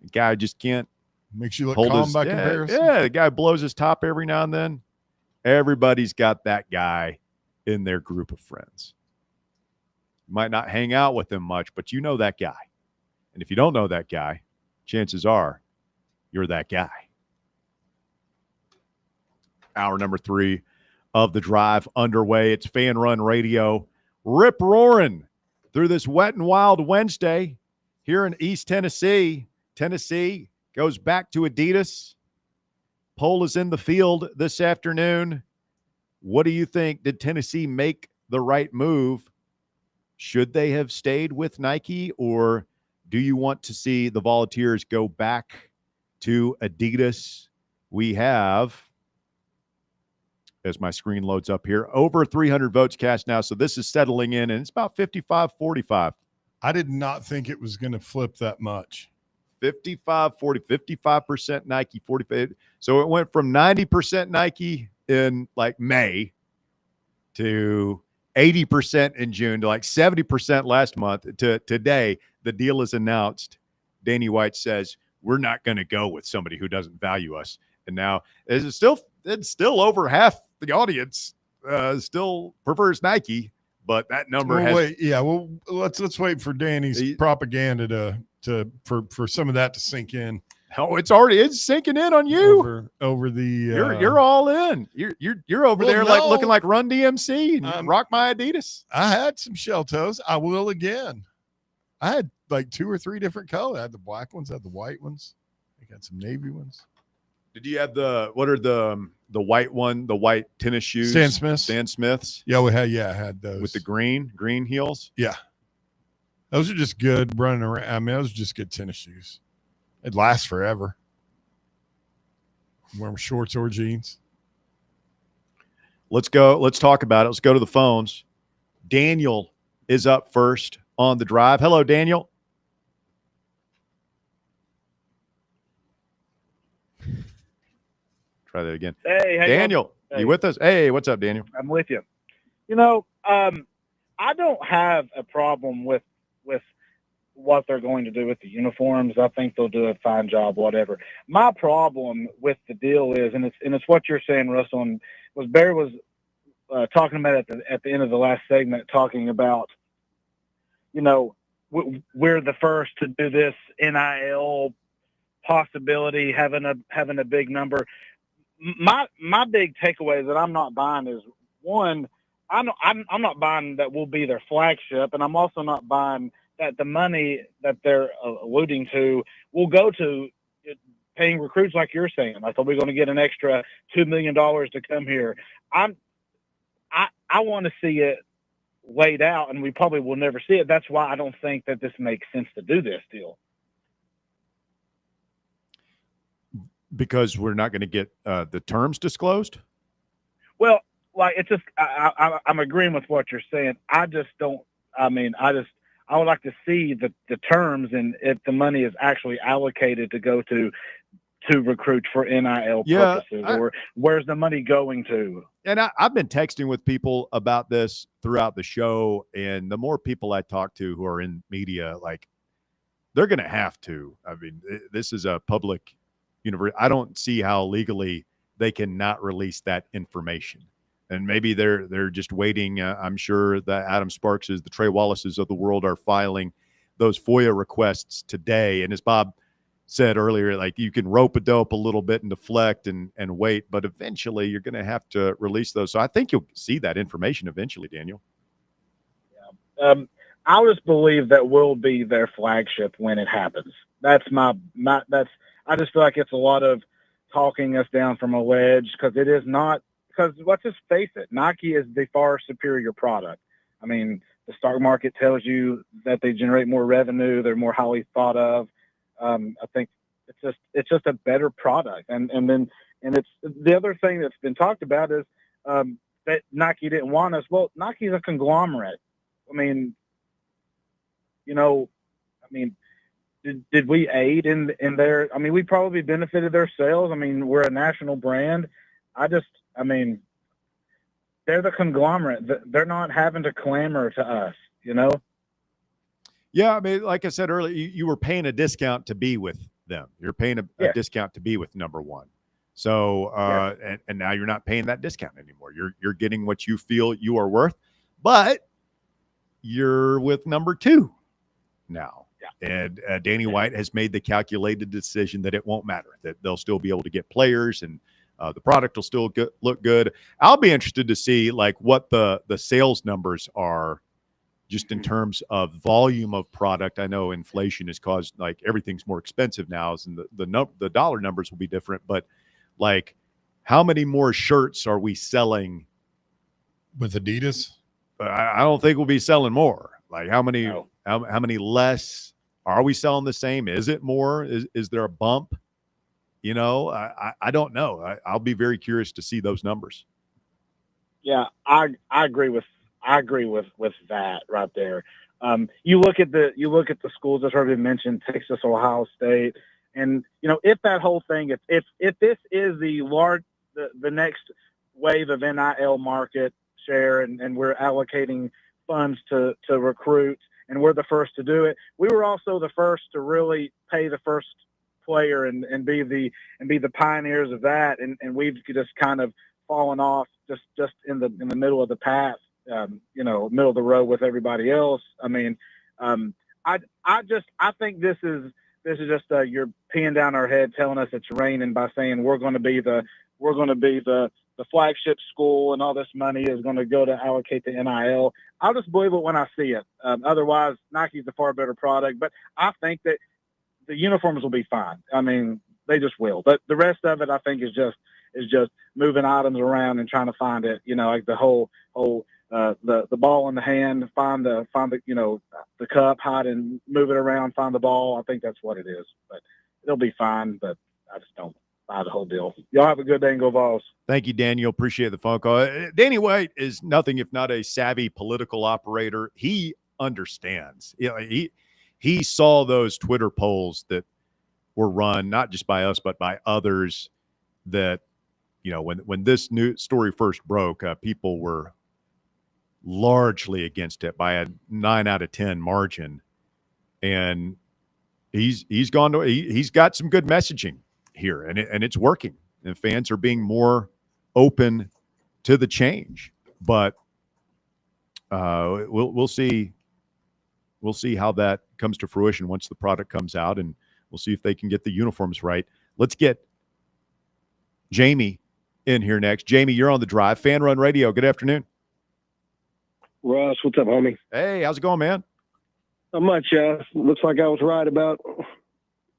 The guy just can't. Makes you look hold calm his, by comparison. Yeah, the guy blows his top every now and then. Everybody's got that guy in their group of friends. You might not hang out with him much, but you know that guy. And if you don't know that guy, chances are you're that guy. Hour number 3 of the drive underway. It's Fan Run Radio. Rip roaring through this wet and wild Wednesday here in East Tennessee. Tennessee goes back to Adidas. Poll is in the field this afternoon. What do you think? Did Tennessee make the right move? Should they have stayed with Nike, or do you want to see the Volunteers go back to Adidas? We have, as my screen loads up here, over 300 votes cast now. So this is settling in, and it's about 55-45. I did not think it was going to flip that much. 55-40, 55% Nike, 45. So it went from 90% Nike in like May to 80% in June to like 70% last month to today. The deal is announced. Danny White says, we're not going to go with somebody who doesn't value us. And now it's still over half the audience still prefers Nike, but that number has. Wait, yeah. Well, let's wait for Danny's propaganda for some of that to sink in. Oh, it's sinking in on you. Over the you're all in. You're over there like looking like Run DMC and rock my Adidas. I had some shell toes. I will again. I had like 2 or 3 different colors. I had the black ones, I had the white ones. I got some navy ones. Did you have what are the white one, the white tennis shoes? Stan Smiths. Stan Smiths. Yeah, I had those. With the green heels? Yeah. Those are just good running around. I mean, those are just good tennis shoes. It lasts forever. Wear shorts or jeans. Let's go. Let's talk about it. Let's go to the phones. Daniel is up first on the drive. Hello, Daniel. Try that again. Hey, Daniel, you with us? Hey, what's up, Daniel? I'm with you. You know, I don't have a problem with what they're going to do with the uniforms. I think they'll do a fine job, whatever. My problem with the deal is, and it's what you're saying, Russell, and was Barry was talking about at the end of the last segment, talking about, you know, we're the first to do this NIL possibility, having a big number. My big takeaway that I'm not buying is, one, I'm not buying that we'll be their flagship, and I'm also not buying that the money that they're alluding to will go to paying recruits, like you're saying. Like, are we going to get an extra $2 million to come here? I want to see it laid out, and we probably will never see it. That's why I don't think that this makes sense to do this deal. Because we're not going to get the terms disclosed? Well, like, it's just I'm agreeing with what you're saying. I just don't. I mean, I would like to see the terms and if the money is actually allocated to go to recruit for NIL purposes, or where's the money going to? And I've been texting with people about this throughout the show, and the more people I talk to who are in media, like, they're going to have to. I mean, this is a public university. I don't see how legally they cannot release that information. And maybe they're just waiting. I'm sure that Adam Sparkses, the Trey Wallaces of the world are filing those FOIA requests today. And as Bob said earlier, like, you can rope a dope a little bit and deflect and wait, but eventually you're going to have to release those. So I think you'll see that information eventually, Daniel. Yeah. I just believe that we'll be their flagship when it happens. that's that's. I just feel like it's a lot of talking us down from a ledge because it is not. Because let's just face it, Nike is the far superior product. I mean, the stock market tells you that they generate more revenue. They're more highly thought of. I think it's just a better product. And it's the other thing that's been talked about is that Nike didn't want us. Well, Nike's a conglomerate. I mean, did we aid in their? I mean, we probably benefited their sales. I mean, we're a national brand. They're the conglomerate. They're not having to clamor to us, Yeah, I mean, like I said earlier, you were paying a discount to be with them. You're paying a discount to be with number one. So, and now you're not paying that discount anymore. You're getting what you feel you are worth, but you're with number two now. Yeah. And Danny White has made the calculated decision that it won't matter, that they'll still be able to get players and the product will still look good. I'll be interested to see like what the sales numbers are just in terms of volume of product. I know inflation has caused like everything's more expensive now, and the dollar numbers will be different, but like how many more shirts are we selling with Adidas? I don't think we'll be selling more. Like how many how many less are we selling? The same? Is it more? Is there a bump? I don't know. I'll be very curious to see those numbers. Yeah, I agree with that right there. You look at the schools that's already been mentioned, Texas, Ohio State, and if that whole thing, if this is the next wave of NIL market share, and we're allocating funds to recruit, and we're the first to do it. We were also the first to really pay the first player and be the pioneers of that, and we've just kind of fallen off just in the middle of the path, middle of the road with everybody else. I mean, I think this is just you're peeing down our head, telling us it's raining by saying we're going to be the flagship school and all this money is going to go to allocate to NIL. I'll just believe it when I see it. Otherwise, Nike's a far better product, but I think that the uniforms will be fine. I mean, they just will. But the rest of it, I think, is just moving items around and trying to find it. Like the whole the ball in the hand, find the cup, hide and move it around, find the ball. I think that's what it is. But it'll be fine. But I just don't buy the whole deal. Y'all have a good day and go Vols. Thank you, Daniel. Appreciate the phone call. Danny White is nothing if not a savvy political operator. He understands. He saw those Twitter polls that were run, not just by us, but by others that, when this new story first broke, people were largely against it by a 9 out of 10 margin. And he's got some good messaging here, and it's working. And fans are being more open to the change. But we'll see. We'll see how that comes to fruition once the product comes out, and we'll see if they can get the uniforms right. Let's get Jamie in here next. Jamie, you're on the drive. Fan Run Radio. Good afternoon. Russ, what's up, homie? Hey, how's it going, man? Not much. Looks like I was right about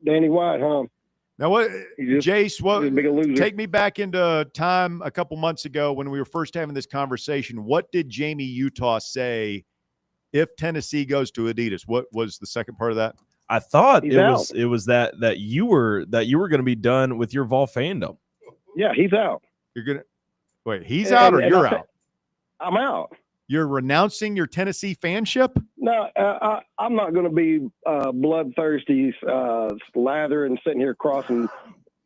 Danny White, huh? Now, Jace, take me back into time a couple months ago when we were first having this conversation. What did Jamie Utah say if Tennessee goes to Adidas? What was the second part of that? I thought it was that you were going to be done with your Vol fandom. Yeah, he's out. You're gonna wait. He's out, or you're out? I'm out. You're renouncing your Tennessee fanship? No, I'm not going to be bloodthirsty, lather and sitting here crossing,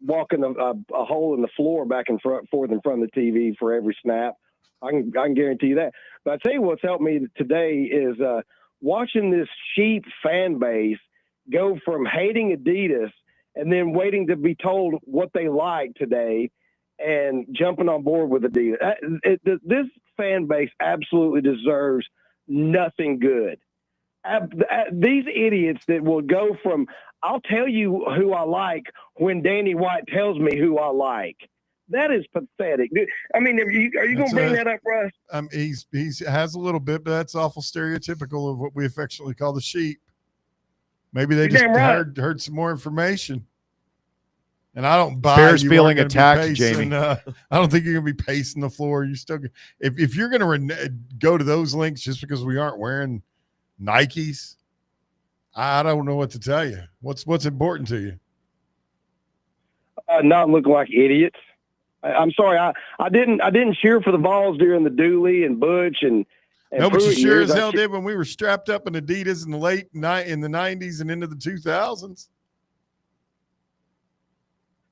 walking a hole in the floor back and forth in front of the TV for every snap. I can guarantee you that. But I tell you what's helped me today is watching this sheep fan base go from hating Adidas and then waiting to be told what they like today and jumping on board with Adidas. This fan base absolutely deserves nothing good. These idiots that will go from, I'll tell you who I like when Danny White tells me who I like. That is pathetic. I mean, are you going to bring that up, Russ? He has a little bit, but that's awful stereotypical of what we affectionately call the sheep. Maybe they You're just damn right. heard some more information. And I don't buy Bears you feeling aren't gonna be attacked, pacing, Jamie. I don't think you're going to be pacing the floor. You still, if you're going to go to those links just because we aren't wearing Nikes, I don't know what to tell you. What's important to you? Not looking like idiots. I'm sorry. I didn't cheer for the Vols during the Dooley and Butch and No, but you Pruitt sure years. as hell did when we were strapped up in Adidas in the in the 90s and into the 2000s.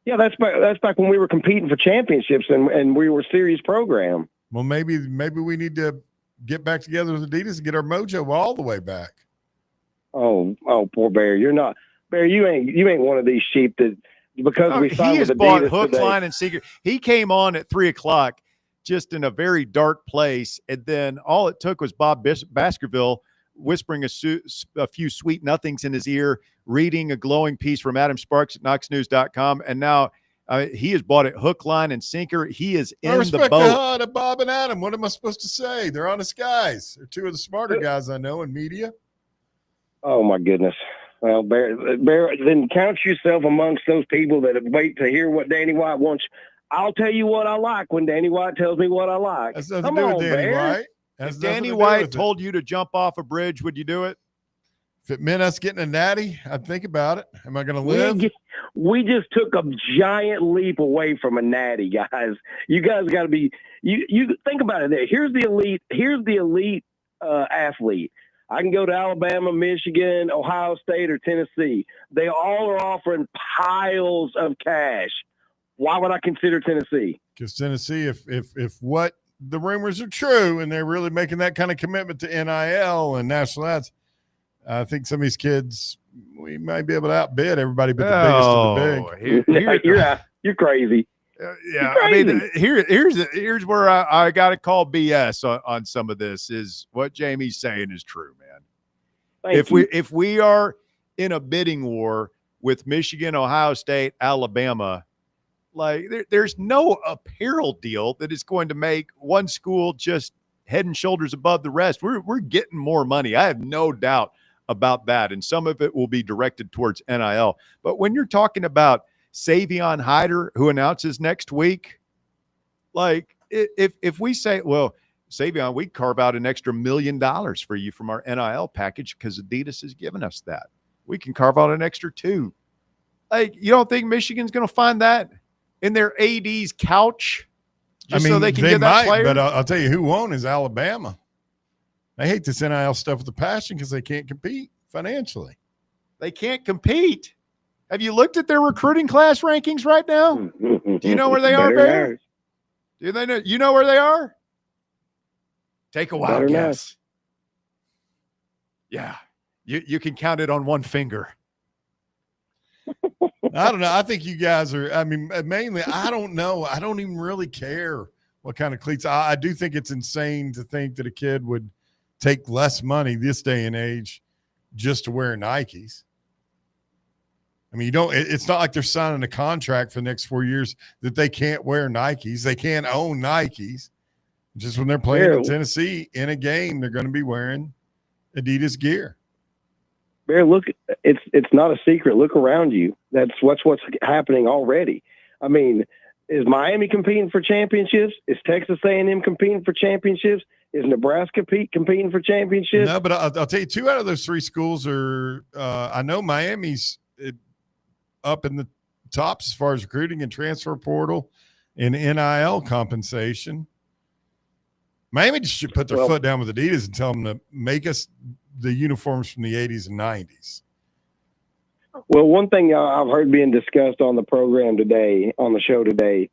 Yeah, that's back when we were competing for championships and we were a serious program. Well, maybe we need to get back together with Adidas and get our mojo all the way back. Oh, poor Bear. You're not Bear. You ain't one of these sheep that because we signed he has with bought Adidas hook, today. line, and sinker. He came on at 3:00, just in a very dark place, and then all it took was Bob Baskerville whispering a few sweet nothings in his ear, reading a glowing piece from Adam Sparks at KnoxNews.com, and now he has bought it hook, line, and sinker. He is in I respect the boat. the hell out of Bob and Adam. What am I supposed to say? They're honest guys. They're two of the smarter guys I know in media. Oh my goodness. Well, Bear, then count yourself amongst those people that wait to hear what Danny White wants. I'll tell you what I like when Danny White tells me what I like. That's nothing Come to do on, with Danny Bear. White. If Danny White told you to jump off a bridge, would you do it? If it meant us getting a natty, I'd think about it. Am I going to live? We just took a giant leap away from a natty, guys. You guys got to be. You think about it. There. Here's the elite. Here's the elite athlete. I can go to Alabama, Michigan, Ohio State, or Tennessee. They all are offering piles of cash. Why would I consider Tennessee? Because Tennessee, if what the rumors are true and they're really making that kind of commitment to NIL and national ads, I think some of these kids, we might be able to outbid everybody but the biggest of the big. You're crazy. Yeah, I mean, here's where I got to call BS on some of this. Is what Jamie's saying is true, man. If we are in a bidding war with Michigan, Ohio State, Alabama, like there's no apparel deal that is going to make one school just head and shoulders above the rest. We're getting more money. I have no doubt about that, and some of it will be directed towards NIL. But when you're talking about Savion Hyder, who announces next week, like if we say, well, Savion, we carve out an extra $1 million for you from our NIL package because Adidas has given us that. We can carve out an extra $2 million. Like, you don't think Michigan's going to find that in their AD's couch just so they can get that player? But I'll tell you who won't is Alabama. They hate this NIL stuff with a passion because they can't compete financially. They can't compete. Have you looked at their recruiting class rankings right now? Do you know where they are, Bear? Do they know? You know where they are? Take a wild guess. Yeah, you can count it on one finger. I don't know. I think you guys are. I mean, mainly, I don't know. I don't even really care what kind of cleats. I do think it's insane to think that a kid would take less money this day and age just to wear Nikes. I mean, it's not like they're signing a contract for the next 4 years that they can't wear Nikes. They can't own Nikes. Just when they're playing in Tennessee in a game, they're going to be wearing Adidas gear. Bear, look, it's not a secret. Look around you. That's what's happening already. I mean, is Miami competing for championships? Is Texas A&M competing for championships? Is Nebraska competing for championships? No, but I'll tell you, 2 out of those 3 schools are. I know Miami's up in the tops as far as recruiting and transfer portal and NIL compensation. Miami just should put their foot down with Adidas and tell them to make us the uniforms from the 80s and 90s. Well, one thing I've heard being discussed on the program today, on the show today,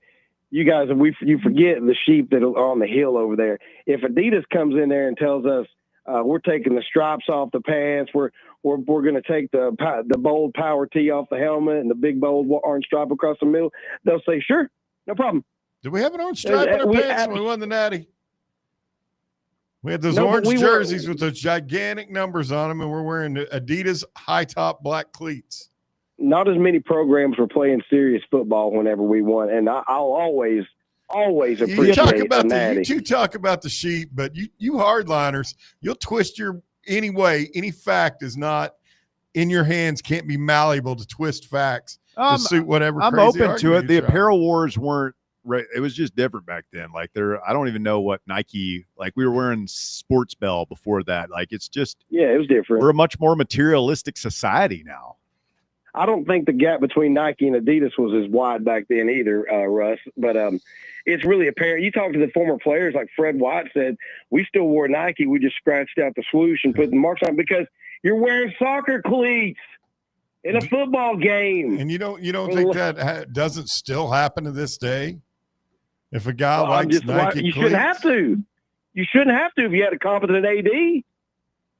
you guys, you forget the sheep that are on the hill over there. If Adidas comes in there and tells us we're taking the stripes off the pants, we're going to take the bold power tee off the helmet and the big bold orange stripe across the middle, they'll say, sure, no problem. Did we have an orange stripe in our pants when we won the Natty? We had those orange jerseys with those gigantic numbers on them, and we're wearing Adidas high-top black cleats. Not as many programs were playing serious football whenever we won, and I'll always appreciate you two talk about the sheep, but you hardliners, you'll twist any fact is not in your hands can't be malleable to twist facts to suit whatever. I'm crazy open to it. argument The you try. apparel wars weren't right. It was just different back then. Like I don't even know what Nike, like we were wearing Sports Bell before that. Like it's just, it was different. We're a much more materialistic society now. I don't think the gap between Nike and Adidas was as wide back then either, Russ. But it's really apparent. You talk to the former players, like Fred White said, we still wore Nike. We just scratched out the swoosh and put the marks on it because you're wearing soccer cleats in a football game. And you don't think that doesn't still happen to this day? If a guy likes Nike you cleats? shouldn't have to. You shouldn't have to if you had a competent AD.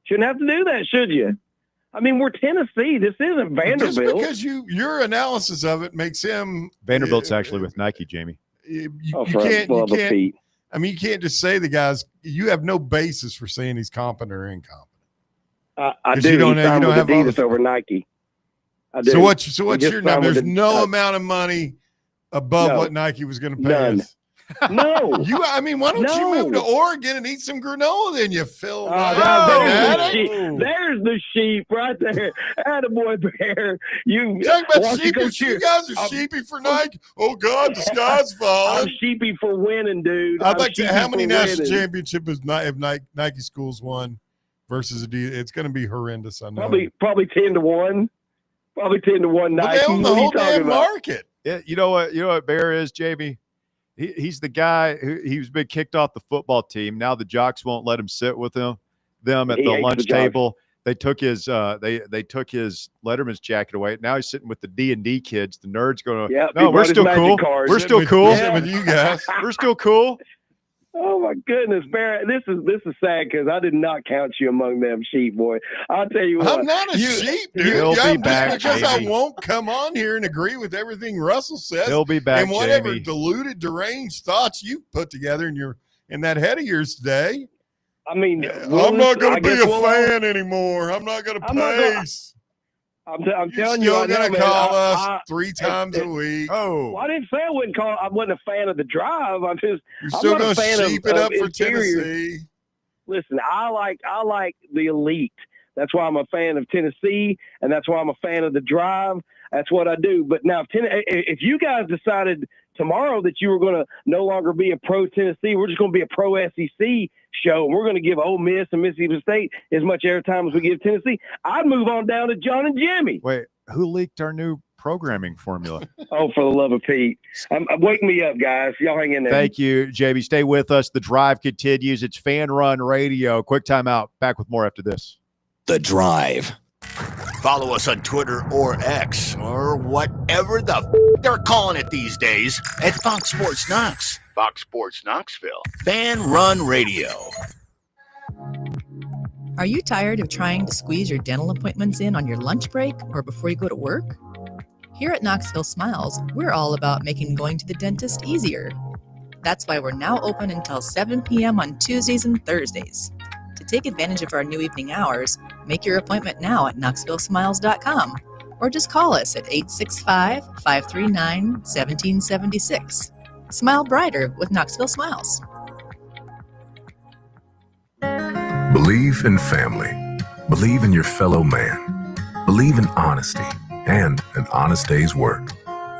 Shouldn't have to do that, should you? I mean, we're Tennessee. This isn't Vanderbilt. Just because your analysis of it makes him Vanderbilt's actually with Nike, Jamie. You can't. I mean, you can't just say the guys. You have no basis for saying he's competent or incompetent. I do. You don't have Adidas over Nike. I do. So what's your number? There's no no amount of money above what Nike was going to pay None. us. No. I mean, why don't you move to Oregon and eat some granola then, you Phil? There's the sheep right there. Attaboy Bear. You talk about sheepy. You guys are sheepy for Nike. Oh God, the sky's falling. I'm sheepy for winning, dude. I'd like to. How many national championships have Nike schools won versus Adidas? It's going to be horrendous. I know. Probably 10-1. Probably 10-1 Nike. But they own the whole damn market. Yeah, you know what Bear is, Jamie? He's the guy he's been kicked off the football team. Now the jocks won't let him sit with them at the lunch table. They took his they took his Letterman's jacket away. Now he's sitting with the D&D kids. The nerds going, no, we're still cool. We're still cool. With you guys, we're still cool. Oh my goodness, Barrett! This is sad because I did not count you among them sheep, boy. I'll tell you what. I'm not a sheep, dude. He'll be back, because Jamie. I won't come on here and agree with everything Russell says. He'll be back, and whatever Jamie. deluded, deranged thoughts you put together in that head of yours today. I mean, I'm not going to be a fan anymore. I'm not going to pace. I'm telling you, you're still going to call us 3 times a week. Well, I didn't say I wouldn't call. I wasn't a fan of the drive. You're still going to sheep it up for Tennessee. Listen, I like the elite. That's why I'm a fan of Tennessee, and that's why I'm a fan of the drive. That's what I do. But now, if you guys decided tomorrow that you were going to no longer be a pro Tennessee, we're just going to be a pro SEC show, and we're going to give Ole Miss and Mississippi State as much airtime as we give Tennessee, I'd move on down to John and Jimmy. Wait, who leaked our new programming formula? Oh, for the love of Pete. Wake me up, guys. Y'all hang in there. Thank you, JB. Stay with us. The Drive continues. It's Fan Run Radio. Quick timeout. Back with more after this. The Drive. Follow us on Twitter or X or whatever they're calling it these days at Fox Sports Knox, Fox Sports Knoxville, Fan Run Radio. Are you tired of trying to squeeze your dental appointments in on your lunch break or before you go to work? Here at Knoxville Smiles, we're all about making going to the dentist easier. That's why we're now open until 7 p.m. on Tuesdays and Thursdays. To take advantage of our new evening hours, make your appointment now at knoxvillesmiles.com or just call us at 865-539-1776. Smile brighter with Knoxville Smiles. Believe in family. Believe in your fellow man. Believe in honesty and an honest day's work.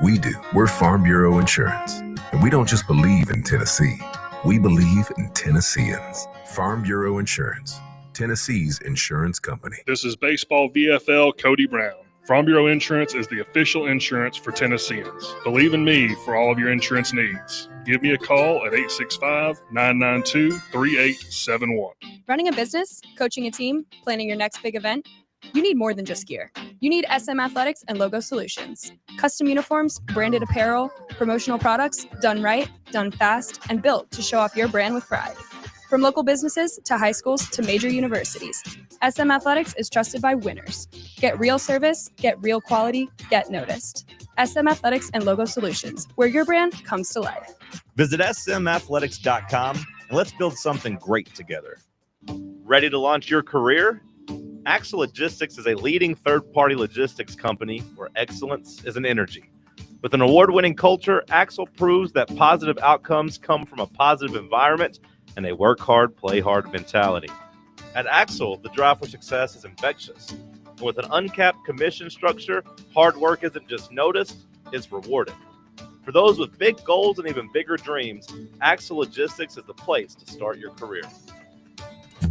We do. We're Farm Bureau Insurance. And we don't just believe in Tennessee. We believe in Tennesseans. Farm Bureau Insurance, Tennessee's insurance company. This is Baseball VFL Cody Brown. Farm Bureau Insurance is the official insurance for Tennesseans. Believe in me for all of your insurance needs. Give me a call at 865-992-3871. Running a business, coaching a team, planning your next big event, you need more than just gear. You need SM Athletics and Logo Solutions. Custom uniforms, branded apparel, promotional products, done right, done fast, and built to show off your brand with pride. From local businesses to high schools to major universities, SM Athletics is trusted by winners. Get real service, get real quality, get noticed. SM Athletics and Logo Solutions, where your brand comes to life. Visit smathletics.com and let's build something great together. Ready to launch your career? Axle Logistics is a leading third-party logistics company where excellence is an energy. With an award-winning culture, Axle proves that positive outcomes come from a positive environment and a work hard, play hard mentality. At Axle, the drive for success is infectious. And with an uncapped commission structure, hard work isn't just noticed, it's rewarded. For those with big goals and even bigger dreams, Axel Logistics is the place to start your career.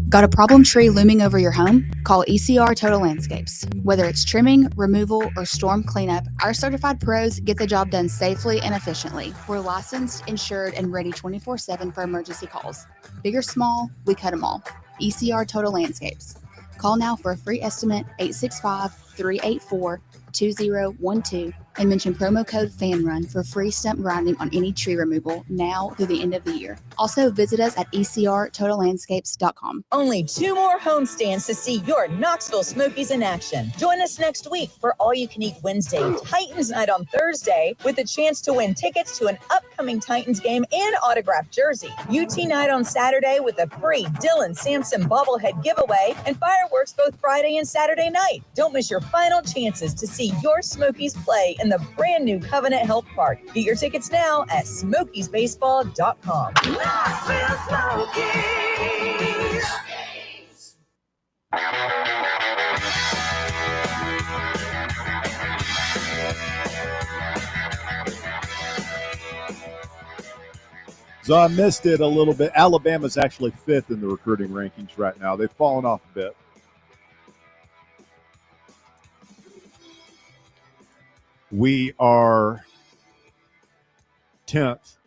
Got a problem tree looming over your home? Call ECR Total Landscapes. Whether it's trimming, removal, or storm cleanup, our certified pros get the job done safely and efficiently. We're licensed, insured, and ready 24/7 for emergency calls. Big or small, we cut them all. ECR Total Landscapes. Call now for a free estimate, 865-384-2012, and mention promo code FANRUN for free stump grinding on any tree removal now through the end of the year. Also, visit us at ecrtotallandscapes.com. Only 2 more homestands to see your Knoxville Smokies in action. Join us next week for all-you-can-eat Wednesday, Titans Night on Thursday, with a chance to win tickets to an upcoming Titans game and autographed jersey. UT Night on Saturday with a free Dylan Sampson bobblehead giveaway, and fireworks both Friday and Saturday night. Don't miss your final chances to see your Smokies play in the brand new Covenant Health Park. Get your tickets now at smokiesbaseball.com. So I missed it a little bit. Alabama's actually 5th in the recruiting rankings right now. They've fallen off a bit. We are 10th.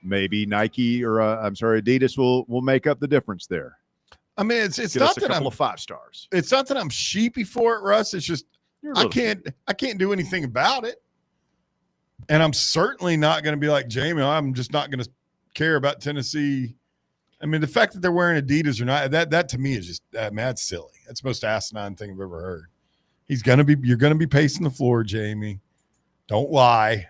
Maybe Nike or Adidas will make up the difference there. I mean, it's Get not us a that couple I'm of 5 stars. It's not that I'm sheepy for it, Russ. It's just I can't do anything about it. And I'm certainly not going to be like Jamie. I'm just not going to care about Tennessee. I mean, the fact that they're wearing Adidas or not, that to me is just that's silly. That's the most asinine thing I've ever heard. You're going to be pacing the floor, Jamie. Don't lie.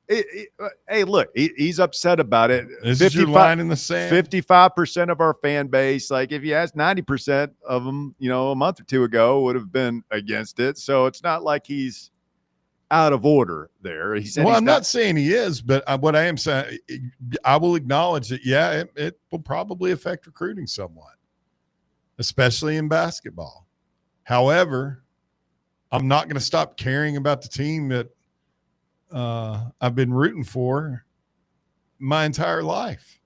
Hey, look, he's upset about it. This is your line in the sand. 55% of our fan base, like if you asked 90% of them, a month or two ago, would have been against it. So it's not like he's out of order there. He said, well, I'm not saying he is, but what I am saying, I will acknowledge that, yeah, it will probably affect recruiting somewhat, especially in basketball. However, I'm not going to stop caring about the team that I've been rooting for my entire life.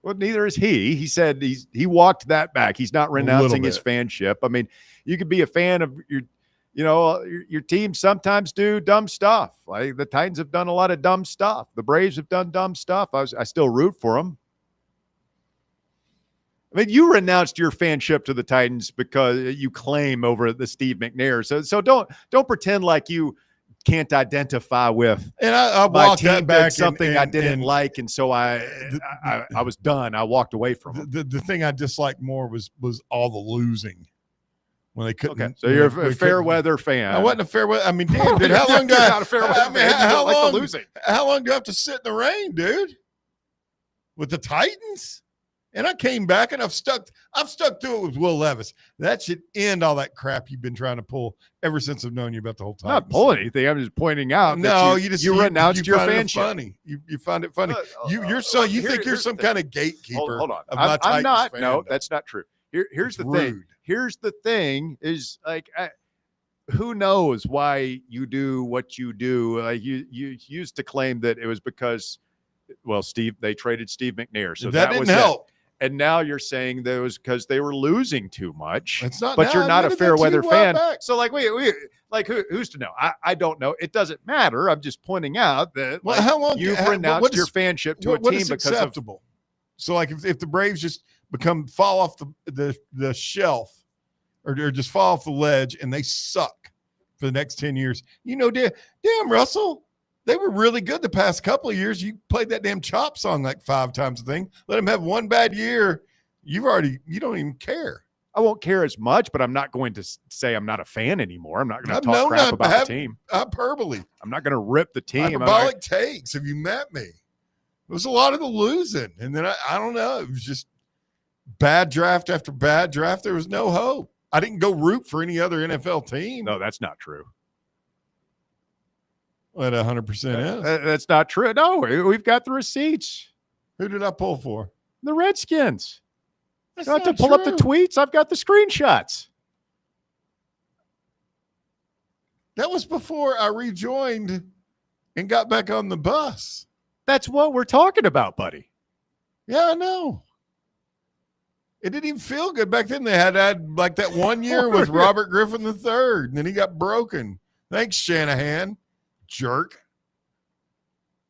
Well, neither is he. He said he walked that back. He's not renouncing his fanship. I mean, you could be a fan of your team sometimes do dumb stuff. Like the Titans have done a lot of dumb stuff. The Braves have done dumb stuff. I still root for them. I mean, you renounced your fanship to the Titans because you claim over the Steve McNair. So don't pretend like you can't identify with. And I my walked team that back. did something I didn't like, and so I was done. I walked away from it. The thing I disliked more was all the losing when they couldn't. Okay, so you're a fair weather fan. I wasn't a fair weather. I mean, damn, dude, how long do I? Not a fair weather fan. How Like long? the losing. How long do I have to sit in the rain, dude? With the Titans? And I came back and I've stuck to it with Will Levis. That should end all that crap you've been trying to pull ever since I've known you about the whole time. I'm not pulling anything. I'm just pointing out. No, that you renounced your find it fanship. funny. You find it funny. You think you're some kind of gatekeeper. Hold on. Of my I'm not. Titans No, fandom. that's not true. Here's the It's thing. rude. Here's the thing is like, who knows why you do what you do? Like you used to claim that it was because, well, they traded Steve McNair, so that didn't was help. And now you're saying that it was because they were losing too much. It's not. But now, you're I not a admitted fair that to weather you a while fan. back. So like, who's to know? I don't know. It doesn't matter. I'm just pointing out that Well, how long you've what renounced is- your fanship to what a team is because of acceptable. So like if the Braves just fall off the shelf or just fall off the ledge and they suck for the next 10 years, damn Russell, they were really good the past couple of years. You played that damn chop song like 5 times a thing. Let them have one bad year. You don't even care. I won't care as much, but I'm not going to say I'm not a fan anymore. I'm not going to talk crap about the team. Hyperbole. I'm not going to rip the team. Hyperbolic takes. Have you met me? It was a lot of the losing. And then I don't know. It was just bad draft after bad draft. There was no hope. I didn't go root for any other NFL team. No, that's not true. Well, that 100% is. That's not true. No, we've got the receipts. Who did I pull for? The Redskins. That's You don't have not to pull up the true. tweets. I've got the screenshots. That was before I rejoined and got back on the bus. That's what we're talking about, buddy. Yeah, I know. It didn't even feel good back then. They had like that 1 year with Robert Griffin III, and then he got broken. Thanks, Shanahan. Jerk.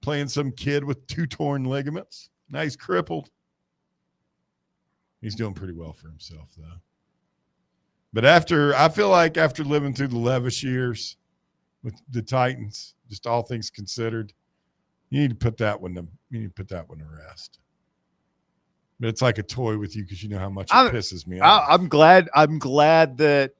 Playing some kid with 2 torn ligaments. Now he's crippled. He's doing pretty well for himself, though. But I feel like after living through the Levis years with the Titans, just all things considered, you need to put that one to rest. But it's like a toy with you because you know how much it pisses me off. I'm glad that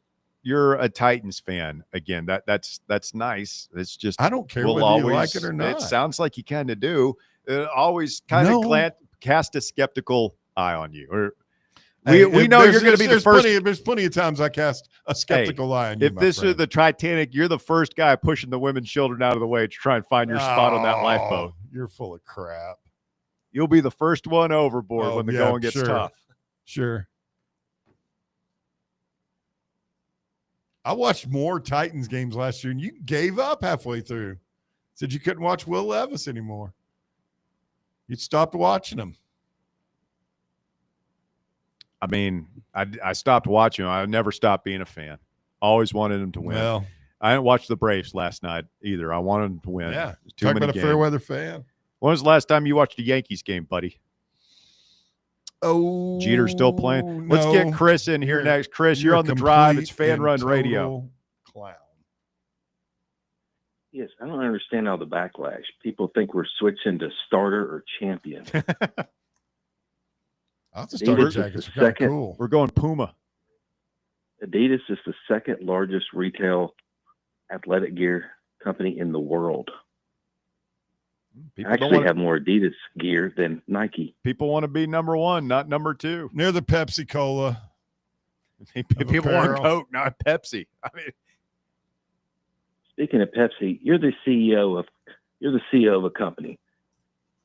you're a Titans fan again. That's nice. It's just I don't care whether you like it or not. It sounds like you kind of do. It always kind of cast a skeptical eye on you. Or we know you're going to be the first. There's plenty of times I cast a skeptical eye on you. If this is the Titanic, you're the first guy pushing the women's children out of the way to try and find your spot on that lifeboat. You're full of crap. You'll be the first one overboard when the going gets tough. Sure. I watched more Titans games last year, and you gave up halfway through. Said you couldn't watch Will Levis anymore. You stopped watching him. I mean, I stopped watching him. I never stopped being a fan. Always wanted him to win. Well, I didn't watch the Braves last night either. I wanted him to win. Yeah. Too Talk many about games. a fair weather fan. When was the last time you watched a Yankees game, buddy? Oh, Jeter's still playing. Let's get Chris in here next. Chris, you're on the drive. It's Fan Run Radio. Clown. Yes, I don't understand all the backlash. People think we're switching to starter or champion. I the starter jackets are kind of cool. We're going Puma. Adidas is the second largest retail athletic gear company in the world. People Actually have more Adidas gear than Nike. People want to be number one, not number two. Near the Pepsi Cola. People want Coke, not Pepsi. I mean, speaking of Pepsi, you're the CEO of a company.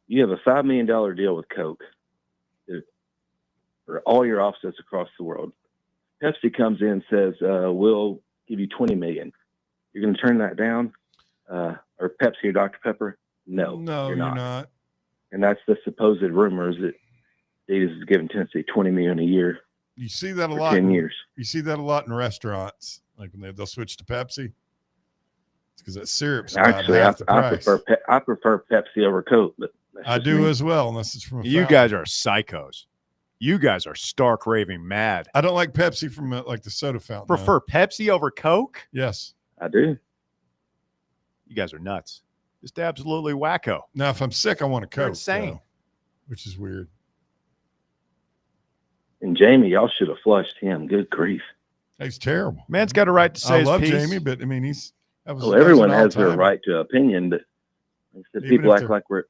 You have a $5 million deal with Coke for all your offsets across the world. Pepsi comes in and says, we'll give you $20 million. You're going to turn that down? Or Pepsi or Dr. Pepper? No, you're not. And that's the supposed rumors that Adidas is giving Tennessee $20 million a year. You see that a lot. 10 years. You see that a lot in restaurants, like when they'll switch to Pepsi. It's because that syrup's actually I prefer Pepsi over Coke, but I do as well, unless it's from. You guys are psychos. You guys are stark raving mad. I don't like Pepsi from like the soda fountain. Prefer Pepsi over Coke? Yes, I do. You guys are nuts. Just absolutely wacko. Now, if I'm sick, I want a Coke. You're insane. Though, which is weird. And Jamie, y'all should have flushed him. Good grief. He's terrible. Man's got a right to say I his love piece. Jamie, but I mean, everyone has their right to opinion, but people act like we're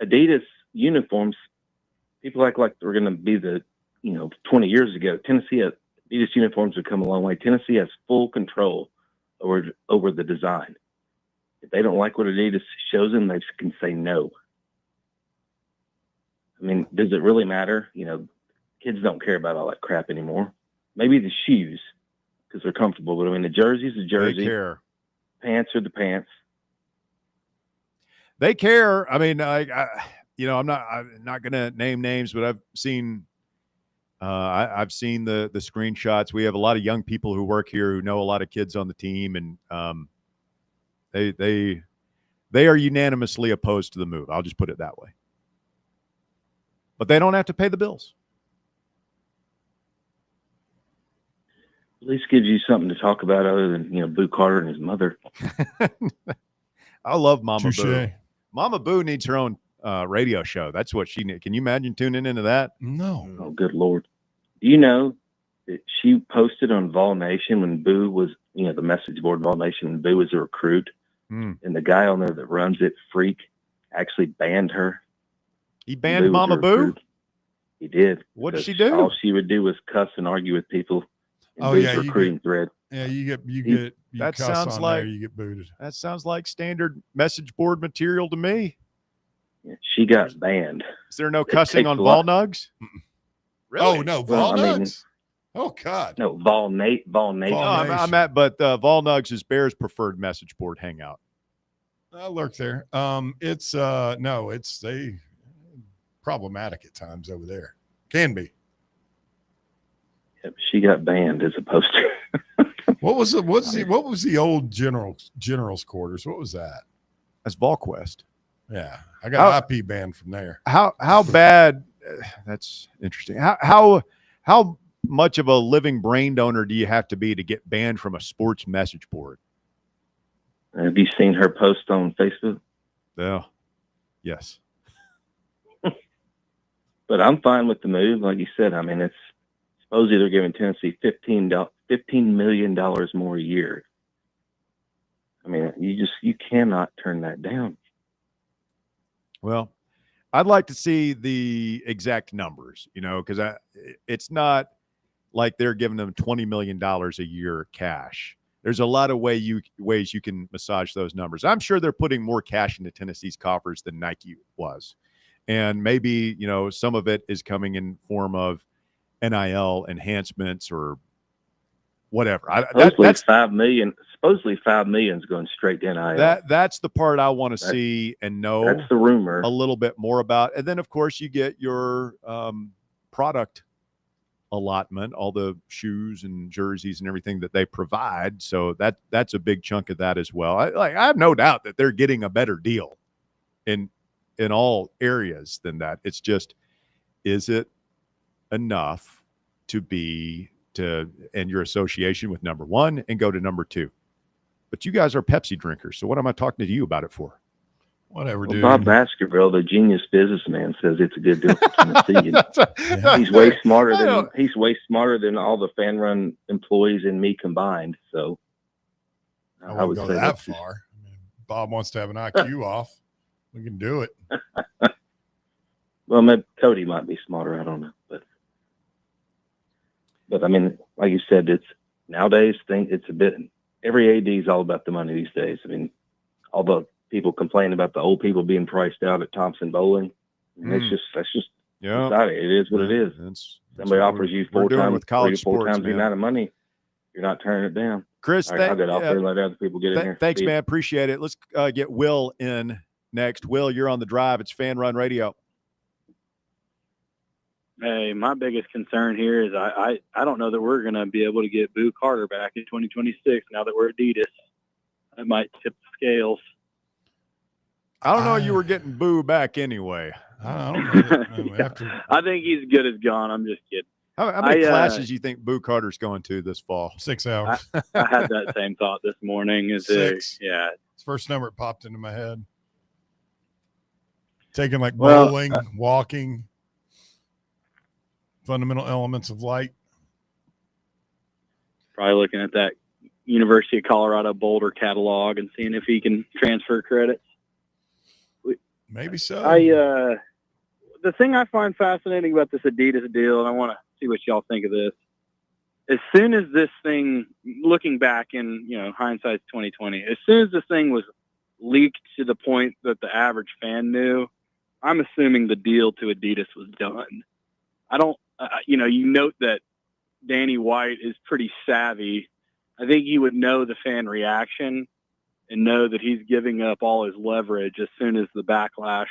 Adidas uniforms. People act like we're going to be 20 years ago. Adidas uniforms have come a long way. Tennessee has full control over the design. If they don't like what Adidas shows them, they can say no. I mean, does it really matter? Kids don't care about all that crap anymore. Maybe the shoes because they're comfortable, but I mean, the jersey's the jersey. They care. Pants are the pants. They care. I mean, I'm not going to name names, but I've seen the screenshots. We have a lot of young people who work here who know a lot of kids on the team, and they are unanimously opposed to the move. I'll just put it that way. But they don't have to pay the bills. At least gives you something to talk about other than Boo Carter and his mother. I love Mama Touché. Boo. Mama Boo needs her own radio show. That's what she needs. Can you imagine tuning into that? No. Oh, good Lord. Do you know that she posted on Vol Nation when Boo was, the message board Vol Nation, when Boo was a recruit, and the guy on there that runs it, Freak, actually banned her. He banned Mama Boo? He did. What did she do? All she would do was cuss and argue with people. Recruiting thread. Yeah, you that cuss sounds on like there, you get booted. That sounds like standard message board material to me. Yeah, she got banned. Is there no cussing on Volnugs? Really? Oh no, Volnugs. Oh God. No, Vol Nation. No, I'm at, but Vol Nugs is Bears' preferred message board hangout. I lurk there. It's they problematic at times over there. Can be. Yep, she got banned as opposed to. What was the old general's quarters? What was that? That's VolQuest. Yeah, I got IP banned from there. How bad? That's interesting. How much of a living brain donor do you have to be to get banned from a sports message board? Have you seen her post on Facebook? No. Yes. But I'm fine with the move. Like you said, I mean, it's supposedly they're giving Tennessee $15 million more a year. I mean, you cannot turn that down. Well, I'd like to see the exact numbers, because it's not like they're giving them $20 million a year cash. There's a lot of ways you can massage those numbers. I'm sure they're putting more cash into Tennessee's coffers than Nike was. And maybe, some of it is coming in form of NIL enhancements or whatever. That's $5 million. Supposedly $5 million is going straight to NIL. That's the part I want to see and know. That's the rumor. A little bit more about. And then, of course, you get your product allotment, all the shoes and jerseys and everything that they provide. So that's a big chunk of that as well. I have no doubt that they're getting a better deal in all areas than that. It's just, is it enough to end your association with number one and go to number two? But you guys are Pepsi drinkers, so what am I talking to you about it for? Whatever, dude. Bob Baskerville, the genius businessman, says it's a good deal for Tennessee. He's way smarter than all the fan run employees and me combined. So I would go that far. I mean, Bob wants to have an IQ off. We can do it. Well, maybe Cody might be smarter. I don't know, but I mean, like you said, it's nowadays it's a bit. Every AD is all about the money these days. I mean, although people complain about the old people being priced out at Thompson Bowling, and that's just society. It is what it is. Somebody offers you four times the amount of money, you're not turning it down. Chris, all right, I'll get off there and let other people get in here. Thanks, man. Appreciate it. Let's get Will in next. Will, you're on the drive. It's Fan Run Radio. Hey, my biggest concern here is I don't know that we're going to be able to get Boo Carter back in 2026 now that we're Adidas. That might tip the scales. I don't know. You were getting Boo back anyway. I don't know. I think he's good as gone. I'm just kidding. How many classes do you think Boo Carter's going to this fall? 6 hours. I had that same thought this morning. 6. Yeah. It's the first number that popped into my head. Taking like bowling, walking, fundamental elements of light. Probably looking at that University of Colorado Boulder catalog and seeing if he can transfer credits. Maybe so. The thing I find fascinating about this Adidas deal, and I want to see what y'all think of this. As soon as this thing, looking back in hindsight's 2020, as soon as this thing was leaked to the point that the average fan knew, I'm assuming the deal to Adidas was done. I don't, you note that Danny White is pretty savvy. I think he would know the fan reaction and know that he's giving up all his leverage as soon as the backlash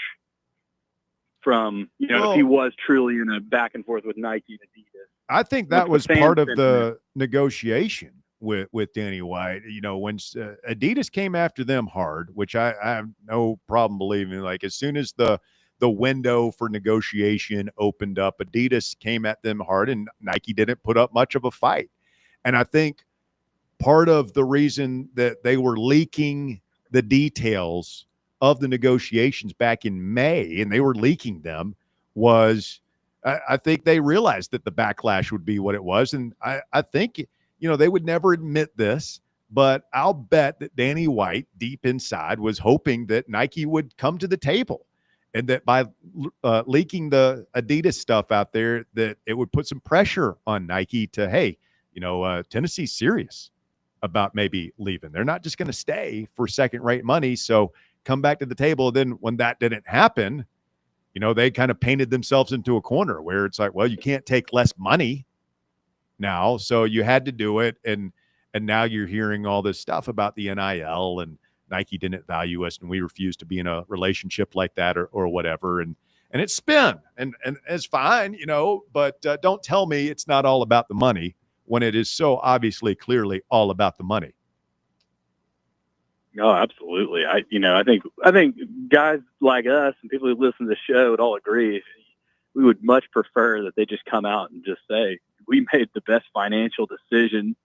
from, if he was truly in a back and forth with Nike and Adidas. I think that was part of the negotiation with Danny White. When Adidas came after them hard, which I have no problem believing, like as soon as the window for negotiation opened up, Adidas came at them hard and Nike didn't put up much of a fight. And I think part of the reason that they were leaking the details of the negotiations back in May, and they were leaking them, was I think they realized that the backlash would be what it was. And I think, they would never admit this, but I'll bet that Danny White deep inside was hoping that Nike would come to the table and that by leaking the Adidas stuff out there, that it would put some pressure on Nike to, hey, Tennessee's serious about maybe leaving. They're not just going to stay for second-rate money. So come back to the table. Then when that didn't happen, they kind of painted themselves into a corner where it's like, well, you can't take less money. now. So you had to do it. And now you're hearing all this stuff about the NIL and Nike didn't value us and we refused to be in a relationship like that or whatever. And it's spin and it's fine, but don't tell me it's not all about the money when it is so obviously clearly all about the money. Oh, absolutely. I think guys like us and people who listen to the show would all agree. We would much prefer that they just come out and just say, we made the best financial decision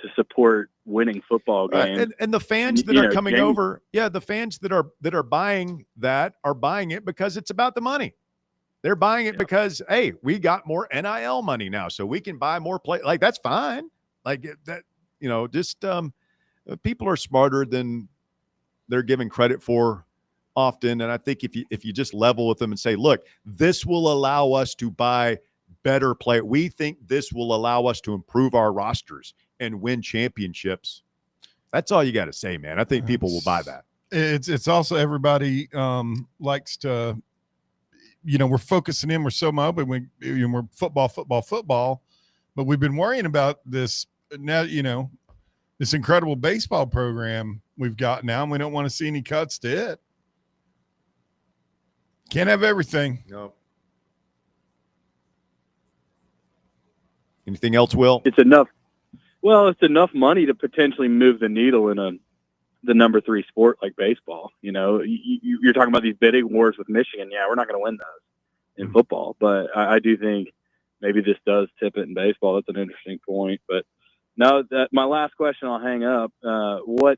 to support winning football games. And the fans that are coming over, the fans that are buying that are buying it because it's about the money. They're buying it because, hey, we got more NIL money now, so we can buy more play. Like, that's fine. Like that, just people are smarter than they're given credit for often. And I think if you just level with them and say, look, this will allow us to buy better play. We think this will allow us to improve our rosters and win championships. That's all you got to say, man. I think people will buy that. It's also everybody likes to, we're focusing in, we're so mobile, we're football, but we've been worrying about this now, this incredible baseball program we've got now, and we don't want to see any cuts to it. Can't have everything. No. Anything else, Will? It's enough. Well, it's enough money to potentially move the needle in the number 3 sport like baseball. You're talking about these bidding wars with Michigan. Yeah, we're not going to win those in football, but I do think maybe this does tip it in baseball. That's an interesting point. But no, my last question, I'll hang up. What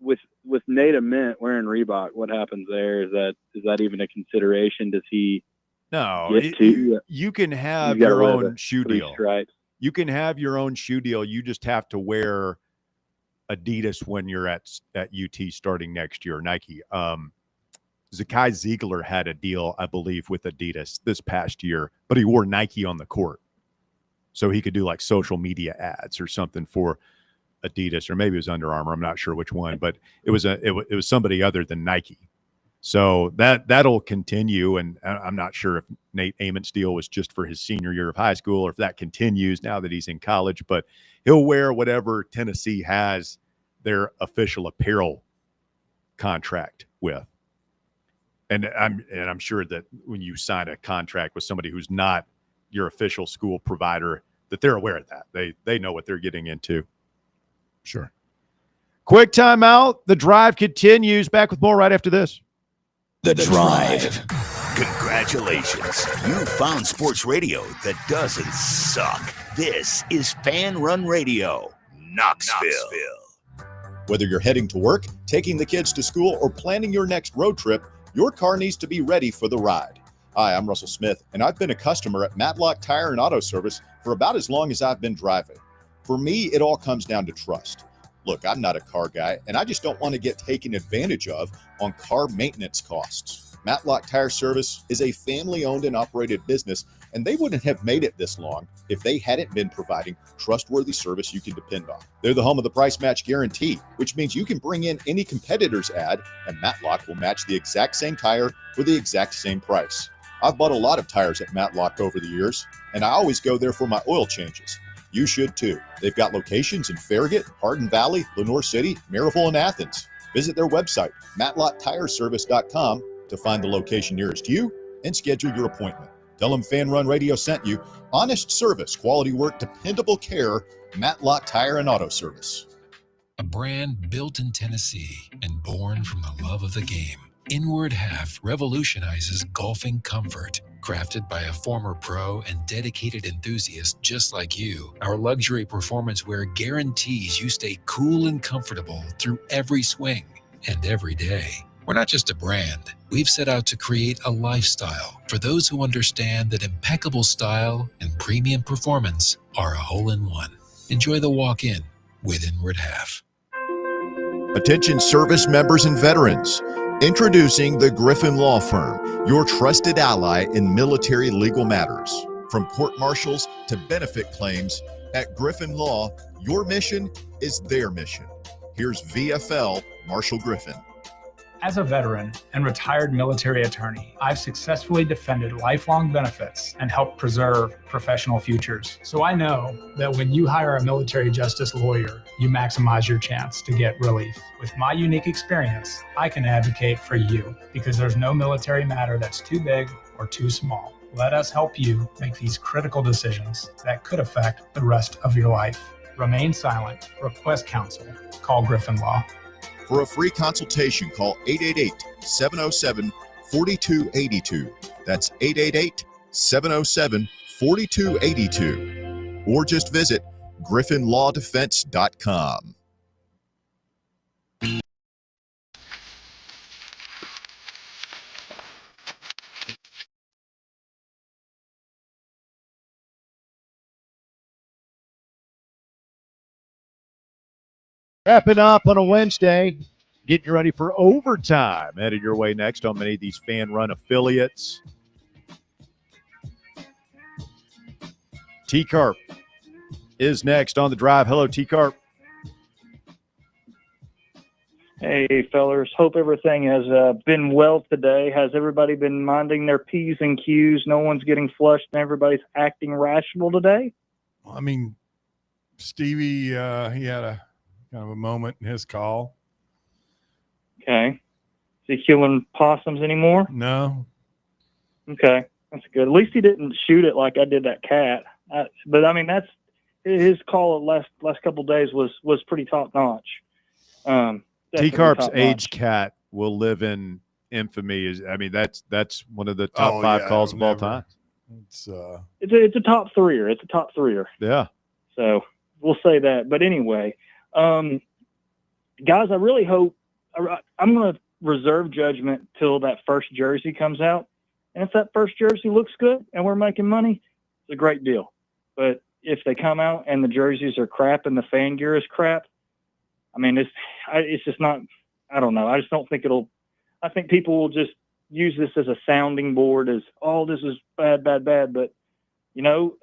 with Nate Ament wearing Reebok? What happens there? Is that even a consideration? Does he? No, get you can have your own shoe deal. Stripes? You can have your own shoe deal. You just have to wear Adidas when you're at UT starting next year. Nike. Zakai Ziegler had a deal, I believe, with Adidas this past year, but he wore Nike on the court, so he could do like social media ads or something for Adidas, or maybe it was Under Armour. I'm not sure which one, but it was somebody other than Nike. So that'll continue, and I'm not sure if Nate Ament's deal was just for his senior year of high school or if that continues now that he's in college. But he'll wear whatever Tennessee has their official apparel contract with. And I'm sure that when you sign a contract with somebody who's not your official school provider, that they're aware of that. They know what they're getting into. Sure. Quick timeout. The drive continues. Back with more right after this. The Drive. Congratulations. You found sports radio that doesn't suck. This is Fan Run Radio, Knoxville. Whether you're heading to work, taking the kids to school, or planning your next road trip, your car needs to be ready for the ride. Hi, I'm Russell Smith, and I've been a customer at Matlock Tire and Auto Service for about as long as I've been driving. For me, it all comes down to trust. Look, I'm not a car guy, and I just don't want to get taken advantage of on car maintenance costs. Matlock Tire Service is a family-owned and operated business, and they wouldn't have made it this long if they hadn't been providing trustworthy service you can depend on. They're the home of the price match guarantee, which means you can bring in any competitor's ad, and Matlock will match the exact same tire for the exact same price. I've bought a lot of tires at Matlock over the years, and I always go there for my oil changes. You should too. They've got locations in Farragut, Hardin Valley, Lenoir City, Maryville, and Athens. Visit their website, matlocktireservice.com, to find the location nearest you and schedule your appointment. Tell them Fan Run Radio sent you. Honest service, quality work, dependable care. Matlock Tire and Auto Service. A brand built in Tennessee and born from the love of the game. Inward Half revolutionizes golfing comfort. Crafted by a former pro and dedicated enthusiast just like you, our luxury performance wear guarantees you stay cool and comfortable through every swing and every day. We're not just a brand. We've set out to create a lifestyle for those who understand that impeccable style and premium performance are a hole-in-one. Enjoy the walk-in with Inward Half. Attention service members and veterans. Introducing the Griffin Law Firm, your trusted ally in military legal matters. From court martials to benefit claims, at Griffin Law, your mission is their mission. Here's VFL Marshall Griffin. As a veteran and retired military attorney, I've successfully defended lifelong benefits and helped preserve professional futures. So I know that when you hire a military justice lawyer, you maximize your chance to get relief. With my unique experience, I can advocate for you because there's no military matter that's too big or too small. Let us help you make these critical decisions that could affect the rest of your life. Remain silent. Request counsel. Call Griffin Law. For a free consultation, call 888-707-4282. That's 888-707-4282. Or just visit griffinlawdefense.com. Wrapping up on a Wednesday, getting you ready for overtime. Headed your way next on many of these fan-run affiliates. T-Carp is next on the drive. Hello, T-Carp. Hey, fellers. Hope everything has been well today. Has everybody been minding their P's and Q's? No one's getting flushed and everybody's acting rational today? I mean, Stevie, he had a kind of a moment in his call. Okay. Is he killing possums anymore? No. Okay. That's good. At least he didn't shoot it like I did that cat. But, I mean, that's his call the last couple of days was pretty top-notch. T-Carp's age cat will live in infamy. I mean, that's one of the top five calls of all time. It's a top threer. It's a top threer. Yeah. So we'll say that. But anyway, guys, I really hope I'm going to reserve judgment till that first jersey comes out. And if that first jersey looks good and we're making money, it's a great deal. But if they come out and the jerseys are crap and the fan gear is crap, I mean, it's just not, I don't know. I just don't think I think people will just use this as a sounding board as, oh, this is bad. But, you know,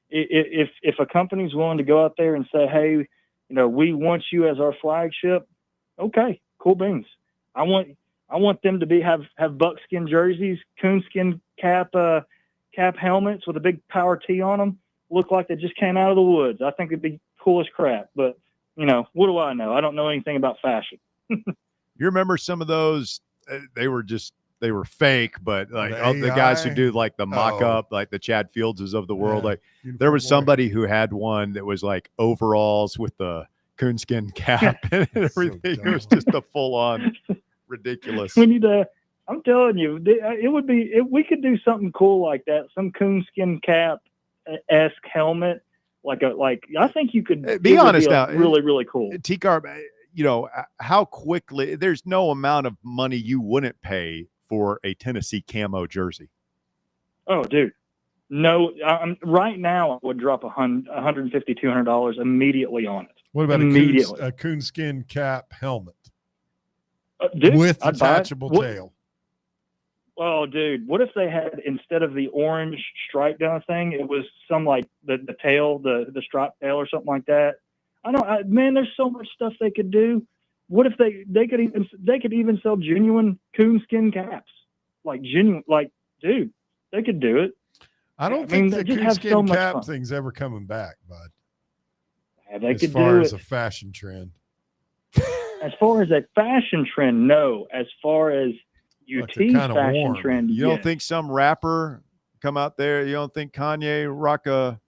if a company's willing to go out there and say, hey, you know, we want you as our flagship, okay, cool beans. I want them to have buckskin jerseys, coonskin cap helmets with a big power T on them, look like they just came out of the woods. I think it'd be cool as crap, but you know, what do I know? I don't know anything about fashion. You remember some of those? They were fake, but like the guys who do like the mock-up, like the Chad Fieldses of the world. Like there was somebody who had one that was like overalls with the coonskin cap and everything. It was just a full-on ridiculous. We need to. I'm telling you, it would be. We could do something cool like that. Some coonskin cap-esque helmet. I think you could be honest now. Really, really cool. T-Carp, you know, how quickly, there's no amount of money you wouldn't pay for a Tennessee camo jersey. Oh, dude. No, right now I would drop $150, $200 immediately on it. What about a coonskin cap helmet? Dude, with detachable tail? Oh, dude, what if they had, instead of the orange stripe down thing, it was some like the tail, the striped tail or something like that? Man, there's so much stuff they could do. What if they could even sell genuine coonskin caps? Dude, they could do it. I don't think the coonskin cap thing's ever coming back, bud. As far as a fashion trend. As far as a fashion trend, no. As far as UT's fashion trend, you don't think some rapper come out there? You don't think Kanye rock a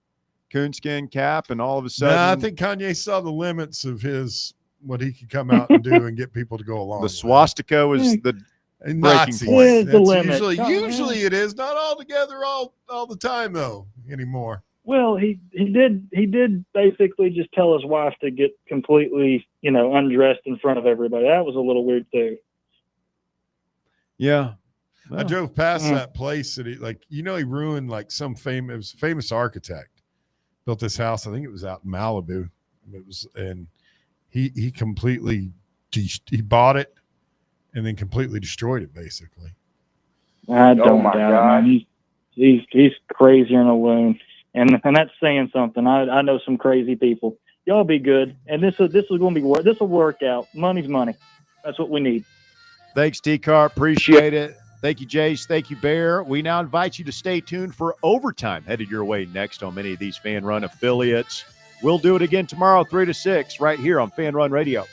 coonskin cap and all of a sudden? No, I think Kanye saw the limits of what he could come out and do and get people to go along. The swastika was the breaking point. Usually it is, not all together all the time though anymore. Well, he did basically just tell his wife to get completely, undressed in front of everybody. That was a little weird too. Yeah. I drove past that place and he ruined like some famous architect built this house. I think it was out in Malibu. And he completely he bought it and then completely destroyed it basically. I don't doubt it, man. He's crazier than a loon. And that's saying something. I know some crazy people. Y'all be good. And this is going to be work. This will work out. Money's money. That's what we need. Thanks, T-Car. Appreciate it. Thank you, Jace. Thank you, Bear. We now invite you to stay tuned for Overtime headed your way next on many of these Fan Run affiliates. We'll do it again tomorrow, 3 to 6, right here on Fan Run Radio.